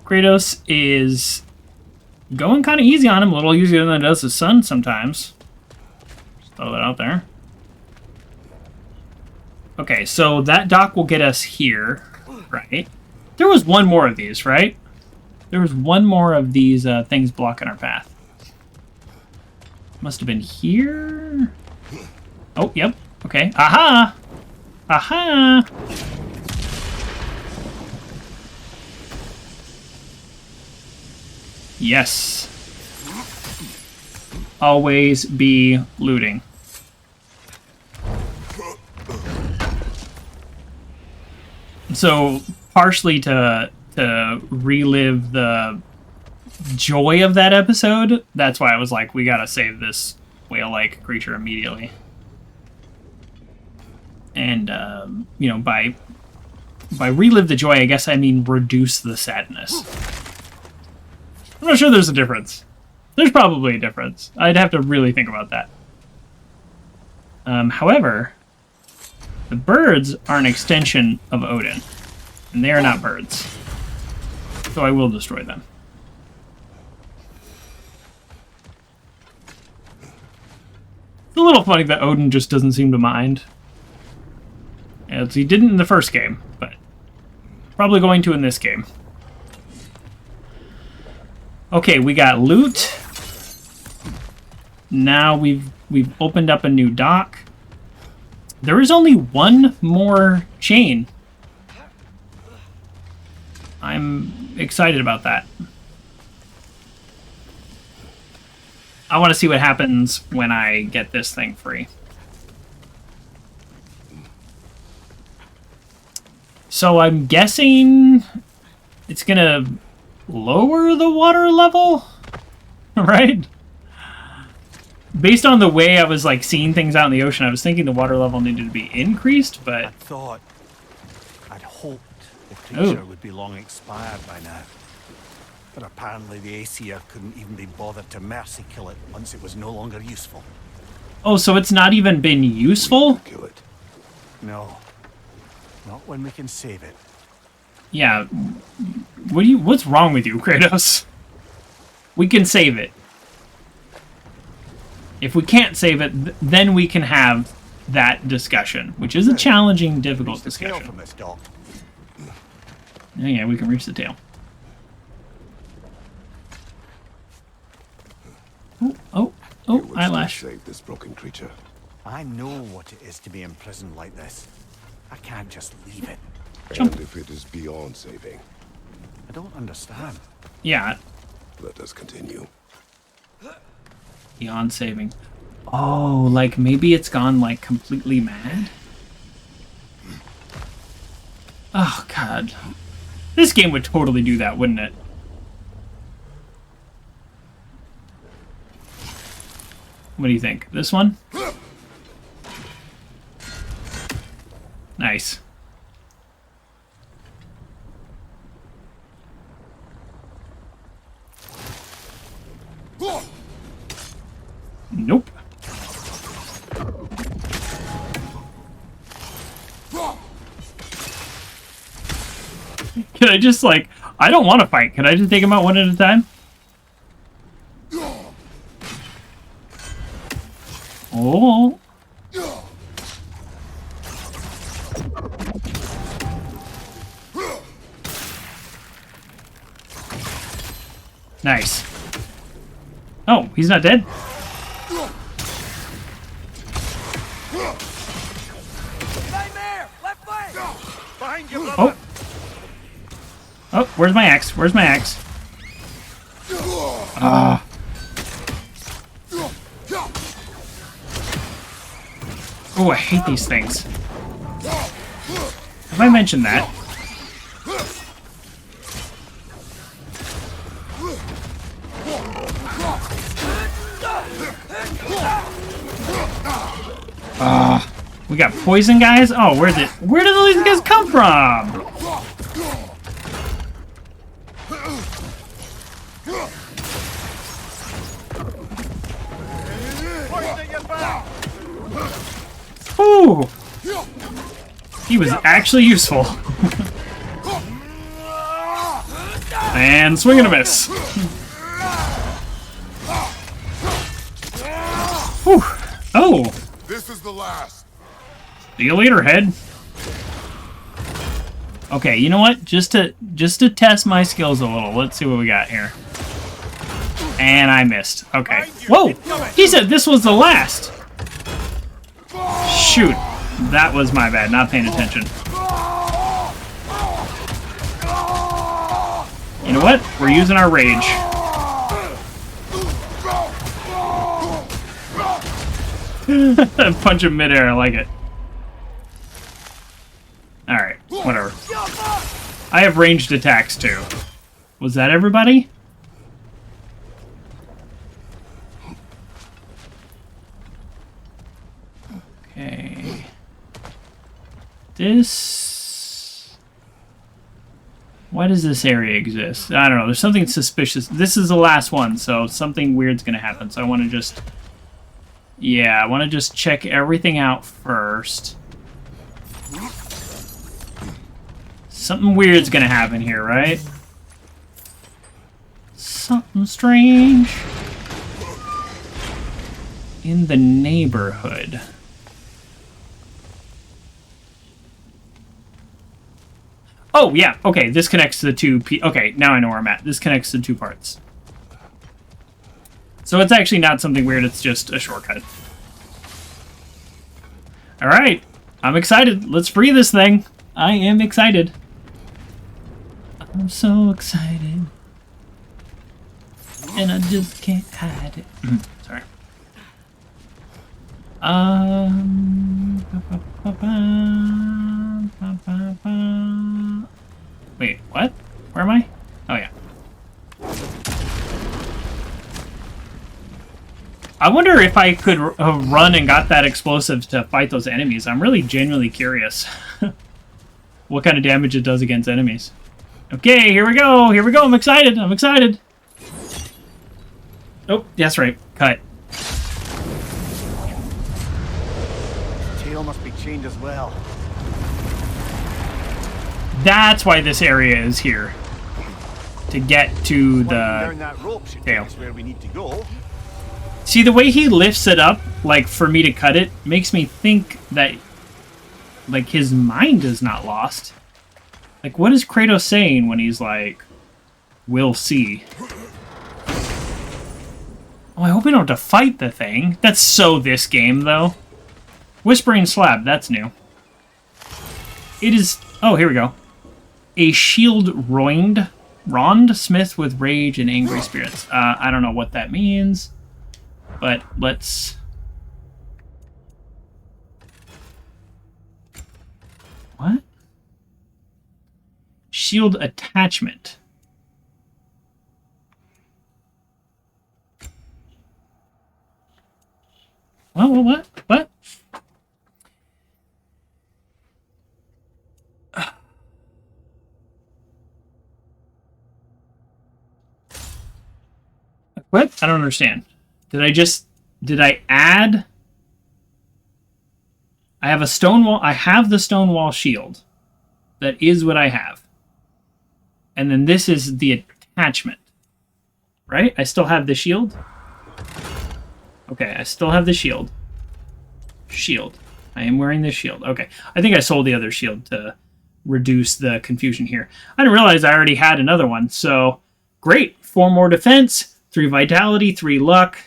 Kratos is going kind of easy on him, a little easier than it does his son sometimes. Just throw that out there. Okay, so that dock will get us here, right? There was one more of these, right? There was one more of these things blocking our path. Must have been here. Oh, yep. Okay. Aha! Aha! Yes. Always be looting. So, partially to relive the joy of that episode, that's why I was like, we gotta save this whale-like creature immediately. And, you know, by relive the joy, I guess I mean reduce the sadness. I'm not sure there's a difference. There's probably a difference. I'd have to really think about that. However, the birds are an extension of Odin, and they are not birds. So I will destroy them. It's a little funny that Odin just doesn't seem to mind. As he didn't in the first game, but probably going to in this game. Okay, we got loot. Now we've opened up a new dock. There is only one more chain. I'm excited about that. I want to see what happens when I get this thing free. So I'm guessing it's gonna lower the water level, right? Based on the way I was like seeing things out in the ocean, I was thinking the water level needed to be increased, but I'd hoped the creature would be long expired by now. But apparently the Aesir couldn't even be bothered to mercy kill it once it was no longer useful. Oh, so it's not even been useful? Kill it. No. Not when we can save it. Yeah. What's wrong with you, Kratos? We can save it. If we can't save it, then we can have that discussion, which is a challenging, difficult discussion. From this dock. Yeah, we can reach the tail. Oh, eyelash. Save this broken creature. I know what it is to be imprisoned like this. I can't just leave it. Jump. And if it is beyond saving, I don't understand. Yeah, let us continue. beyond saving. Oh, like maybe it's gone like completely mad? Oh, God. This game would totally do that, wouldn't it? What do you think? This one? Nice. Nope. Can I just, like... I don't want to fight. Can I just take them out one at a time? Oh. Nice. Oh, he's not dead? Nightmare! Left flank! Behind you, brother! Oh. Oh, where's my axe? Where's my axe? Ah. Oh, I hate these things. Have I mentioned that? We got poison guys? Oh, where did all these guys come from? Ooh! He was actually useful. And swing and a miss. Whew. Oh! This is the last. See you later, head. Okay, you know what? Just to test my skills a little, let's see what we got here. And I missed. Okay. Whoa! He said this was the last! Shoot. That was my bad, not paying attention. You know what? We're using our rage. Punch him midair, I like it. Alright, whatever. I have ranged attacks too. Was that everybody? Okay. Why does this area exist? I don't know. There's something suspicious. This is the last one, so something weird's gonna happen. So I want to just... Yeah, I want to just check everything out first. Something weird's gonna happen here, right? Something strange in the neighborhood. Oh, yeah, okay, this connects to the two... Okay, now I know where I'm at. This connects to two parts. So it's actually not something weird, it's just a shortcut. Alright, I'm excited. Let's free this thing. I am excited. I'm so excited. And I just can't hide it. Sorry. Wait, what? Where am I? Oh, yeah. I wonder if I could run and got that explosive to fight those enemies. I'm really genuinely curious what kind of damage it does against enemies. Okay, here we go. Here we go. I'm excited. I'm excited. Oh, that's right. Cut. Tail must be chained as well. That's why this area is here. To get to Down the that rope should take tail. us where we need to go. See, the way he lifts it up, like, for me to cut it, makes me think that, like, his mind is not lost. Like, what is Kratos saying when he's like, we'll see? Oh, I hope we don't have to fight the thing. That's so this game, though. Whispering Slab, that's new. It is... Oh, here we go. A shield rond smith with rage and angry spirits. I don't know what that means, but let's... What? Shield attachment. What? What? What? I don't understand. Did I add? I have a stone wall. I have the stone wall shield. That is what I have. And then this is the attachment. Right? I still have the shield? Okay, I still have the shield. Shield. I am wearing this shield. Okay. I think I sold the other shield to reduce the confusion here. I didn't realize I already had another one, so great. 4 more defense, 3 vitality, 3 luck.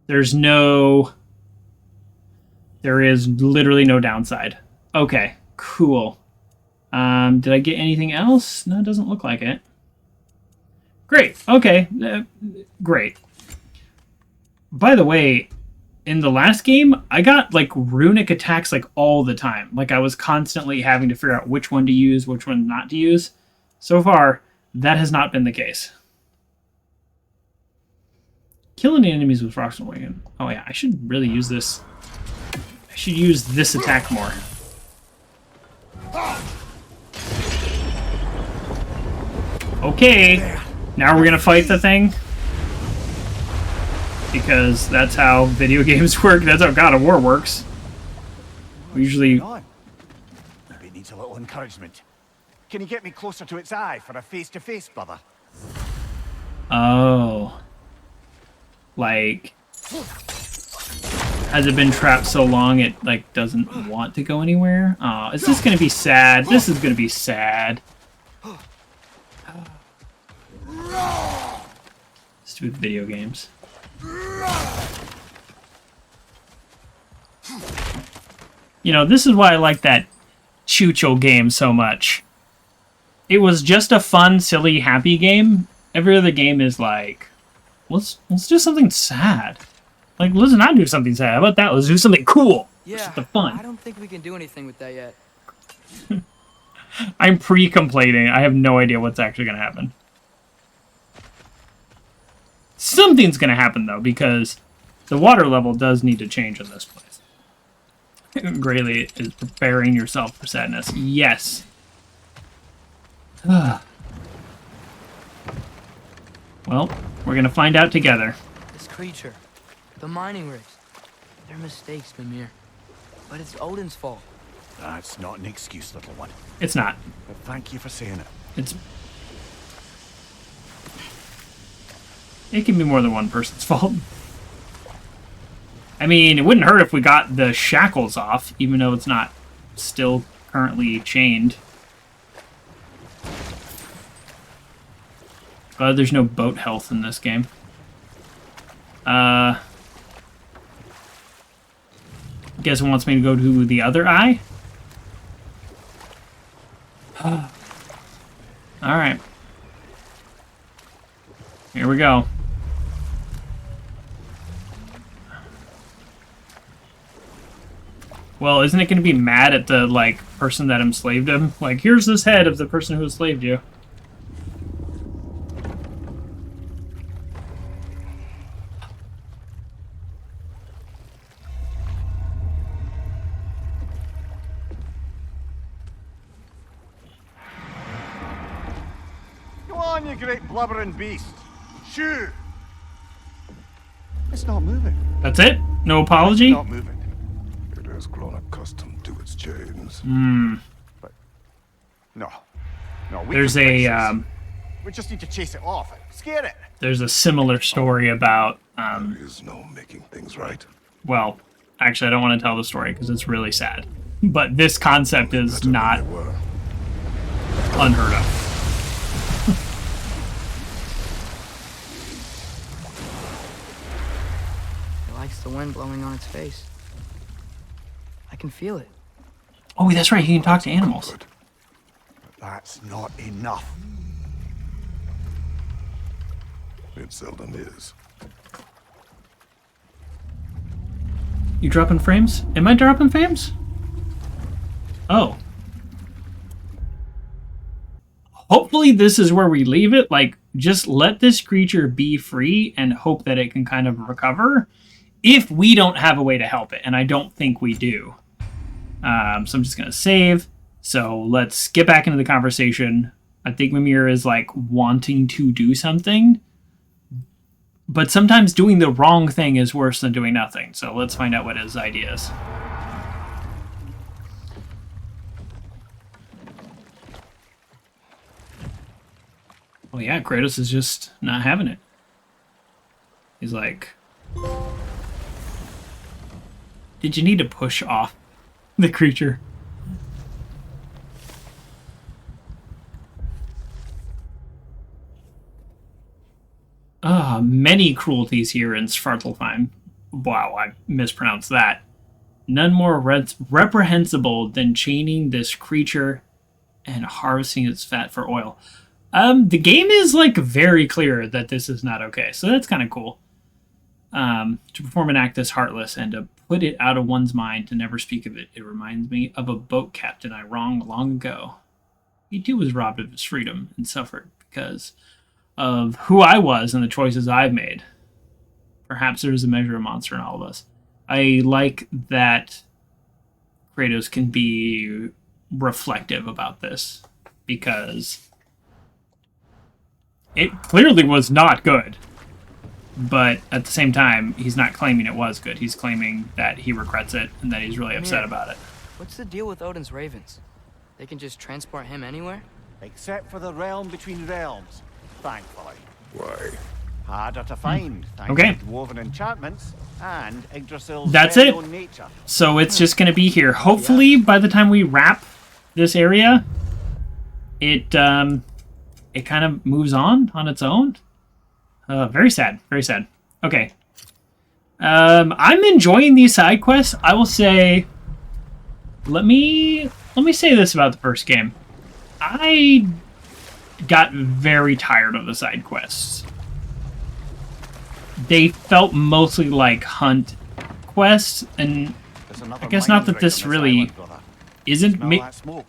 There is literally no downside. Okay, cool. Did I get anything else? No, it doesn't look like it. Great. Okay, great. By the way, in the last game, I got like runic attacks like all the time. Like I was constantly having to figure out which one to use, which one not to use. So far, that has not been the case. Killing the enemies with rocks and wagon. Oh yeah, I should really use this. I should use this attack more. Okay, now we're gonna fight the thing. Because that's how video games work. That's how God of War works. We usually... Maybe it needs a little encouragement. Can you get me closer to its eye for a face-to-face, brother? Oh. Like... Has it been trapped so long it, like, doesn't want to go anywhere? Oh, is this gonna be sad? This is gonna be sad. Stupid video games. You know, this is why I like that Chucho game so much. It was just a fun, silly, happy game. Every other game is like, let's do something sad. Like, let's not do something sad. How about that? Let's do something cool. Yeah, just the fun. I don't think we can do anything with that yet. I'm pre-complaining. I have no idea what's actually going to happen. Something's going to happen, though, because the water level does need to change in this place. Greatly is preparing yourself for sadness. Yes. Well, we're going to find out together. This creature, the mining rigs, they're mistakes, Mimir. But it's Odin's fault. That's not an excuse, little one. It's not. But thank you for saying it. It can be more than one person's fault. I mean, it wouldn't hurt if we got the shackles off, even though it's not still currently chained. But there's no boat health in this game. Guess it wants me to go to the other eye? Alright. Here we go. Well, isn't it going to be mad at the, like, person that enslaved him? Like, here's this head of the person who enslaved you. Go on, you great blubbering beast. Shoo! It's not moving. That's it? No apology? It's not moving. It has grown accustomed to its chains. But no, There's we just need to chase it off. Scare it. There's a similar story about, There is no making things right. well, actually I don't want to tell the story because it's really sad. But this concept is Better than not they were. unheard of. It likes the wind blowing on its face. I can feel it. Oh, that's right, he can talk to animals. Good. But that's not enough. It seldom is. You dropping frames? Am I dropping frames? Oh. Hopefully this is where we leave it. Like, just let this creature be free and hope that it can kind of recover if we don't have a way to help it. And I don't think we do. So I'm just going to save. So let's get back into the conversation. I think Mimir is like wanting to do something. But sometimes doing the wrong thing is worse than doing nothing. So let's find out what his idea is. Well, yeah, Kratos is just not having it. He's like, did you need to push off the creature? Many cruelties here in Svartalfheim. Wow, I mispronounced that. None more reprehensible than chaining this creature and harvesting its fat for oil. The game is like very clear that this is not okay, so that's kind of cool. To perform an act this heartless and to put it out of one's mind to never speak of it. It reminds me of a boat captain I wronged long ago. He too was robbed of his freedom and suffered because of who I was and the choices I've made. Perhaps there is a measure of monster in all of us. I like that Kratos can be reflective about this because it clearly was not good. But at the same time, he's not claiming it was good. He's claiming that he regrets it and that he's really upset about it. What's the deal with Odin's ravens? They can just transport him anywhere? Except for the realm between realms, thankfully. Why? Harder to find, thanks Okay. to dwarven enchantments and Yggdrasil's That's very it. own nature. So it's just going to be here. Hopefully, by the time we wrap this area, it kind of moves on its own. Very sad. Very sad. Okay. I'm enjoying these side quests. I will say, let me say this about the first game. I got very tired of the side quests. They felt mostly like hunt quests, and There's another I guess mine not that right this on really island, brother. isn't. Smell that smoke?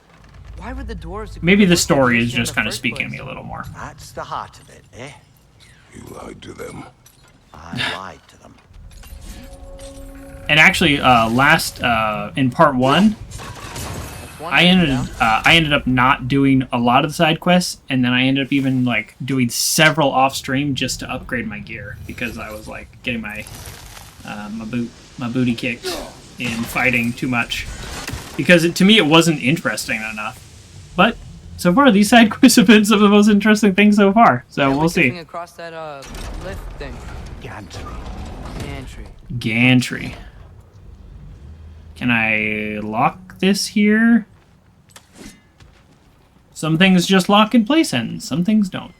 Why would the dwarves... Maybe the work story with is Lucian in just the kind of first speaking to place? me a little more. That's the heart of it, eh? You lied to them. I lied to them. And actually, in part one, That's one I thing, yeah. ended up not doing a lot of the side quests, and then I ended up even like doing several off stream just to upgrade my gear because I was like getting my booty kicked in fighting too much because to me it wasn't interesting enough. But so far, these side quests have been some of the most interesting things so far. So Yeah, we'll like the see. thing across that lift thing. Gantry. Gantry. Gantry. Can I lock this here? Some things just lock in place and some things don't.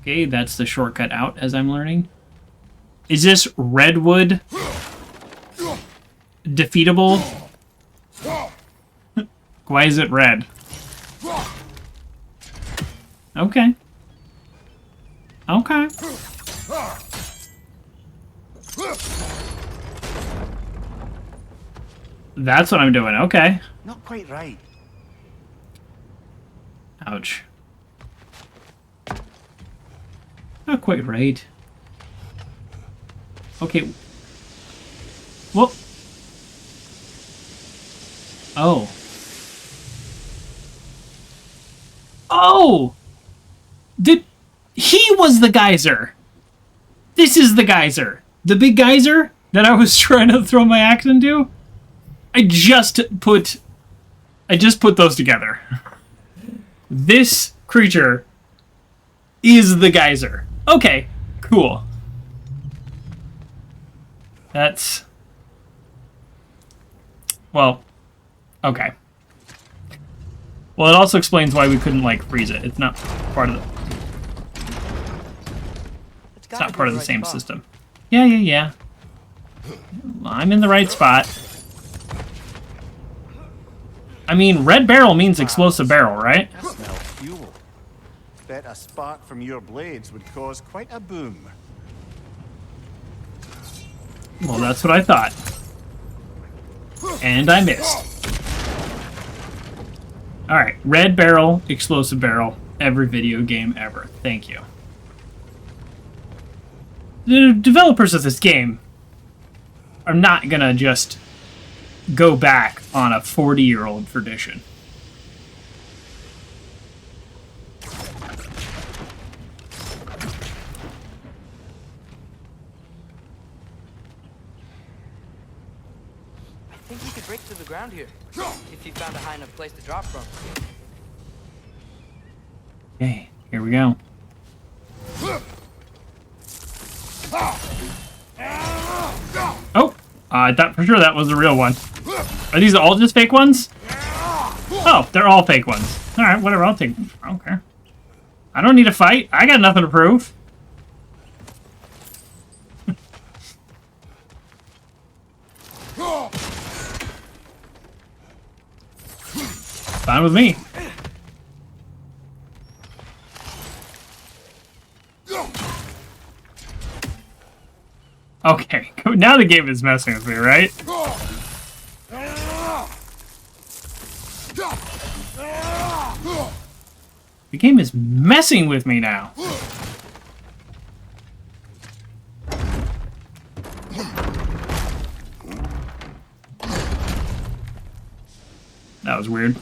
Okay, that's the shortcut out as I'm learning. Is this redwood defeatable? Why is it red? Okay. Okay. That's what I'm doing. Okay. Not quite right. Ouch. Not quite right. Okay. Well. Oh. Oh! He was the geyser! This is the geyser. The big geyser that I was trying to throw my axe into? I just put those together. This creature is the geyser. Okay, cool. That's... Well, okay. Well, it also explains why we couldn't, like, freeze it. It's not part of the... It's not part of the same system. Yeah. I'm in the right spot. I mean, red barrel means explosive barrel, right? I smell fuel. Bet a spark from your blades would cause quite a boom. Well, that's what I thought. And I missed. Alright, red barrel, explosive barrel, every video game ever. Thank you. The developers of this game are not gonna just go back on a 40-year-old tradition. I think we could break through the ground here. If you found a high enough place to drop from. Okay, here we go. Oh! I thought for sure that was the real one. Are these all just fake ones? Oh, they're all fake ones. Alright, whatever, I'll take... I don't care. I don't need to fight. I got nothing to prove. Fine with me. Okay, now the game is messing with me, right? The game is messing with me now. That was weird.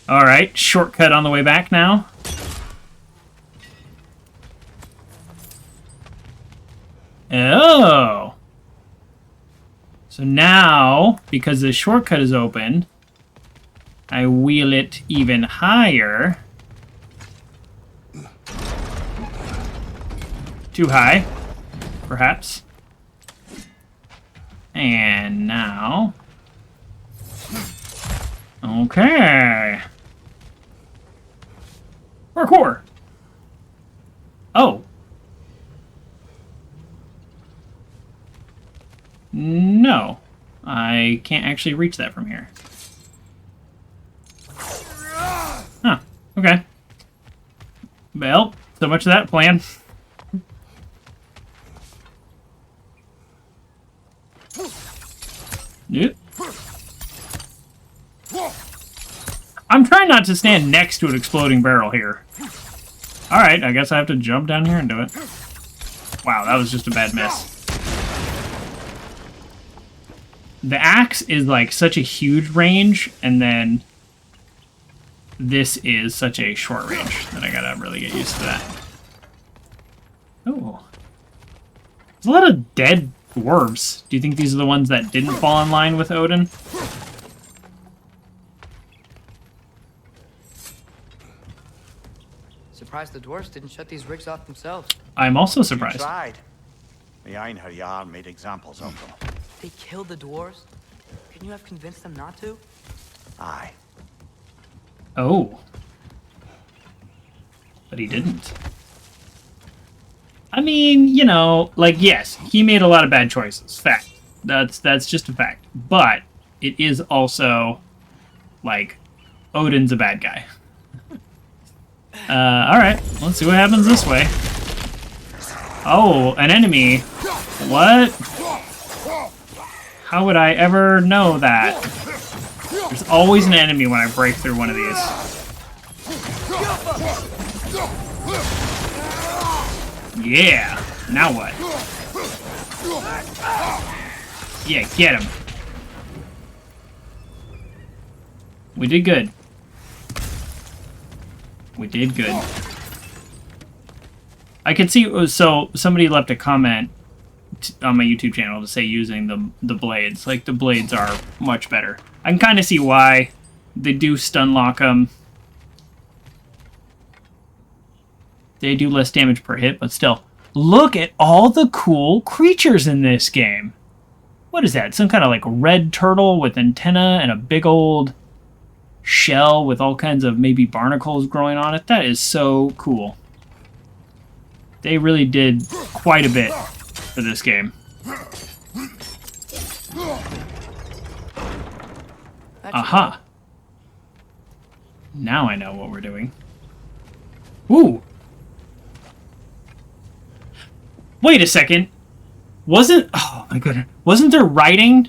Alright, shortcut on the way back now. Oh! So now, because the shortcut is open, I wheel it even higher. Too high, perhaps. And now... Okay. Parkour! Oh. No. I can't actually reach that from here. Huh. Okay. Well, so much of that plan. Yep. I'm trying not to stand next to an exploding barrel here. Alright, I guess I have to jump down here and do it. Wow, that was just a bad miss. The axe is like such a huge range, and then this is such a short range that I gotta really get used to that. Oh. There's a lot of dead dwarves. Do you think these are the ones that didn't fall in line with Odin? Surprised the dwarves didn't shut these rigs off themselves. I'm also You surprised. tried. The Einherjar made examples of them. They killed the dwarves? Couldn't you have convinced them not to? Aye. Oh. But he didn't. I mean, you know, like, yes, he made a lot of bad choices. Fact. That's just a fact. But it is also, like, Odin's a bad guy. Alright. Let's see what happens this way. Oh, an enemy. What? How would I ever know that? There's always an enemy when I break through one of these. Yeah. Now what? Yeah, get him. We did good. We did good. I could see, so somebody left a comment on my YouTube channel to say using the blades. Like, the blades are much better. I can kind of see why. They do stun lock them. They do less damage per hit, but still. Look at all the cool creatures in this game. What is that? Some kind of like red turtle with antenna and a big old shell with all kinds of maybe barnacles growing on it. That is so cool. They really did quite a bit for this game. Aha. Now I know what we're doing. Ooh. Wait a second. Oh my goodness. Wasn't there writing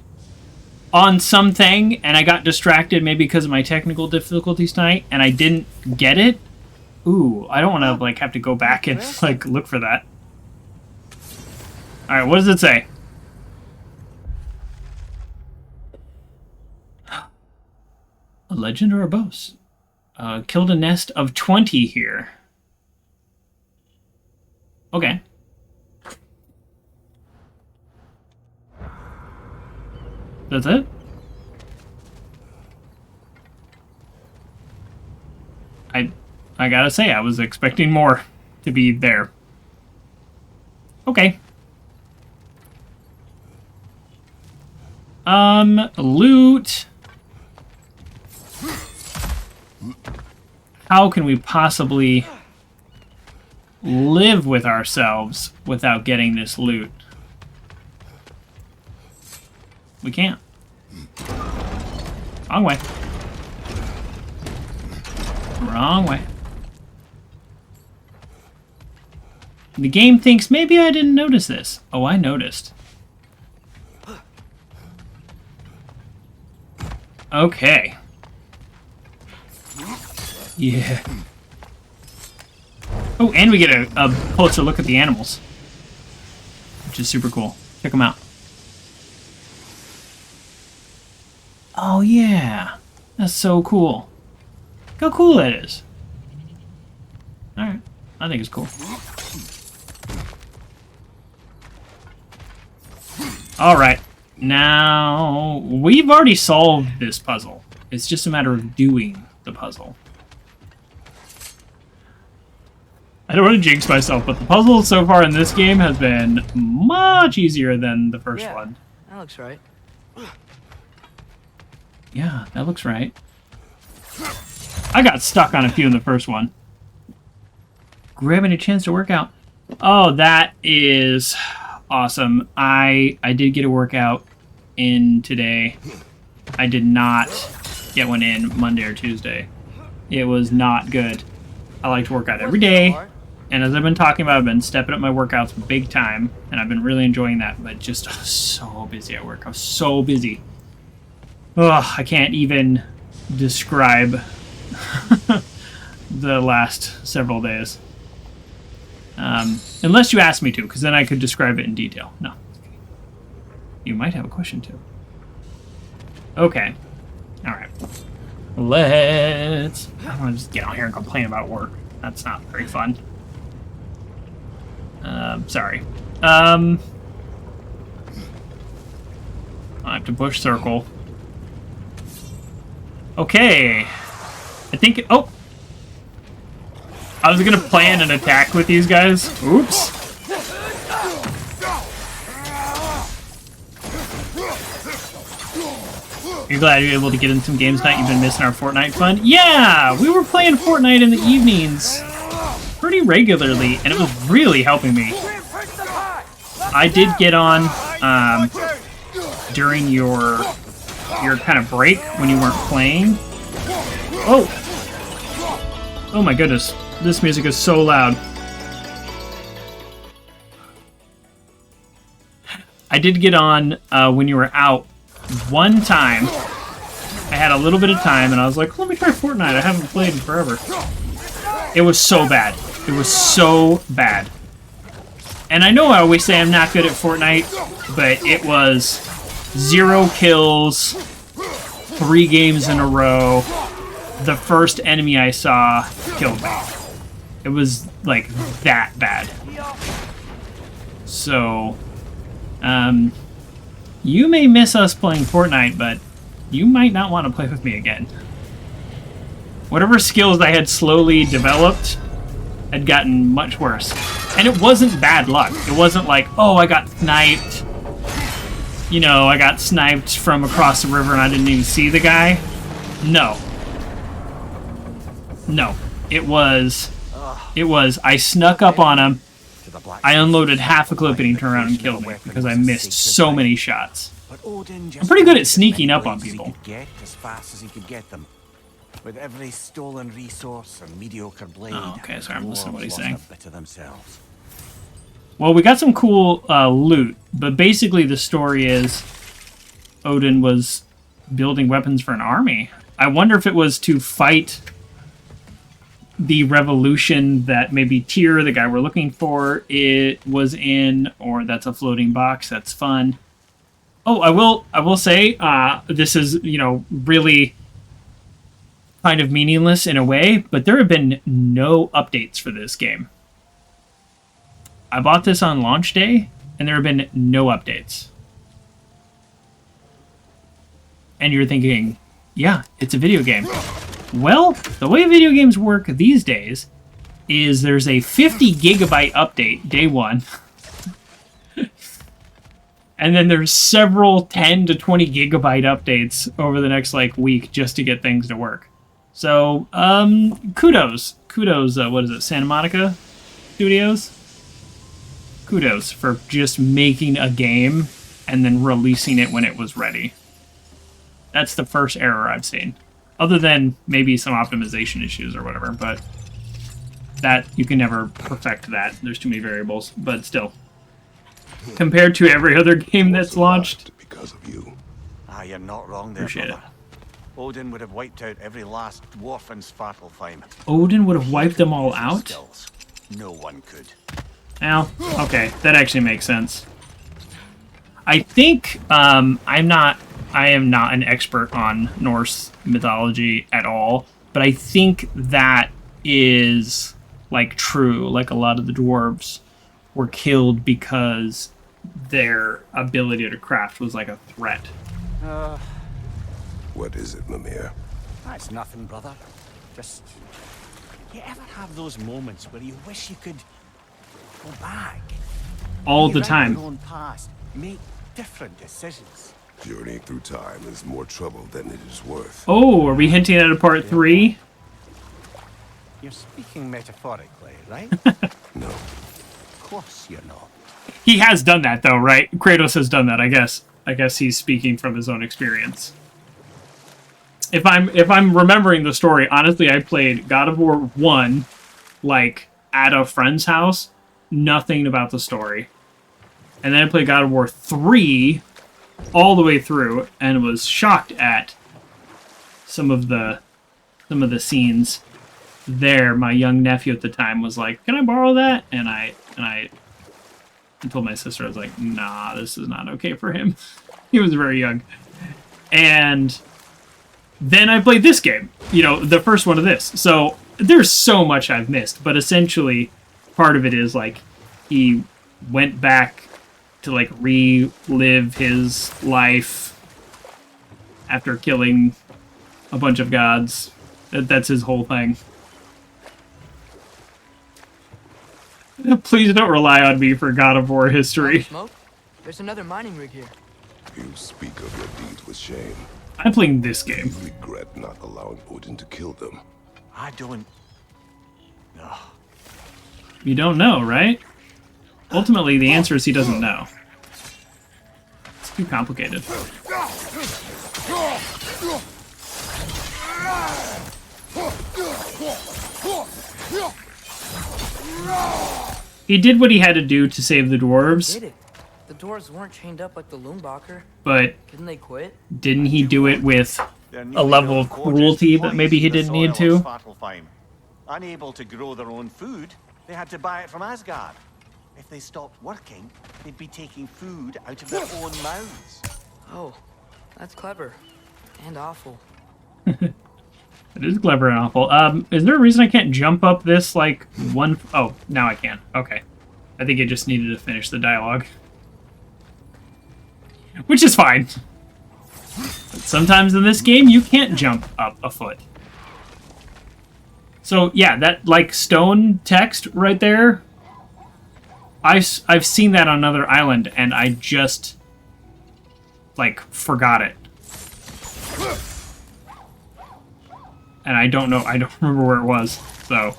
on something and I got distracted maybe because of my technical difficulties tonight and I didn't get it? Ooh, I don't want to like have to go back and like look for that. All right, what does it say? A legend or a boast? Killed a nest of 20 here. Okay. That's it? I gotta say, I was expecting more to be there. Okay. Loot. How can we possibly live with ourselves without getting this loot? We can't. Wrong way. Wrong way. The game thinks maybe I didn't notice this. Oh, I noticed. Okay. Yeah. Oh, and we get a closer look at the animals, which is super cool. Check them out. Oh, yeah. That's so cool. Look how cool that is. Alright. I think it's cool. Alright. Now, we've already solved this puzzle. It's just a matter of doing the puzzle. I don't want to jinx myself, but the puzzle so far in this game has been much easier than the first one. That looks right. Yeah, that looks right. I got stuck on a few in the first one. Grabbing a chance to work out. Oh, that is awesome. I did get a workout in today. I did not get one in Monday or Tuesday. It was not good. I like to work out every day. And as I've been talking about, I've been stepping up my workouts big time. And I've been really enjoying that. But just so busy at work. I was so busy. Ugh, I can't even describe the last several days. Unless you ask me to, because then I could describe it in detail. No. You might have a question too. Okay. Alright. Let's... I don't want to just get out here and complain about work. That's not very fun. Sorry. I have to push circle. Okay. I think... Oh! I was gonna plan an attack with these guys. Oops. You're glad you're able to get in some games tonight? You've been missing our Fortnite fun? Yeah! We were playing Fortnite in the evenings pretty regularly, and it was really helping me. I did get on during your kind of break when you weren't playing. Oh! Oh my goodness. This music is so loud. I did get on when you were out one time. I had a little bit of time and I was like, let me try Fortnite. I haven't played in forever. It was so bad. It was so bad. And I know I always say I'm not good at Fortnite, but it was 0 kills, 3 games in a row. The first enemy I saw killed me. It was like that bad. So, you may miss us playing Fortnite, but you might not want to play with me again. Whatever skills I had slowly developed had gotten much worse. And it wasn't bad luck. It wasn't like, oh, I got sniped. You know, I got sniped from across the river and I didn't even see the guy. No. No. It was, I snuck up on him, I unloaded half a clip and he turned around and killed me because I missed so many shots. I'm pretty good at sneaking up on people. As fast as he could get them. With every stolen resource and mediocre blade, Oh, okay, sorry, I'm listening to what he's saying. bit of themselves. Well, we got some cool loot, but basically the story is Odin was building weapons for an army. I wonder if it was to fight the revolution that maybe Tyr, the guy we're looking for, it was in, or that's a floating box. That's fun. Oh, I will say, this is, you know, really kind of meaningless in a way, but there have been no updates for this game. I bought this on launch day, and there have been no updates. And you're thinking, yeah, it's a video game. Well, the way video games work these days is there's a 50 gigabyte update day one. And then there's several 10 to 20 gigabyte updates over the next like week just to get things to work. So, kudos, what is it, Santa Monica Studios? Kudos for just making a game and then releasing it when it was ready. That's the first error I've seen. Other than maybe some optimization issues or whatever, but that, you can never perfect that. There's too many variables, but still. Compared to every other game that's launched. Because of you. Ah, you're not wrong there, Appreciate brother. Odin would have wiped out every last dwarf in Svartalfheim. Odin would have wiped them all out? Skills. No one could. Well, okay, that actually makes sense. I think I am not an expert on Norse mythology at all, but I think that is like true. Like a lot of the dwarves were killed because their ability to craft was like a threat. What is it, Mimir? That's nothing, brother. Just, you ever have those moments where you wish you could go back? All the Rewrite time. your own past, make different decisions. Journeying through time is more trouble than it is worth. Oh, are we hinting at a part 3? You're speaking metaphorically, right? No. Of course you're not. He has done that though, right? Kratos has done that, I guess. I guess he's speaking from his own experience. If I'm remembering the story, honestly, I played God of War 1 like at a friend's house, nothing about the story. And then I played God of War 3 all the way through and was shocked at some of the scenes there. My young nephew at the time was like, "Can I borrow that?" And I told my sister, I was like, "Nah, this is not okay for him." He was very young. And then I played this game, the first one of this. So there's so much I've missed, but essentially part of it is like he went back to like relive his life after killing a bunch of gods. That's his whole thing. Please don't rely on me for God of War history. Smoke? There's another mining rig here. You speak of your deeds with shame. I'm playing this game. You regret not allowing Odin to kill them. I don't... No. You don't know, right? Ultimately, the answer is he doesn't know. It's too complicated. He did what he had to do to save the dwarves. Did it? The dwarves weren't chained up like the Loombacher. But Couldn't they quit? didn't he do it with a level of cruelty that maybe he didn't need to? Unable to grow their own food, they had to buy it from Asgard. If they stopped working, they'd be taking food out of their own mouths. Oh, that's clever. And awful. It is clever and awful. Is there a reason I can't jump up this, like, one... Oh, now I can. Okay. I think it just needed to finish the dialogue. Which is fine. But sometimes in this game, you can't jump up a foot. So, yeah, that, like, stone text right there, I've seen that on another island, and I just, like, forgot it. And I don't remember where it was, so...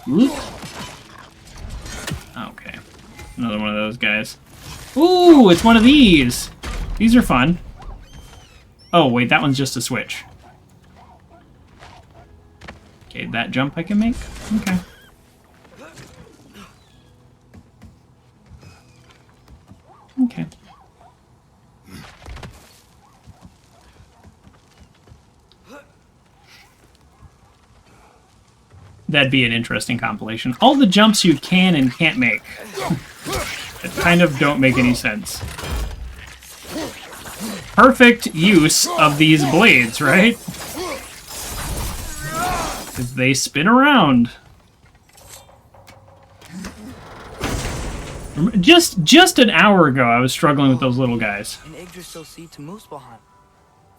Okay. Another one of those guys. Ooh, it's one of these! These are fun. Oh, wait, that one's just a switch. Okay, that jump I can make? Okay. Okay. That'd be an interesting compilation. All the jumps you can and can't make. That kind of don't make any sense. Perfect use of these blades, right? Because they spin around. Just an hour ago, I was struggling with those little guys. An Yggdrasil seed to Muspelheim.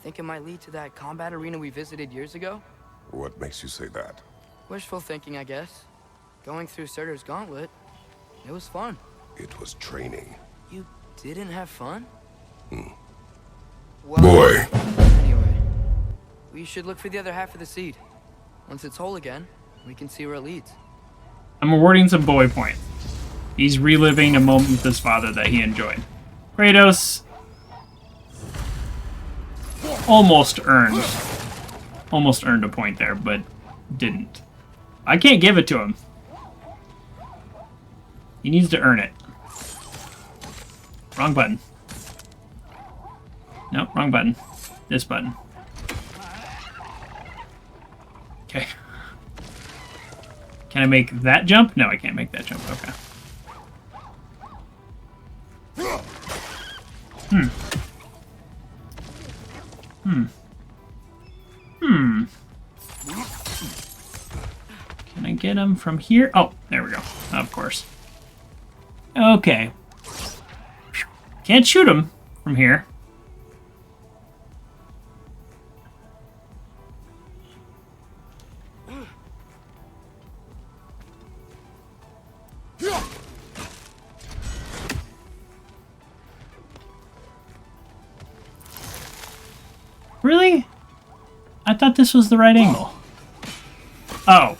Think it might lead to that combat arena we visited years ago? What makes you say that? Wishful thinking, I guess. Going through Surtur's gauntlet, it was fun. It was training. You didn't have fun? Hmm. Well, Boy. anyway, we should look for the other half of the seed. Once it's whole again, we can see where it leads. I'm awarding some boy points. He's reliving a moment with his father that he enjoyed. Kratos almost earned a point there, but didn't. I can't give it to him. He needs to earn it. Wrong button. Nope, wrong button. This button. Okay. Can I make that jump? No, I can't make that jump. Okay. Can I get him from here? Oh, there we go. Of course. Okay. Can't shoot him from here. Really? I thought this was the right angle. Oh.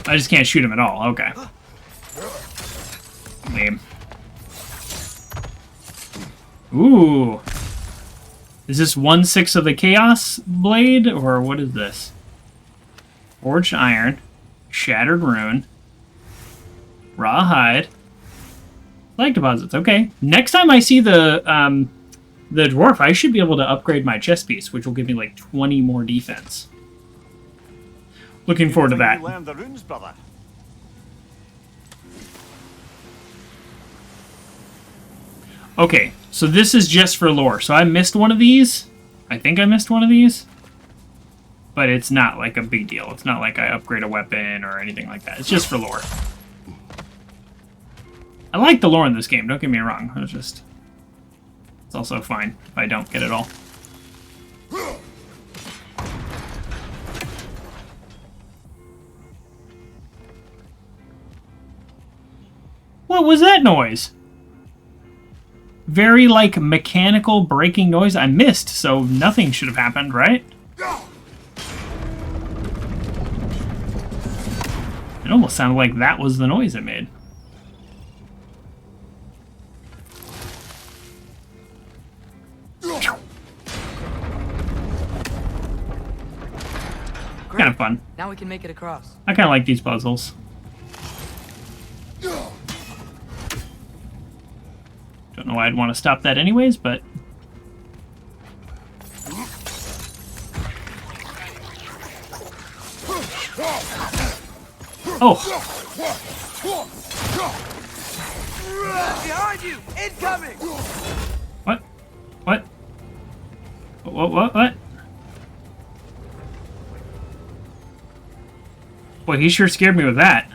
I just can't shoot him at all. Okay. Lame. Ooh. Is this 1/6 of the Chaos Blade? Or what is this? Forged Iron. Shattered Rune. Raw Hide. Flag deposits. Okay. Next time I see the dwarf, I should be able to upgrade my chest piece, which will give me like 20 more defense. Looking forward to that. You learned the runes, brother. Okay, so this is just for lore. So I missed one of these. I think I missed one of these. But it's not like a big deal. It's not like I upgrade a weapon or anything like that. It's just for lore. I like the lore in this game, don't get me wrong. It's also fine if I don't get it all. What was that noise? Very, like, mechanical breaking noise. I missed, so nothing should have happened, right? It almost sounded like that was the noise it made. Kind of fun. Now we can make it across. I kind of like these puzzles. Don't know why I'd want to stop that anyways, but... Oh! Behind you! Incoming! What? What? What? Boy, he sure scared me with that.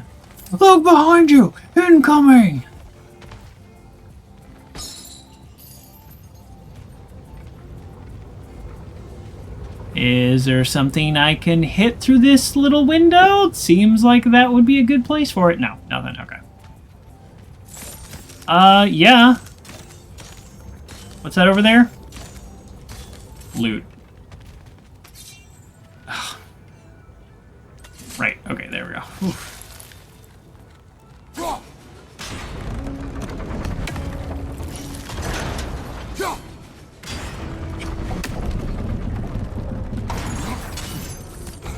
Look behind you! Incoming! Is there something I can hit through this little window? It seems like that would be a good place for it. No, nothing. Okay. Yeah. What's that over there? Loot. Ugh. Right. Okay, there we go. Whew.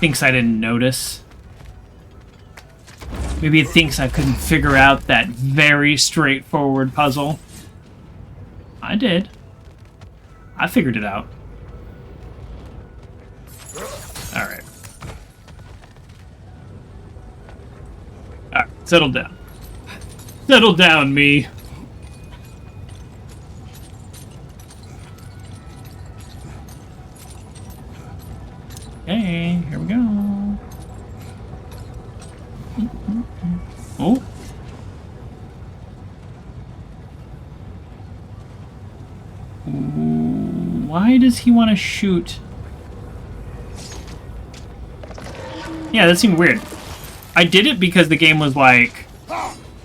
Thinks I didn't notice. Maybe it thinks I couldn't figure out that very straightforward puzzle. I did. I figured it out. Alright. Alright, settle down. Settle down, me. Okay, here we go. Oh. Why does he want to shoot? Yeah, that seemed weird. I did it because the game was like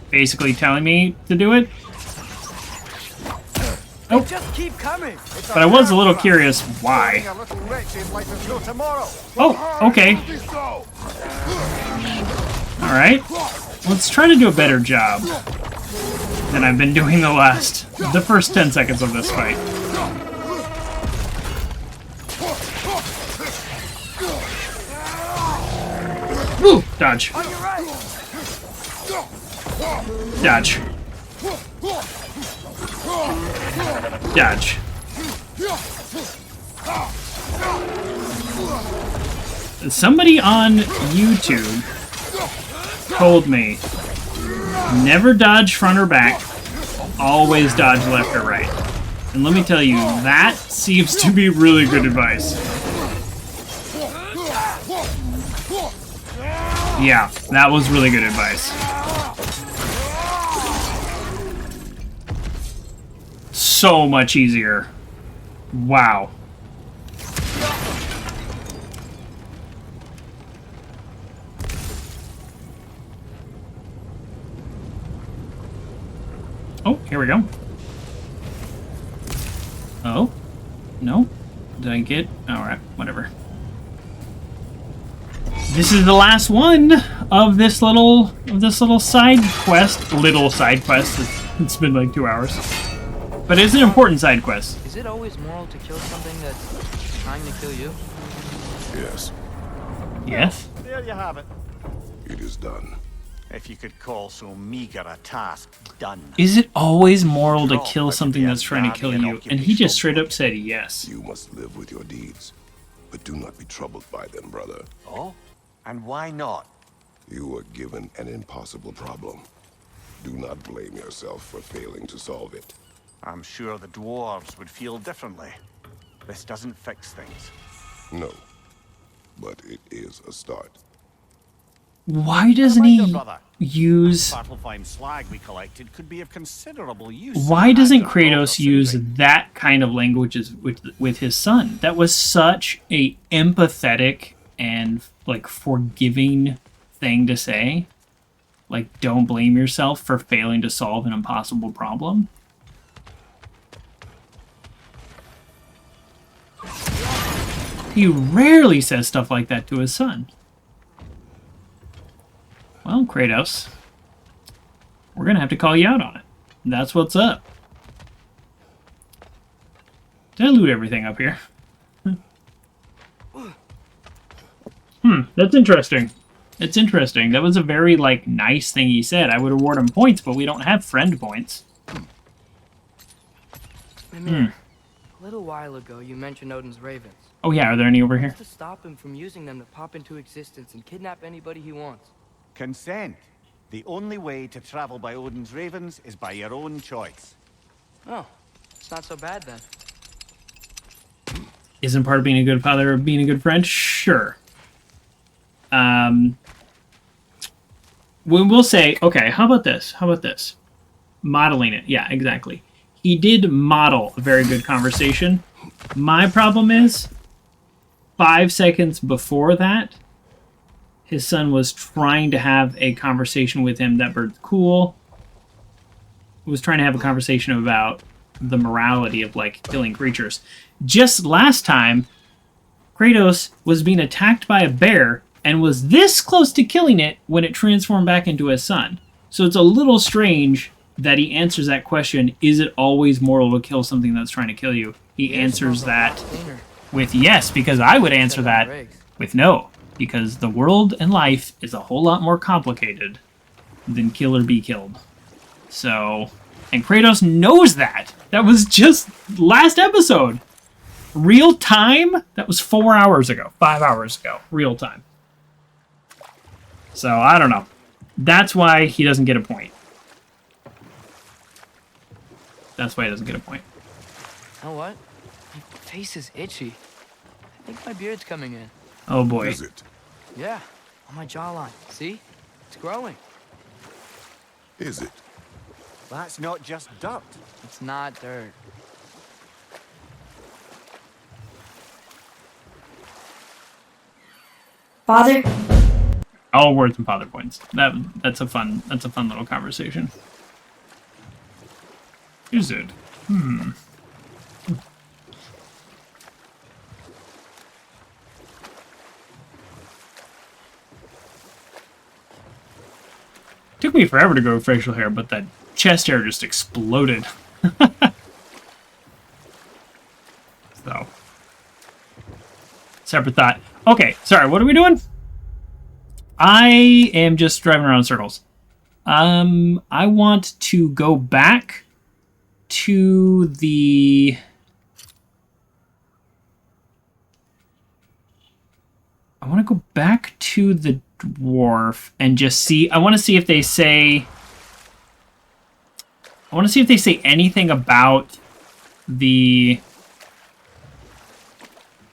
basically telling me to do it. Oh. Just keep coming. But I was a little curious why. Oh, okay. Alright. Let's try to do a better job than I've been doing the first 10 seconds of this fight. Woo! Dodge. Dodge. Dodge. Somebody on YouTube told me, never dodge front or back, always dodge left or right. And let me tell you, that seems to be really good advice. Yeah, that was really good advice. So much easier. Wow. Oh, here we go. Oh, no. Did I get? Alright, whatever. This is the last one of this little side quest. Little side quest. It's been like 2 hours. But it's an important side quest. Is it always moral to kill something that's trying to kill you? Yes, Yes? There you have it. it is done. If you could call so meager a task done. Is it always moral to kill something that's trying to kill you? And he just straight up said yes. You must live with your deeds, but do not be troubled by them, brother. Oh? And why not? You were given an impossible problem. Do not blame yourself for failing to solve it. I'm sure the dwarves would feel differently. This doesn't fix things. No, but it is a start. Why doesn't he Brother. use... Battlefine slag we collected could be of considerable use. Why doesn't After Kratos proper use soothing. that kind of language with his son? That was such a empathetic and like forgiving thing to say. Like, don't blame yourself for failing to solve an impossible problem. He rarely says stuff like that to his son. Well, Kratos, we're gonna have to call you out on it. That's what's up. Did I loot everything up here? That's interesting. It's interesting. That was a very, like, nice thing he said. I would award him points, but we don't have friend points. Mimir, a little while ago, you mentioned Odin's ravens. Oh yeah, are there any over here? What's to stop him from using them to pop into existence and kidnap anybody he wants? Consent. The only way to travel by Odin's ravens is by your own choice. Oh, it's not so bad then. Isn't part of being a good father of being a good friend? Sure. We'll say, okay, how about this? How about this? Modeling it. Yeah, exactly. He did model a very good conversation. My problem is, 5 seconds before that, his son was trying to have a conversation with him. That bird's cool. Was trying to have a conversation about the morality of, like, killing creatures. Just last time, Kratos was being attacked by a bear and was this close to killing it when it transformed back into his son. So it's a little strange that he answers that question, is it always moral to kill something that's trying to kill you? He answers that with yes, because I would answer that with no, because the world and life is a whole lot more complicated than kill or be killed. So, and Kratos knows that. That was just last episode. Real time? That was 4 hours ago, 5 hours ago, real time. So, I don't know. That's why he doesn't get a point. That's why he doesn't get a point. You know what? My face is itchy. I think my beard's coming in. Oh boy. Is it? Yeah, on my jawline. See? It's growing. Is it? That's not just dirt. It's not dirt. Father, All words and father points. That's a fun little conversation. Is it? Took me forever to grow facial hair, but that chest hair just exploded. So, separate thought. Okay, sorry, what are we doing? I am just driving around in circles. I want to go back to the... I want to go back to the dwarf and just see... I want to see if they say... I want to see if they say anything about the...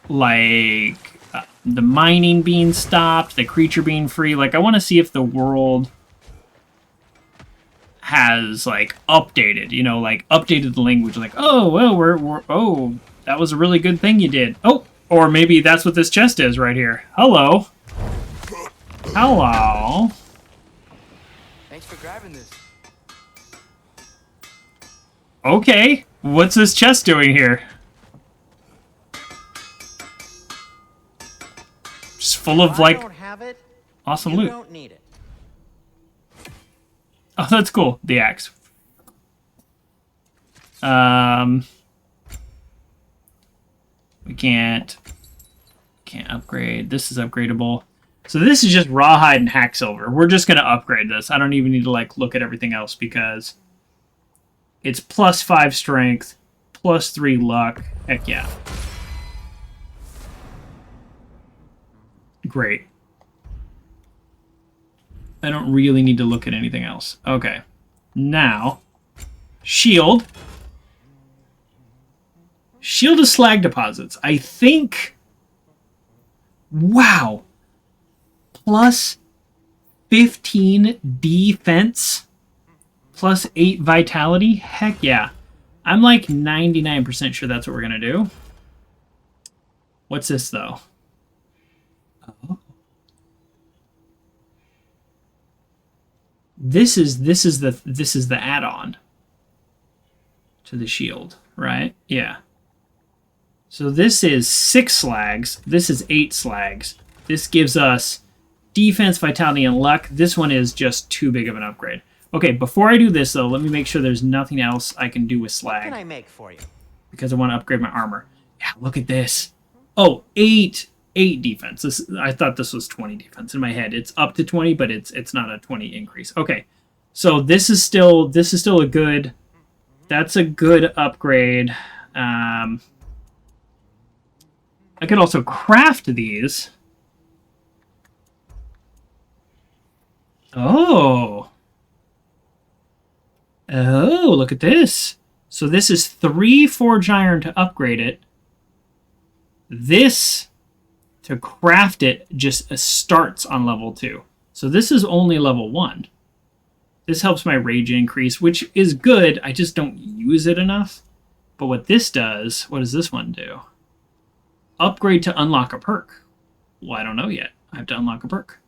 like... the mining being stopped, the creature being free. Like, I want to see if the world has, like, updated, you know, like, updated the language. Like, oh, well, oh, that was a really good thing you did. Oh, or maybe that's what this chest is right here. Hello. Hello. Thanks for grabbing this. Okay, what's this chest doing here? Just full of, like, I don't have it. awesome You loot. don't need it. Oh, that's cool. The axe. We can't upgrade. This is upgradable. So this is just rawhide and hack silver. We're just gonna upgrade this. I don't even need to like look at everything else because it's +5 strength, +3 luck. Heck yeah. Great. I don't really need to look at anything else. Okay. Now, shield. Shield is slag deposits. I think... Wow. +15 defense. +8 vitality. Heck yeah. I'm like 99% sure that's what we're going to do. What's this, though? Oh. This is the add-on to the shield, right? Yeah. So this is 6 slags. This is 8 slags. This gives us defense, vitality, and luck. This one is just too big of an upgrade. Okay, before I do this, though, let me make sure there's nothing else I can do with slag. What can I make for you? Because I want to upgrade my armor. Yeah, look at this. Oh, 8 defense. I thought this was 20 defense in my head. It's up to 20, but it's not a 20 increase. Okay, so this is still a good. That's a good upgrade. I could also craft these. Oh, look at this. So this is 3 forge iron to upgrade it. This, to craft it, just starts on level 2. So this is only level 1. This helps my rage increase, which is good. I just don't use it enough. But what this does, what does this one do? Upgrade to unlock a perk. Well, I don't know yet. I have to unlock a perk.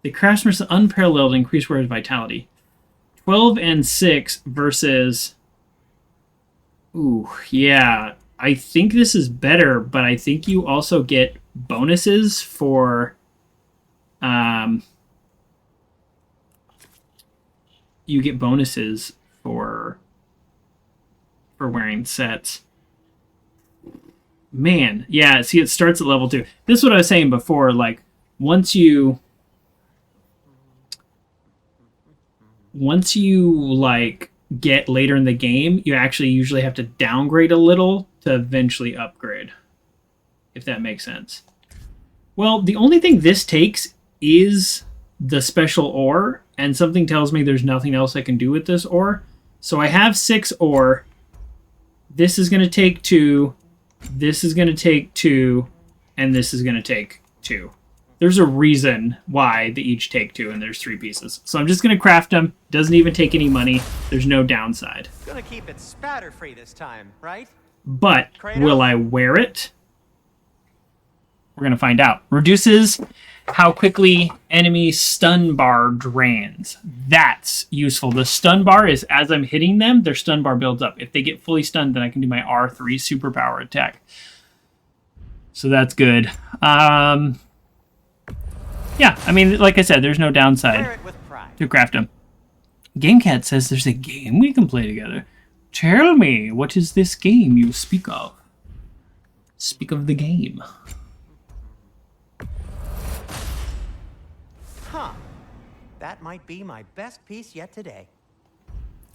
The craftsman's unparalleled increased wearer's vitality. 12 and 6 versus... Ooh, yeah. I think this is better, but I think you also get bonuses for... you get bonuses for wearing sets. Man, yeah, see, it starts at level 2. This is what I was saying before, like, once you like get later in the game, you actually usually have to downgrade a little to eventually upgrade, if that makes sense. Well, the only thing this takes is the special ore, and something tells me there's nothing else I can do with this ore. So I have 6 ore. This is going to take 2. This is going to take 2, and this is going to take 2. There's a reason why they each take 2, and there's 3 pieces. So I'm just going to craft them. Doesn't even take any money. There's no downside. Gonna keep it spatter-free this time, right? But Kratos? will I wear it? We're going to find out. Reduces how quickly enemy stun bar drains. That's useful. The stun bar is as I'm hitting them, their stun bar builds up. If they get fully stunned, then I can do my R3 superpower attack. So that's good. Yeah, I mean, like I said, there's no downside to craft them. GameCat says there's a game we can play together. Tell me, what is this game you speak of? Speak of the game. Huh. That might be my best piece yet today.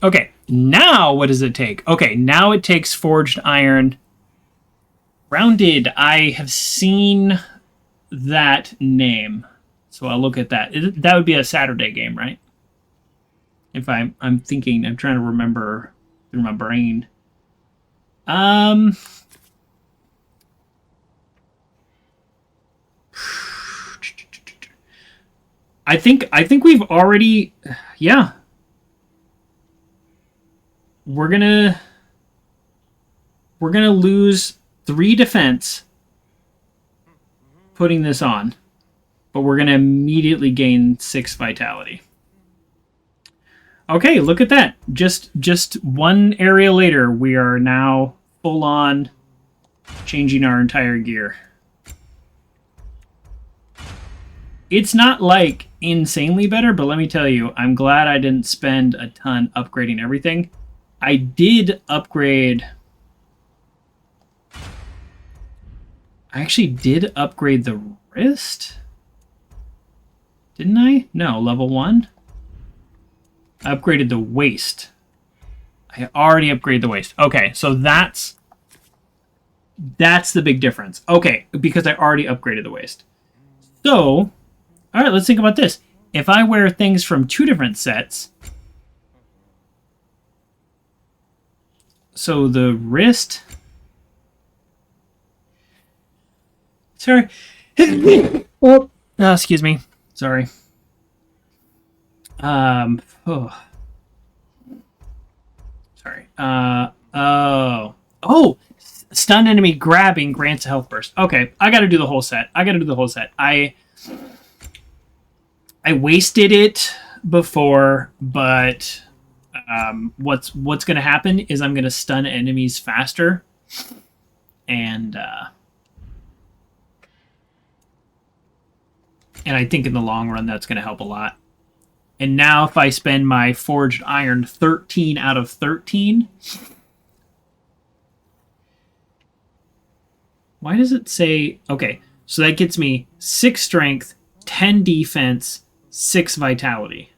Okay, now what does it take? Okay, now it takes forged iron. Rounded, I have seen that name. So I'll look at that. That would be a Saturday game, right? If I'm thinking, I'm trying to remember through my brain. I think we've already, yeah. We're gonna lose 3 defense putting this on, but we're gonna immediately gain 6 vitality. Okay, look at that. Just one area later, we are now full on changing our entire gear. It's not like insanely better, but let me tell you, I'm glad I didn't spend a ton upgrading everything. I did upgrade... I actually did upgrade the wrist? Didn't I? No, level 1? I upgraded the waist. I already upgraded the waist. Okay, so that's the big difference. Okay, because I already upgraded the waist. So, all right, let's think about this. If I wear things from 2 different sets, so the wrist... Sorry. Oh, excuse me. Sorry. Oh. Sorry. Oh! Stun enemy grabbing grants a health burst. Okay, I gotta do the whole set. I wasted it before, but what's gonna happen is I'm gonna stun enemies faster, and I think in the long run that's gonna help a lot. And now if I spend my forged iron 13 out of 13, why does it say, okay, so that gets me 6 strength, 10 defense, 6 vitality.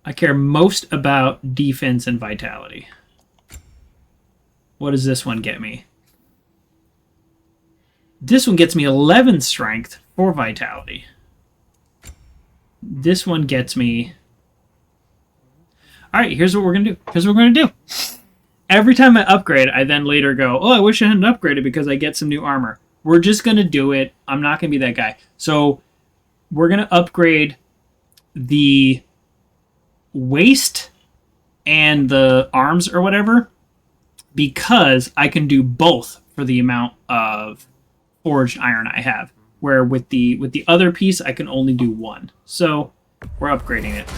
I care most about defense and vitality. What does this one get me? This one gets me 11 strength, 4 vitality. This one gets me... Alright, here's what we're going to do. Every time I upgrade, I then later go, oh, I wish I hadn't upgraded because I get some new armor. We're just going to do it. I'm not going to be that guy. So we're going to upgrade the waist and the arms or whatever because I can do both for the amount of forged iron I have. Where with the other piece, I can only do 1. So we're upgrading it.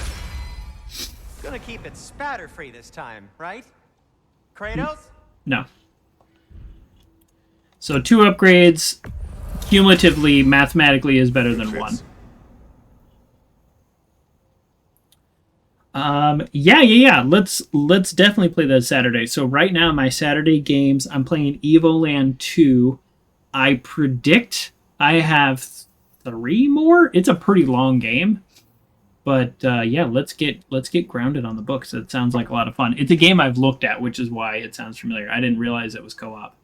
Gonna keep it spatter-free this time, right? Kratos? No. So 2 upgrades, cumulatively, mathematically, is better than 1. Yeah. Let's definitely play that Saturday. So right now, my Saturday games, I'm playing Evoland 2. I predict I have 3 more. It's a pretty long game. But yeah, let's get grounded on the books. It sounds like a lot of fun. It's a game I've looked at, which is why it sounds familiar. I didn't realize it was co-op.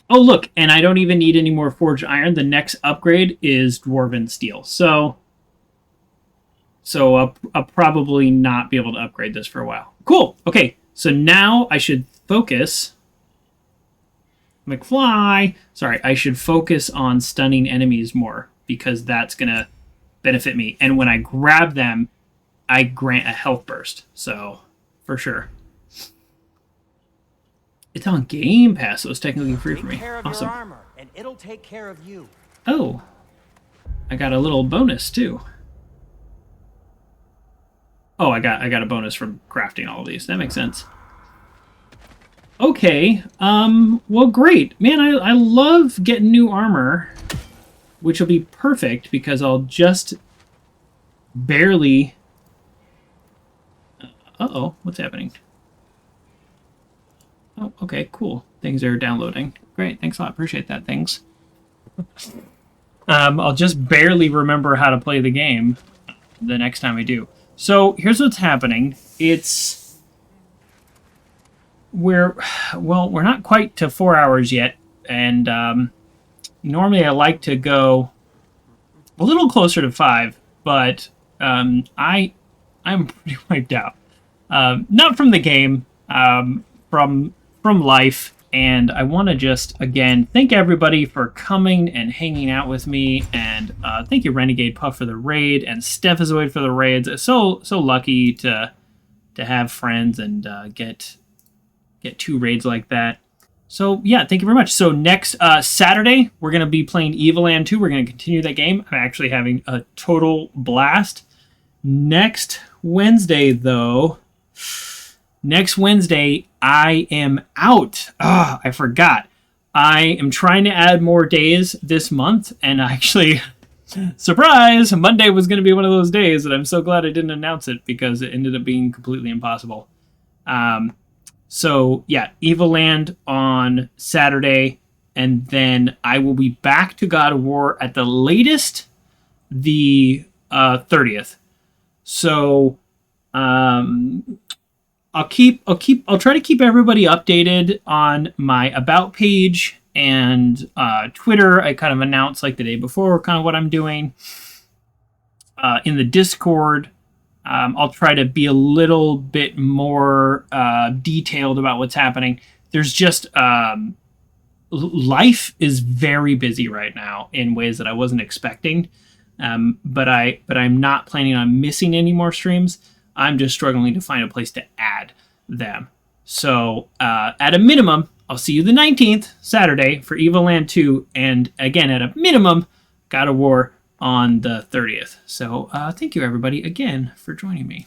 Oh, look, and I don't even need any more forged iron. The next upgrade is dwarven steel. So I'll probably not be able to upgrade this for a while. Cool. Okay, so now I should focus... McFly! Sorry, I should focus on stunning enemies more because that's going to benefit me. And when I grab them, I grant a health burst. So, for sure. It's on Game Pass, so it's technically free for me. Take care of Awesome. your armor, and it'll take care of you. Oh, I got a little bonus too. Oh, I got a bonus from crafting all of these. That makes sense. Okay. Well, great, man. I love getting new armor, which will be perfect because I'll just barely. Uh-oh, what's happening? Oh, okay, cool. Things are downloading. Great, thanks a lot. Appreciate that. Thanks. I'll just barely remember how to play the game the next time I do. So here's what's happening. We're not quite to 4 hours yet, and normally I like to go a little closer to 5, but I'm pretty wiped out. Not from the game, from life, and I want to just again thank everybody for coming and hanging out with me, and thank you Renegade Puff for the raid and Stephazoid for the raids. So lucky to have friends and get 2 raids like that. So yeah, thank you very much. So next Saturday we're gonna be playing Evoland 2. We're gonna continue that game. I'm actually having a total blast. Next Wednesday though. Next Wednesday, I am out. I forgot. I am trying to add more days this month, and actually, surprise, Monday was going to be one of those days, and I'm so glad I didn't announce it because it ended up being completely impossible. So, yeah, Evoland on Saturday, and then I will be back to God of War at the latest, the 30th. So, I'll try to keep everybody updated on my About page and Twitter. I kind of announced like the day before kind of what I'm doing. In the Discord, I'll try to be a little bit more detailed about what's happening. There's just life is very busy right now in ways that I wasn't expecting. But I'm not planning on missing any more streams. I'm just struggling to find a place to add them. So at a minimum, I'll see you the 19th, Saturday, for Evoland 2. And again, at a minimum, God of War on the 30th. So thank you, everybody, again, for joining me.